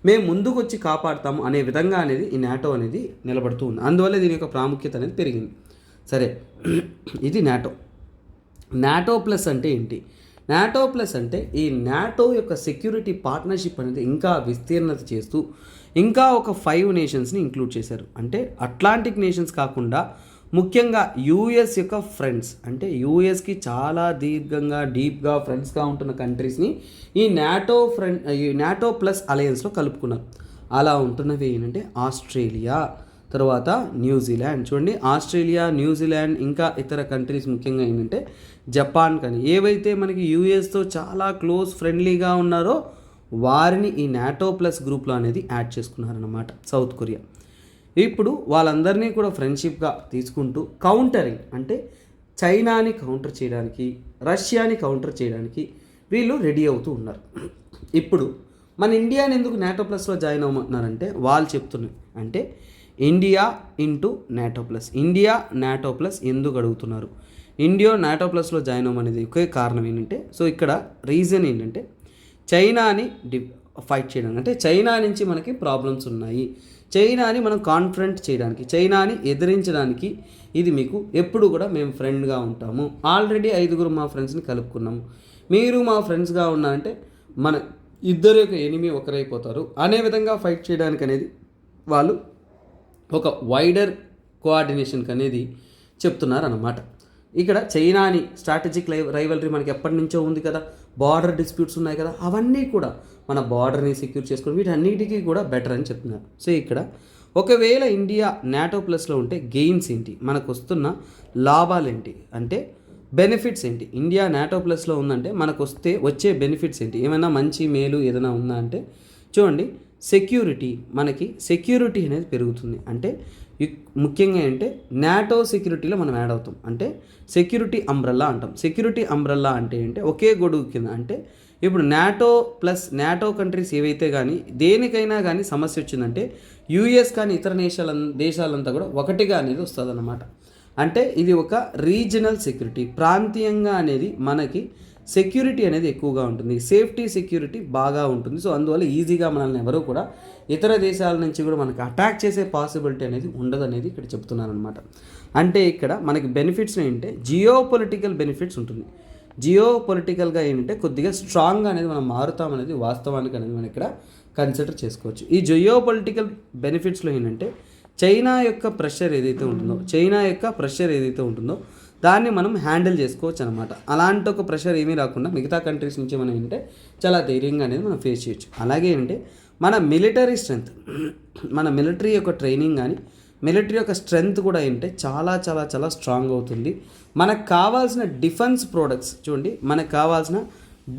మేము ముందుకు వచ్చి కాపాడుతాము అనే విధంగా అనేది ఈ నాటో అనేది నిలబడుతూ ఉంది. అందువల్ల దీని యొక్క ప్రాముఖ్యత అనేది పెరిగింది. సరే, ఇది నాటో ప్లస్ అంటే ఏంటి? నాటో ప్లస్ అంటే ఈ నాటో యొక్క సెక్యూరిటీ పార్ట్నర్షిప్ అనేది ఇంకా విస్తీర్ణత చేస్తూ ఇంకా ఒక 5 నేషన్స్ని ఇంక్లూడ్ చేశారు. అంటే అట్లాంటిక్ నేషన్స్ కాకుండా ముఖ్యంగా యూఎస్ యొక్క ఫ్రెండ్స్, అంటే యూఎస్కి చాలా దీర్ఘంగా డీప్గా ఫ్రెండ్స్గా ఉంటున్న కంట్రీస్ని ఈ నాటో ప్లస్ అలయన్స్లో కలుపుకున్నారు. అలా ఉంటున్నవి ఏంటంటే ఆస్ట్రేలియా, తర్వాత న్యూజిలాండ్. చూడండి, ఆస్ట్రేలియా, న్యూజిలాండ్, ఇంకా ఇతర కంట్రీస్ ముఖ్యంగా ఏంటంటే జపాన్ కానీ ఏవైతే మనకి యూఎస్తో చాలా క్లోజ్ ఫ్రెండ్లీగా ఉన్నారో వారిని ఈ నాటో ప్లస్ గ్రూప్లో అనేది యాడ్ చేసుకున్నారన్నమాట. సౌత్ కొరియా ఇప్పుడు వాళ్ళందరినీ కూడా ఫ్రెండ్షిప్గా తీసుకుంటూ కౌంటరింగ్ అంటే చైనాని కౌంటర్ చేయడానికి, రష్యాని కౌంటర్ చేయడానికి వీళ్ళు రెడీ అవుతూ ఉన్నారు. ఇప్పుడు మన ఇండియాని ఎందుకు నాటో ప్లస్లో జాయిన్ అవ్వమంటున్నారంటే వాళ్ళు చెప్తున్నారు అంటే India into NATO plus, India NATO plus ఎందుకు అడుగుతున్నారు? ఇండియా నాటో ప్లస్లో జాయిన్ అవ్వమనేది ఒకే కారణం ఏంటంటే, సో ఇక్కడ రీజన్ ఏంటంటే చైనాని ఫైట్ చేయడానికి, అంటే చైనా నుంచి మనకి ప్రాబ్లమ్స్ ఉన్నాయి, చైనాని మనం కాన్ఫరెంట్ చేయడానికి, చైనాని ఎదిరించడానికి ఇది మీకు ఎప్పుడు కూడా మేము ఫ్రెండ్గా ఉంటాము. ఆల్రెడీ 5 మా ఫ్రెండ్స్ని కలుపుకున్నాము, మీరు మా ఫ్రెండ్స్గా ఉన్నారంటే మన ఇద్దరు యొక్క ఎనిమి ఒకరైపోతారు అనే విధంగా ఫైట్ చేయడానికి అనేది వాళ్ళు ఒక వైడర్ కోఆర్డినేషన్కి అనేది చెప్తున్నారు అన్నమాట. ఇక్కడ చైనాని స్ట్రాటజిక్ రైవలరీ మనకి ఎప్పటి నుంచో ఉంది కదా, బార్డర్ డిస్ప్యూట్స్ ఉన్నాయి కదా, అవన్నీ కూడా మన బార్డర్ని సెక్యూర్ చేసుకుని వీటన్నిటికీ కూడా బెటర్ అని చెప్తున్నారు. సో ఇక్కడ ఒకవేళ ఇండియా నాటో ప్లస్లో ఉంటే గెయిన్స్ ఏంటి, మనకు వస్తున్న లాభాలు ఏంటి, అంటే బెనిఫిట్స్ ఏంటి? ఇండియా నాటో ప్లస్లో ఉందంటే మనకు వచ్చే బెనిఫిట్స్ ఏంటి, ఏమైనా మంచి మేలు ఏదైనా ఉందా అంటే చూడండి, మనకి సెక్యూరిటీ అనేది పెరుగుతుంది. అంటే ముఖ్యంగా అంటే నాటో సెక్యూరిటీలో మనం యాడ్ అవుతాం. అంటే సెక్యూరిటీ అంబ్రెల్లా అంటాం. సెక్యూరిటీ అంబ్రెల్లా అంటే ఒకే గొడుగు కింద, అంటే ఇప్పుడు నాటో ప్లస్ నాటో కంట్రీస్ ఏవైతే కానీ దేనికైనా కానీ సమస్య వచ్చిందంటే యూఎస్ కానీ ఇతర దేశాలంతా కూడా ఒకటిగా అనేది వస్తుంది అన్నమాట. అంటే ఇది ఒక రీజనల్ సెక్యూరిటీ, ప్రాంతీయంగా అనేది మనకి సెక్యూరిటీ అనేది ఎక్కువగా ఉంటుంది, సేఫ్టీ సెక్యూరిటీ బాగా ఉంటుంది. సో అందువల్ల ఈజీగా మనల్ని ఎవరు కూడా ఇతర దేశాల నుంచి కూడా మనకి అటాక్ చేసే పాసిబిలిటీ అనేది ఉండదు అనేది ఇక్కడ చెప్తున్నాను అనమాట. అంటే ఇక్కడ మనకి బెనిఫిట్స్ ఏంటంటే జియో పొలిటికల్ బెనిఫిట్స్ ఉంటుంది. జియో పొలిటికల్గా ఏంటంటే కొద్దిగా స్ట్రాంగ్గా అనేది మనం మారుతామనేది వాస్తవానికి అనేది మనం ఇక్కడ కన్సిడర్ చేసుకోవచ్చు. ఈ జియో పొలిటికల్ బెనిఫిట్స్లో ఏంటంటే చైనా యొక్క ప్రెషర్ ఏదైతే ఉంటుందో దాన్ని మనం హ్యాండిల్ చేసుకోవచ్చు అనమాట. అలాంటి ఒక ప్రెషర్ ఏమీ రాకుండా మిగతా కంట్రీస్ నుంచి మనం ఏంటంటే చాలా ధైర్యంగా అనేది మనం ఫేస్ చేయొచ్చు. అలాగే ఏంటంటే మన మిలిటరీ స్ట్రెంగ్త్, మన మిలిటరీ యొక్క ట్రైనింగ్ కానీ మిలిటరీ యొక్క స్ట్రెంగ్త్ కూడా ఏంటంటే చాలా చాలా చాలా స్ట్రాంగ్ అవుతుంది. మనకు కావాల్సిన డిఫెన్స్ ప్రోడక్ట్స్ చూడండి, మనకు కావాల్సిన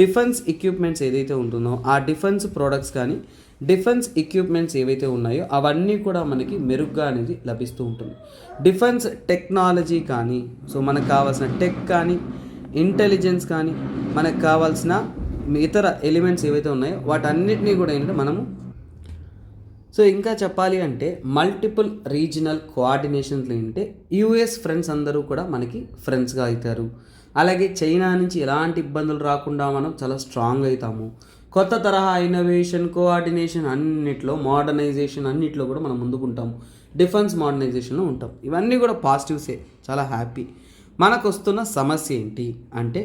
డిఫెన్స్ ఎక్విప్మెంట్స్ ఏదైతే ఉంటుందో ఆ డిఫెన్స్ ప్రోడక్ట్స్ కానీ డిఫెన్స్ ఎక్విప్మెంట్స్ ఏవైతే ఉన్నాయో అవన్నీ కూడా మనకి మెరుగ్గా అనేది లభిస్తూ ఉంటుంది. డిఫెన్స్ టెక్నాలజీ కానీ, సో మనకు కావాల్సిన టెక్ కానీ ఇంటెలిజెన్స్ కానీ మనకు కావాల్సిన ఇతర ఎలిమెంట్స్ ఏవైతే ఉన్నాయో వాటన్నిటినీ కూడా ఏంటంటే మనము సో ఇంకా చెప్పాలి అంటే మల్టిపుల్ రీజనల్ కోఆర్డినేషన్స్లో ఏంటంటే యూఎస్ ఫ్రెండ్స్ అందరూ కూడా మనకి ఫ్రెండ్స్గా అవుతారు. అలాగే చైనా నుంచి ఎలాంటి ఇబ్బందులు రాకుండా మనం చాలా స్ట్రాంగ్ అవుతాము. కొత్త తరహా ఇన్నోవేషన్, కోఆర్డినేషన్ అన్నిట్లో, మోడర్నైజేషన్ అన్నిట్లో కూడా మనం ముందుకుంటాము. డిఫెన్స్ మోడర్నైజేషన్లో ఉంటాం. ఇవన్నీ కూడా పాజిటివ్సే, చాలా హ్యాపీ. మనకు వస్తున్న సమస్య ఏంటి అంటే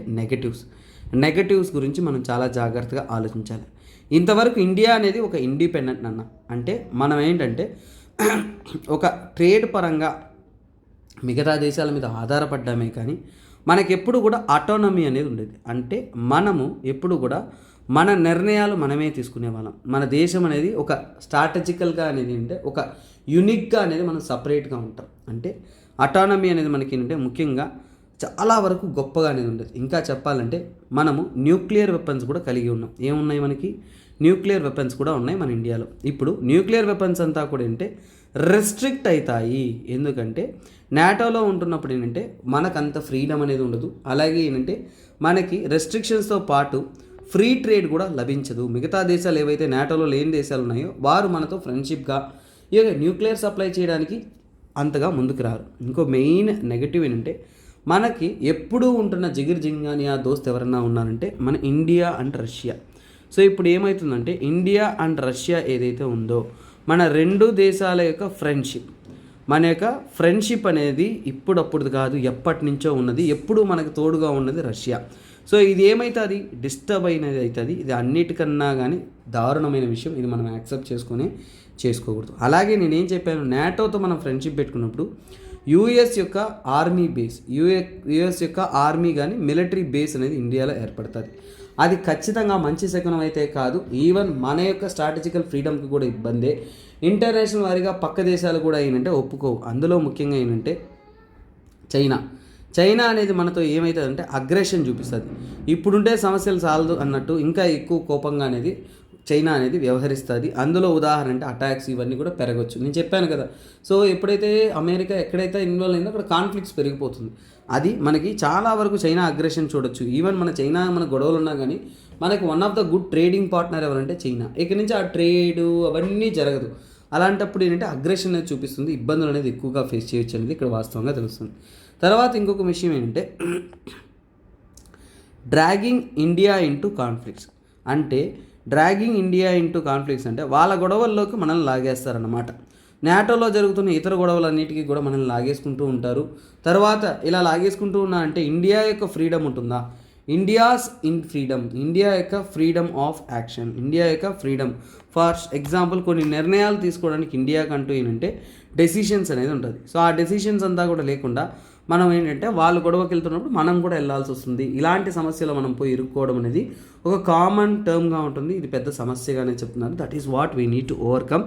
నెగటివ్స్ గురించి మనం చాలా జాగ్రత్తగా ఆలోచించాలి. ఇంతవరకు ఇండియా అనేది ఒక ఇండిపెండెంట్ అంటే మనం ఏంటంటే ఒక ట్రేడ్ పరంగా మిగతా దేశాల మీద ఆధారపడ్డామే కానీ మనకెప్పుడు కూడా ఆటోనమీ అనేది ఉండేది. అంటే మనము ఎప్పుడు కూడా మన నిర్ణయాలు మనమే తీసుకునే వాళ్ళం. మన దేశం అనేది ఒక స్ట్రాటజికల్గా అనేది అంటే ఒక యూనిక్గా అనేది మనం సపరేట్గా ఉంటాం. అంటే అటానమీ అనేది మనకి ఏంటంటే ముఖ్యంగా చాలా వరకు గొప్పగా అనేది ఉండదు. ఇంకా చెప్పాలంటే మనము న్యూక్లియర్ వెపన్స్ కూడా కలిగి ఉన్నాం. ఏమున్నాయి మనకి? న్యూక్లియర్ వెపన్స్ కూడా ఉన్నాయి మన ఇండియాలో. ఇప్పుడు న్యూక్లియర్ వెపన్స్ అంతా కూడా ఏంటంటే రెస్ట్రిక్ట్ అవుతాయి. ఎందుకంటే నాటోలో ఉంటున్నప్పుడు ఏంటంటే మనకు అంత ఫ్రీడమ్ అనేది ఉండదు. అలాగే ఏంటంటే మనకి రెస్ట్రిక్షన్స్తో పాటు ఫ్రీ ట్రేడ్ కూడా లభించదు. మిగతా దేశాలు ఏవైతే నాటోలో లేని దేశాలు ఉన్నాయో వారు మనతో ఫ్రెండ్షిప్గా ఇక న్యూక్లియర్ సప్లై చేయడానికి అంతగా ముందుకు రారు. ఇంకో మెయిన్ నెగటివ్ ఏంటంటే మనకి ఎప్పుడూ ఉంటున్న జిగిర్ జింగానియా దోస్త్ ఎవరన్నా ఉన్నారంటే మన ఇండియా అండ్ రష్యా. సో ఇప్పుడు ఏమవుతుందంటే ఇండియా అండ్ రష్యా ఏదైతే ఉందో మన రెండు దేశాల యొక్క ఫ్రెండ్షిప్, మన యొక్క ఫ్రెండ్షిప్ అనేది ఇప్పుడప్పుడు కాదు, ఎప్పటి నుంచో ఉన్నది. ఎప్పుడు మనకు తోడుగా ఉన్నది రష్యా. సో ఇది ఏమవుతుంది? డిస్టర్బ్ అయినది అవుతుంది. ఇది అన్నిటికన్నా కానీ దారుణమైన విషయం. ఇది మనం యాక్సెప్ట్ చేసుకోకూడదు. అలాగే నేనేం చెప్పాను, నాటోతో మనం ఫ్రెండ్షిప్ పెట్టుకున్నప్పుడు యూఎస్ యొక్క ఆర్మీ బేస్, యూఎస్ యొక్క ఆర్మీ కానీ మిలిటరీ బేస్ అనేది ఇండియాలో ఏర్పడుతుంది. అది ఖచ్చితంగా మంచి శకునం అయితే కాదు, ఈవెన్ మన యొక్క స్ట్రాటజికల్ ఫ్రీడమ్కి కూడా ఇబ్బందే. ఇంటర్నేషనల్ వారిగా పక్క దేశాలు కూడా ఏంటంటే ఒప్పుకోవు. అందులో ముఖ్యంగా ఏంటంటే చైనా అనేది మనతో ఏమవుతుందంటే అగ్రెషన్ చూపిస్తుంది. ఇప్పుడుంటే సమస్యలు సాలదు అన్నట్టు ఇంకా ఎక్కువ కోపంగా అనేది చైనా అనేది వ్యవహరిస్తుంది. అందులో ఉదాహరణ అంటే అటాక్స్ ఇవన్నీ కూడా పెరగవచ్చు. నేను చెప్పాను కదా. సో ఎప్పుడైతే అమెరికా ఎక్కడైతే ఇన్వాల్వ్ అయిందో అక్కడ కాన్ఫ్లిక్ట్స్ పెరిగిపోతుంది. అది మనకి చాలా వరకు చైనా అగ్రెషన్ చూడొచ్చు. ఈవెన్ మన చైనా మన గొడవలు ఉన్నా కానీ మనకి one of the good trading partner ఎవరంటే చైనా. ఇక్కడి నుంచి ఆ ట్రేడు అవన్నీ జరగదు. అలాంటప్పుడు ఏంటంటే అగ్రెషన్ అనేది చూపిస్తుంది. ఇబ్బందులు అనేది ఎక్కువగా ఫేస్ చేయొచ్చు అనేది ఇక్కడ వాస్తవంగా తెలుస్తుంది. తర్వాత ఇంకొక విషయం ఏంటంటే డ్రాగింగ్ ఇండియా ఇంటూ కాన్ఫ్లిక్ట్స్. అంటే డ్రాగింగ్ ఇండియా ఇంటూ కాన్ఫ్లిక్ట్స్ అంటే వాళ్ళ గొడవల్లోకి మనల్ని లాగేస్తారన్నమాట. నాటోలో జరుగుతున్న ఇతర గొడవలన్నిటికీ కూడా మనల్ని లాగేసుకుంటూ ఉంటారు. తర్వాత ఇలా లాగేసుకుంటూ ఉన్నా అంటే ఇండియా యొక్క ఫ్రీడమ్ ఉంటుందా? ఇండియాస్ ఇన్ ఫ్రీడమ్, ఇండియా యొక్క ఫ్రీడమ్ ఆఫ్ యాక్షన్, ఇండియా యొక్క ఫ్రీడమ్ ఫర్ ఎగ్జాంపుల్ కొన్ని నిర్ణయాలు తీసుకోవడానికి ఇండియాకి అంటూ ఏంటంటే డెసిషన్స్ అనేది ఉంటుంది. సో ఆ డెసిషన్స్ అంతా కూడా లేకుండా మనం ఏంటంటే వాళ్ళు గొడవకి వెళ్తున్నప్పుడు మనం కూడా వెళ్ళాల్సి వస్తుంది. ఇలాంటి సమస్యలు మనం పోయి ఇరుక్కోవడం అనేది ఒక కామన్ టర్మ్గా ఉంటుంది. ఇది పెద్ద సమస్యగానే చెప్తున్నారు. That is what we need to overcome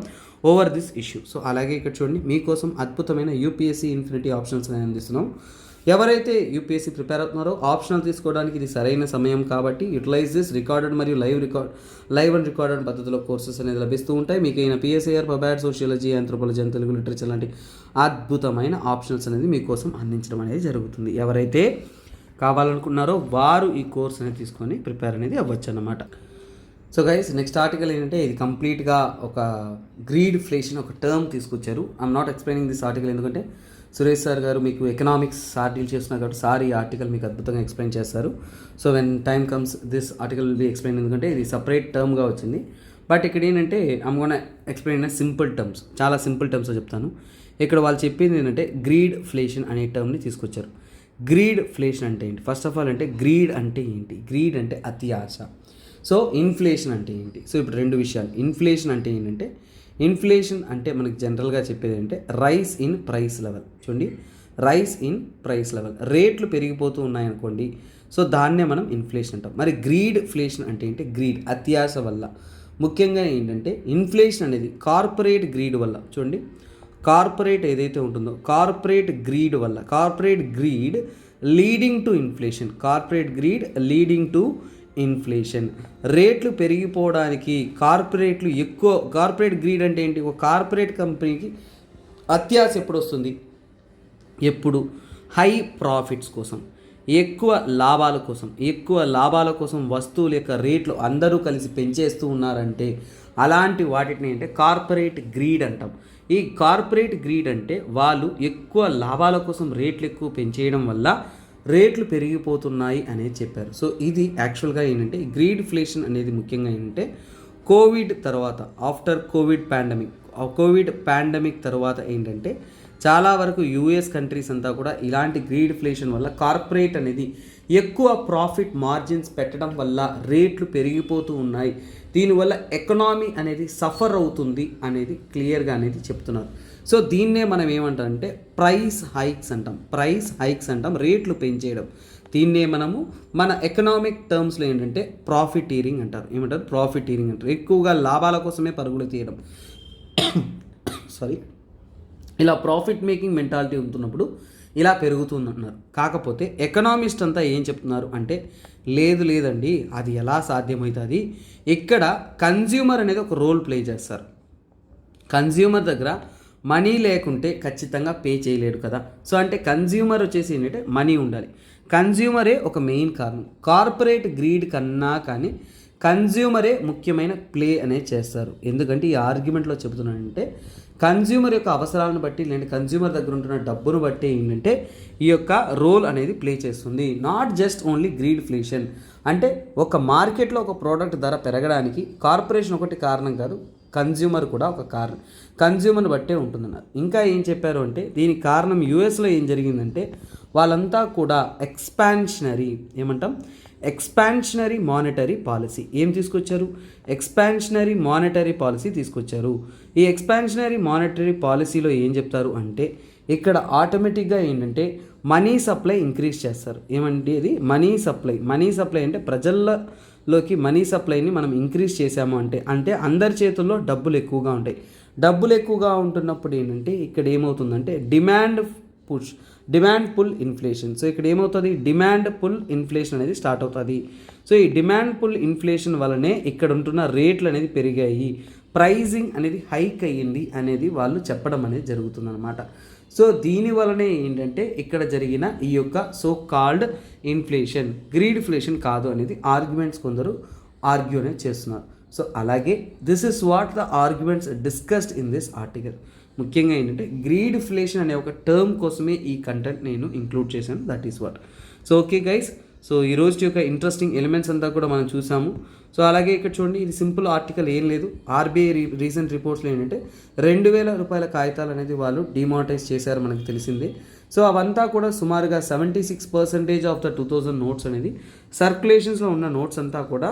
over this issue. So అలాగే ఇక్కడ చూడండి, మీకోసం అద్భుతమైన యూపీఎస్సీ ఇన్ఫినిటీ ఆప్షన్స్ అనేది అందిస్తున్నాం. ఎవరైతే యూపీఎస్సీ ప్రిపేర్ అవుతున్నారో ఆప్షనల్ తీసుకోవడానికి ఇది సరైన సమయం కాబట్టి యూటిలైజ్ దిస్. రికార్డెడ్ మరియు లైవ్ అండ్ రికార్డెడ్ పద్ధతిలో కోర్సెస్ అనేది లభిస్తూ ఉంటాయి. మీకు అయిన PSIR, PubAd, sociology, anthropology, Telugu literature లాంటి అద్భుతమైన ఆప్షన్స్ అనేది మీకోసం అందించడం అనేది జరుగుతుంది. ఎవరైతే కావాలనుకున్నారో వారు ఈ కోర్స్ అనేది తీసుకొని ప్రిపేర్ అనేది అవ్వచ్చు అన్నమాట. సో గైస్, నెక్స్ట్ ఆర్టికల్ ఏంటంటే ఇది కంప్లీట్గా ఒక గ్రీడ్ ఫ్లేషన్ ఒక టర్మ్ తీసుకొచ్చారు. I'm not explaining this article ఎందుకంటే సురేష్ సార్ గారు మీకు ఎకనామిక్స్ సార్ డీల్ చేస్తున్నారు కాబట్టి సార్ ఈ ఆర్టికల్ మీకు అద్భుతంగా ఎక్స్ప్లెయిన్ చేస్తారు. So when time comes this article will be explain, ఎందుకంటే ఇది సపరేట్ టర్మ్గా వచ్చింది. బట్ ఇక్కడ ఏంటంటే I'm gonna explain simple terms, చాలా సింపుల్ టర్మ్స్లో చెప్తాను. ఇక్కడ వాళ్ళు చెప్పింది ఏంటంటే గ్రీడ్ ఫ్లేషన్ అనే టర్మ్ని తీసుకొచ్చారు. గ్రీడ్ ఫ్లేషన్ అంటే ఏంటి? ఫస్ట్ ఆఫ్ ఆల్ అంటే గ్రీడ్ అంటే ఏంటి? గ్రీడ్ అంటే అతి ఆశ. సో ఇన్ఫ్లేషన్ అంటే ఏంటి? సో ఇప్పుడు రెండు విషయాలు. ఇన్ఫ్లేషన్ అంటే ఏంటంటే ఇన్ఫ్లేషన్ అంటే మనకి జనరల్గా చెప్పేది అంటే రైస్ ఇన్ ప్రైస్ లెవెల్. చూడండి, రైస్ ఇన్ ప్రైస్ లెవెల్, రేట్లు పెరిగిపోతూ ఉన్నాయనుకోండి. సో దాన్నే మనం ఇన్ఫ్లేషన్ అంటాం. మరి గ్రీడ్ ఫ్లేషన్ అంటే ఏంటి? గ్రీడ్ అత్యాశ వల్ల. ముఖ్యంగా ఏంటంటే ఇన్ఫ్లేషన్ అనేది కార్పొరేట్ గ్రీడ్ వల్ల. చూడండి, కార్పొరేట్ ఏదైతే ఉంటుందో కార్పొరేట్ గ్రీడ్ వల్ల, corporate greed leading to inflation, corporate greed leading to inflation. రేట్లు పెరిగిపోవడానికి కార్పొరేట్ గ్రీడ్ అంటే ఏంటి? ఒక కార్పొరేట్ కంపెనీకి అత్యాశ ఎప్పుడు వస్తుంది? ఎప్పుడు హై ప్రాఫిట్స్ కోసం, ఎక్కువ లాభాల కోసం వస్తువుల యొక్క రేట్లు అందరూ కలిసి పెంచేస్తూ ఉన్నారంటే అలాంటి వాటిని అంటే కార్పొరేట్ గ్రీడ్ అంటాం. ఈ కార్పొరేట్ గ్రీడ్ అంటే వాళ్ళు ఎక్కువ లాభాల కోసం రేట్లు ఎక్కువ పెంచేయడం వల్ల రేట్లు పెరిగిపోతున్నాయి అనేది చెప్పారు. సో ఇది యాక్చువల్గా ఏంటంటే గ్రీడ్ ఫ్లేషన్ అనేది ముఖ్యంగా ఏంటంటే కోవిడ్ తర్వాత, ఆఫ్టర్ కోవిడ్ పాండమిక్ తర్వాత ఏంటంటే చాలా వరకు యూఎస్ కంట్రీస్ అంతా కూడా ఇలాంటి గ్రీడ్ ఫ్లేషన్ వల్ల కార్పొరేట్ అనేది ఎక్కువ ప్రాఫిట్ మార్జిన్స్ పెట్టడం వల్ల రేట్లు పెరిగిపోతూ ఉన్నాయి. దీనివల్ల ఎకనామీ అనేది సఫర్ అవుతుంది అనేది క్లియర్గా అనేది చెప్తున్నారు. సో దీన్నే మనం ఏమంటామంటే ప్రైస్ హైక్స్ అంటాం. రేట్లు పెంచేయడం. దీన్నే మనము మన ఎకనామిక్ టర్మ్స్లో ఏంటంటే ప్రాఫిటీరింగ్ అంటారు. ప్రాఫిటీరింగ్ అంటారు. ఎక్కువగా లాభాల కోసమే పరుగులు తీయడం. ఇలా ప్రాఫిట్ మేకింగ్ మెంటాలిటీ ఉంటున్నప్పుడు ఇలా పెరుగుతుందన్నారు. కాకపోతే ఎకనామిస్ట్ అంతా ఏం చెప్తున్నారు అంటే లేదండి, అది ఎలా సాధ్యమవుతుంది, ఇక్కడ కన్జ్యూమర్ అనేది ఒక రోల్ ప్లే చేస్తారు. కన్జ్యూమర్ దగ్గర మనీ లేకుంటే ఖచ్చితంగా పే చేయలేడు కదా. సో అంటే కన్జ్యూమర్ వచ్చేసి ఏంటంటే మనీ ఉండాలి. కన్జ్యూమరే ఒక మెయిన్ కారణం. కార్పొరేట్ గ్రీడ్ కన్నా కానీ కన్జ్యూమరే ముఖ్యమైన ప్లే అనేది చేస్తారు. ఎందుకంటే ఈ ఆర్గ్యుమెంట్లో చెబుతున్నానంటే కన్జ్యూమర్ యొక్క అవసరాలను బట్టి లేదంటే కన్జ్యూమర్ దగ్గర ఉంటున్న డబ్బును బట్టి ఏంటంటే ఈ యొక్క రోల్ అనేది ప్లే చేస్తుంది. Not just only greedflation. అంటే ఒక మార్కెట్లో ఒక ప్రోడక్ట్ ధర పెరగడానికి కార్పొరేషన్ ఒకటి కారణం కాదు, కన్జ్యూమర్ కూడా ఒక కారణం. కన్జ్యూమర్ని బట్టే ఉంటుందన్నారు. ఇంకా ఏం చెప్పారు అంటే దీనికి కారణం యూఎస్లో ఏం జరిగిందంటే వాళ్ళంతా కూడా ఎక్స్పాన్షనరీ మానిటరీ పాలసీ ఏం తీసుకొచ్చారు, ఎక్స్పాన్షనరీ మానిటరీ పాలసీ తీసుకొచ్చారు. ఈ ఎక్స్పాన్షనరీ మానిటరీ పాలసీలో ఏం చెప్తారు అంటే ఇక్కడ ఆటోమేటిక్గా ఏంటంటే మనీ సప్లై ఇంక్రీజ్ చేస్తారు. ఏమంటే ఇది మనీ సప్లై అంటే ప్రజల్లోకి మనీ సప్లైని మనం ఇంక్రీజ్ చేసాము అంటే అందరి చేతుల్లో డబ్బులు ఎక్కువగా ఉంటాయి. డబ్బులు ఎక్కువగా ఉంటున్నప్పుడు ఏంటంటే ఇక్కడ ఏమవుతుందంటే డిమాండ్ పుల్ ఇన్ఫ్లేషన్. సో ఇక్కడ ఏమవుతుంది, డిమాండ్ పుల్ ఇన్ఫ్లేషన్ అనేది స్టార్ట్ అవుతుంది. సో ఈ డిమాండ్ పుల్ ఇన్ఫ్లేషన్ వల్లనే ఇక్కడ ఉంటున్న రేట్లు అనేది పెరిగాయి, ప్రైజింగ్ అనేది హైక్ అయ్యింది అనేది వాళ్ళు చెప్పడం అనేది జరుగుతుందన్నమాట. సో దీని వలనే ఏంటంటే ఇక్కడ జరిగిన ఈ యొక్క సో కాల్డ్ ఇన్ఫ్లేషన్ గ్రీడ్ఫ్లేషన్ కాదు అనేది ఆర్గ్యుమెంట్స్ కొందరు ఆర్గ్యూ అనేది చేస్తున్నారు. సో అలాగే this is what the arguments discussed in this article. ముఖ్యంగా ఏంటంటే గ్రీడ్ఫ్లేషన్ అనే ఒక టర్మ్ కోసమే ఈ కంటెంట్ నేను ఇంక్లూడ్ చేశాను. That is what. So okay guys, so ఈ రోజు యొక్క ఇంట్రెస్టింగ్ ఎలిమెంట్స్ అంతా కూడా మనం చూసాము. సో అలాగే ఇక్కడ చూడండి, ఇది సింపుల్ ఆర్టికల్ ఏం లేదు. ఆర్బీఐ రీసెంట్ రిపోర్ట్స్లో ఏంటంటే 2,000 రూపాయల కాగితాలు అనేది వాళ్ళు డిమానిటైజ్ చేశారు, మనకు తెలిసిందే. సో అవంతా కూడా సుమారుగా 76% ఆఫ్ ద 2000 నోట్స్ అనేది సర్క్యులేషన్స్లో ఉన్న నోట్స్ అంతా కూడా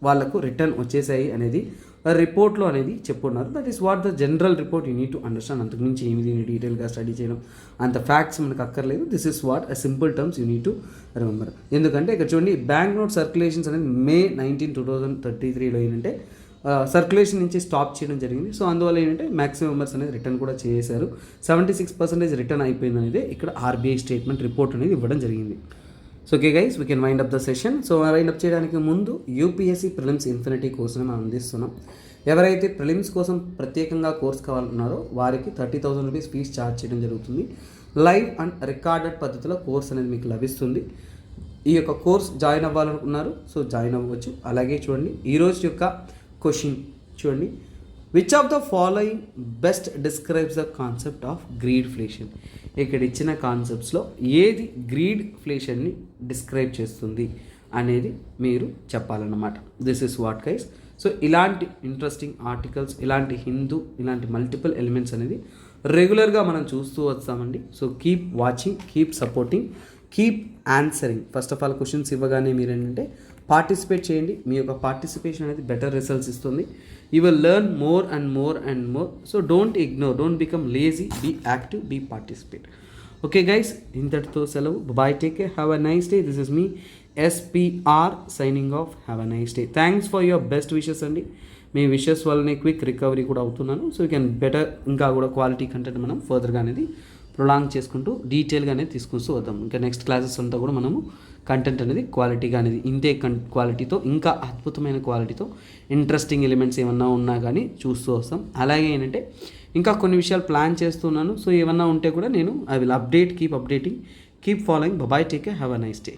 వాళ్ళకు రిటర్న్ వచ్చేసాయి అనేది రిపోర్ట్లో అనేది చెప్పున్నారు. That is what the general report you need to understand. అంతకుమించి ఏమి దీన్ని డీటెయిల్గా స్టడీ చేయడం అంత ఫ్యాక్ట్స్ మనకు అక్కర్లేదు. This is what a simple terms you need to remember. ఎందుకంటే ఇక్కడ చూడండి, బ్యాంక్ నోట్ సర్క్యులేషన్స్ అనేది May 19, 2033లో ఏంటంటే సర్క్యులేషన్ నుంచి స్టాప్ చేయడం జరిగింది. సో అందువల్ల ఏంటంటే మ్యాక్సిమం మెంబర్స్ అనేది రిటర్న్ కూడా చేశారు. 76% రిటర్న్ అయిపోయింది అనేది ఇక్కడ ఆర్బీఐ స్టేట్మెంట్ రిపోర్ట్ అనేది ఇవ్వడం జరిగింది. So okay guys, we can wind up the session. So wind up చేయడానికి ముందు యూపీఎస్సీ ప్రిలిమ్స్ ఇన్ఫినిటీ కోర్సుని మనం అందిస్తున్నాం. ఎవరైతే ప్రిలిమ్స్ కోసం ప్రత్యేకంగా కోర్స్ కావాలన్నారో వారికి 30,000 రూపీస్ ఫీజు ఛార్జ్ చేయడం జరుగుతుంది. లైవ్ అండ్ రికార్డెడ్ పద్ధతిలో కోర్స్ అనేది మీకు లభిస్తుంది. ఈ యొక్క కోర్స్ జాయిన్ అవ్వాలనుకున్నారు, సో జాయిన్ అవ్వచ్చు. అలాగే చూడండి, ఈరోజు యొక్క క్వశ్చన్ చూడండి, which of the following best describes the concept of greedflation. ఇక్కడ ఇచ్చిన కాన్సెప్ట్స్లో ఏది గ్రీడ్ఫ్లేషన్ని డిస్క్రైబ్ చేస్తుంది అనేది మీరు చెప్పాలన్నమాట. This is what guys. So ఇలాంటి ఇంట్రెస్టింగ్ ఆర్టికల్స్, ఇలాంటి హిందూ, ఇలాంటి మల్టిపుల్ ఎలిమెంట్స్ అనేది రెగ్యులర్గా మనం చూస్తూ వస్తామండి. So keep watching, keep supporting, keep answering. First of all questions ఇవ్వగానే మీరు ఏంటంటే పార్టిసిపేట్ చేయండి. మీ యొక్క పార్టిసిపేషన్ అనేది బెటర్ రిజల్ట్స్ ఇస్తుంది. You will learn more and more and more. So don't ignore, don't become lazy, be active, be participate. Okay guys, ఇంతటితో సెలవు. Bye, take care, have a nice day. This is me SPR signing off. Have a nice day. Thanks for your best wishes అండి. మీ విషెస్ వల్లనే క్విక్ రికవరీ కూడా అవుతున్నాను. సో యూ కెన్ బెటర్, ఇంకా కూడా క్వాలిటీ కంటెంట్ మనం ఫర్దర్గా అనేది ప్రొలాంగ్ చేసుకుంటూ డీటెయిల్గా అనేది తీసుకొస్తూ వద్దాం. ఇంకా నెక్స్ట్ క్లాసెస్ అంతా కూడా మనము కంటెంట్ అనేది క్వాలిటీగా అనేది ఇంతే క్వాలిటీతో, ఇంకా అద్భుతమైన క్వాలిటీతో ఇంట్రెస్టింగ్ ఎలిమెంట్స్ ఏమన్నా ఉన్నా కానీ చూస్తూ వస్తాం. అలాగే ఏంటంటే ఇంకా కొన్ని విషయాలు ప్లాన్ చేస్తున్నాను. సో ఏమన్నా ఉంటే కూడా నేను I will update, keep updating, keep following. Bye, take care, have a nice day.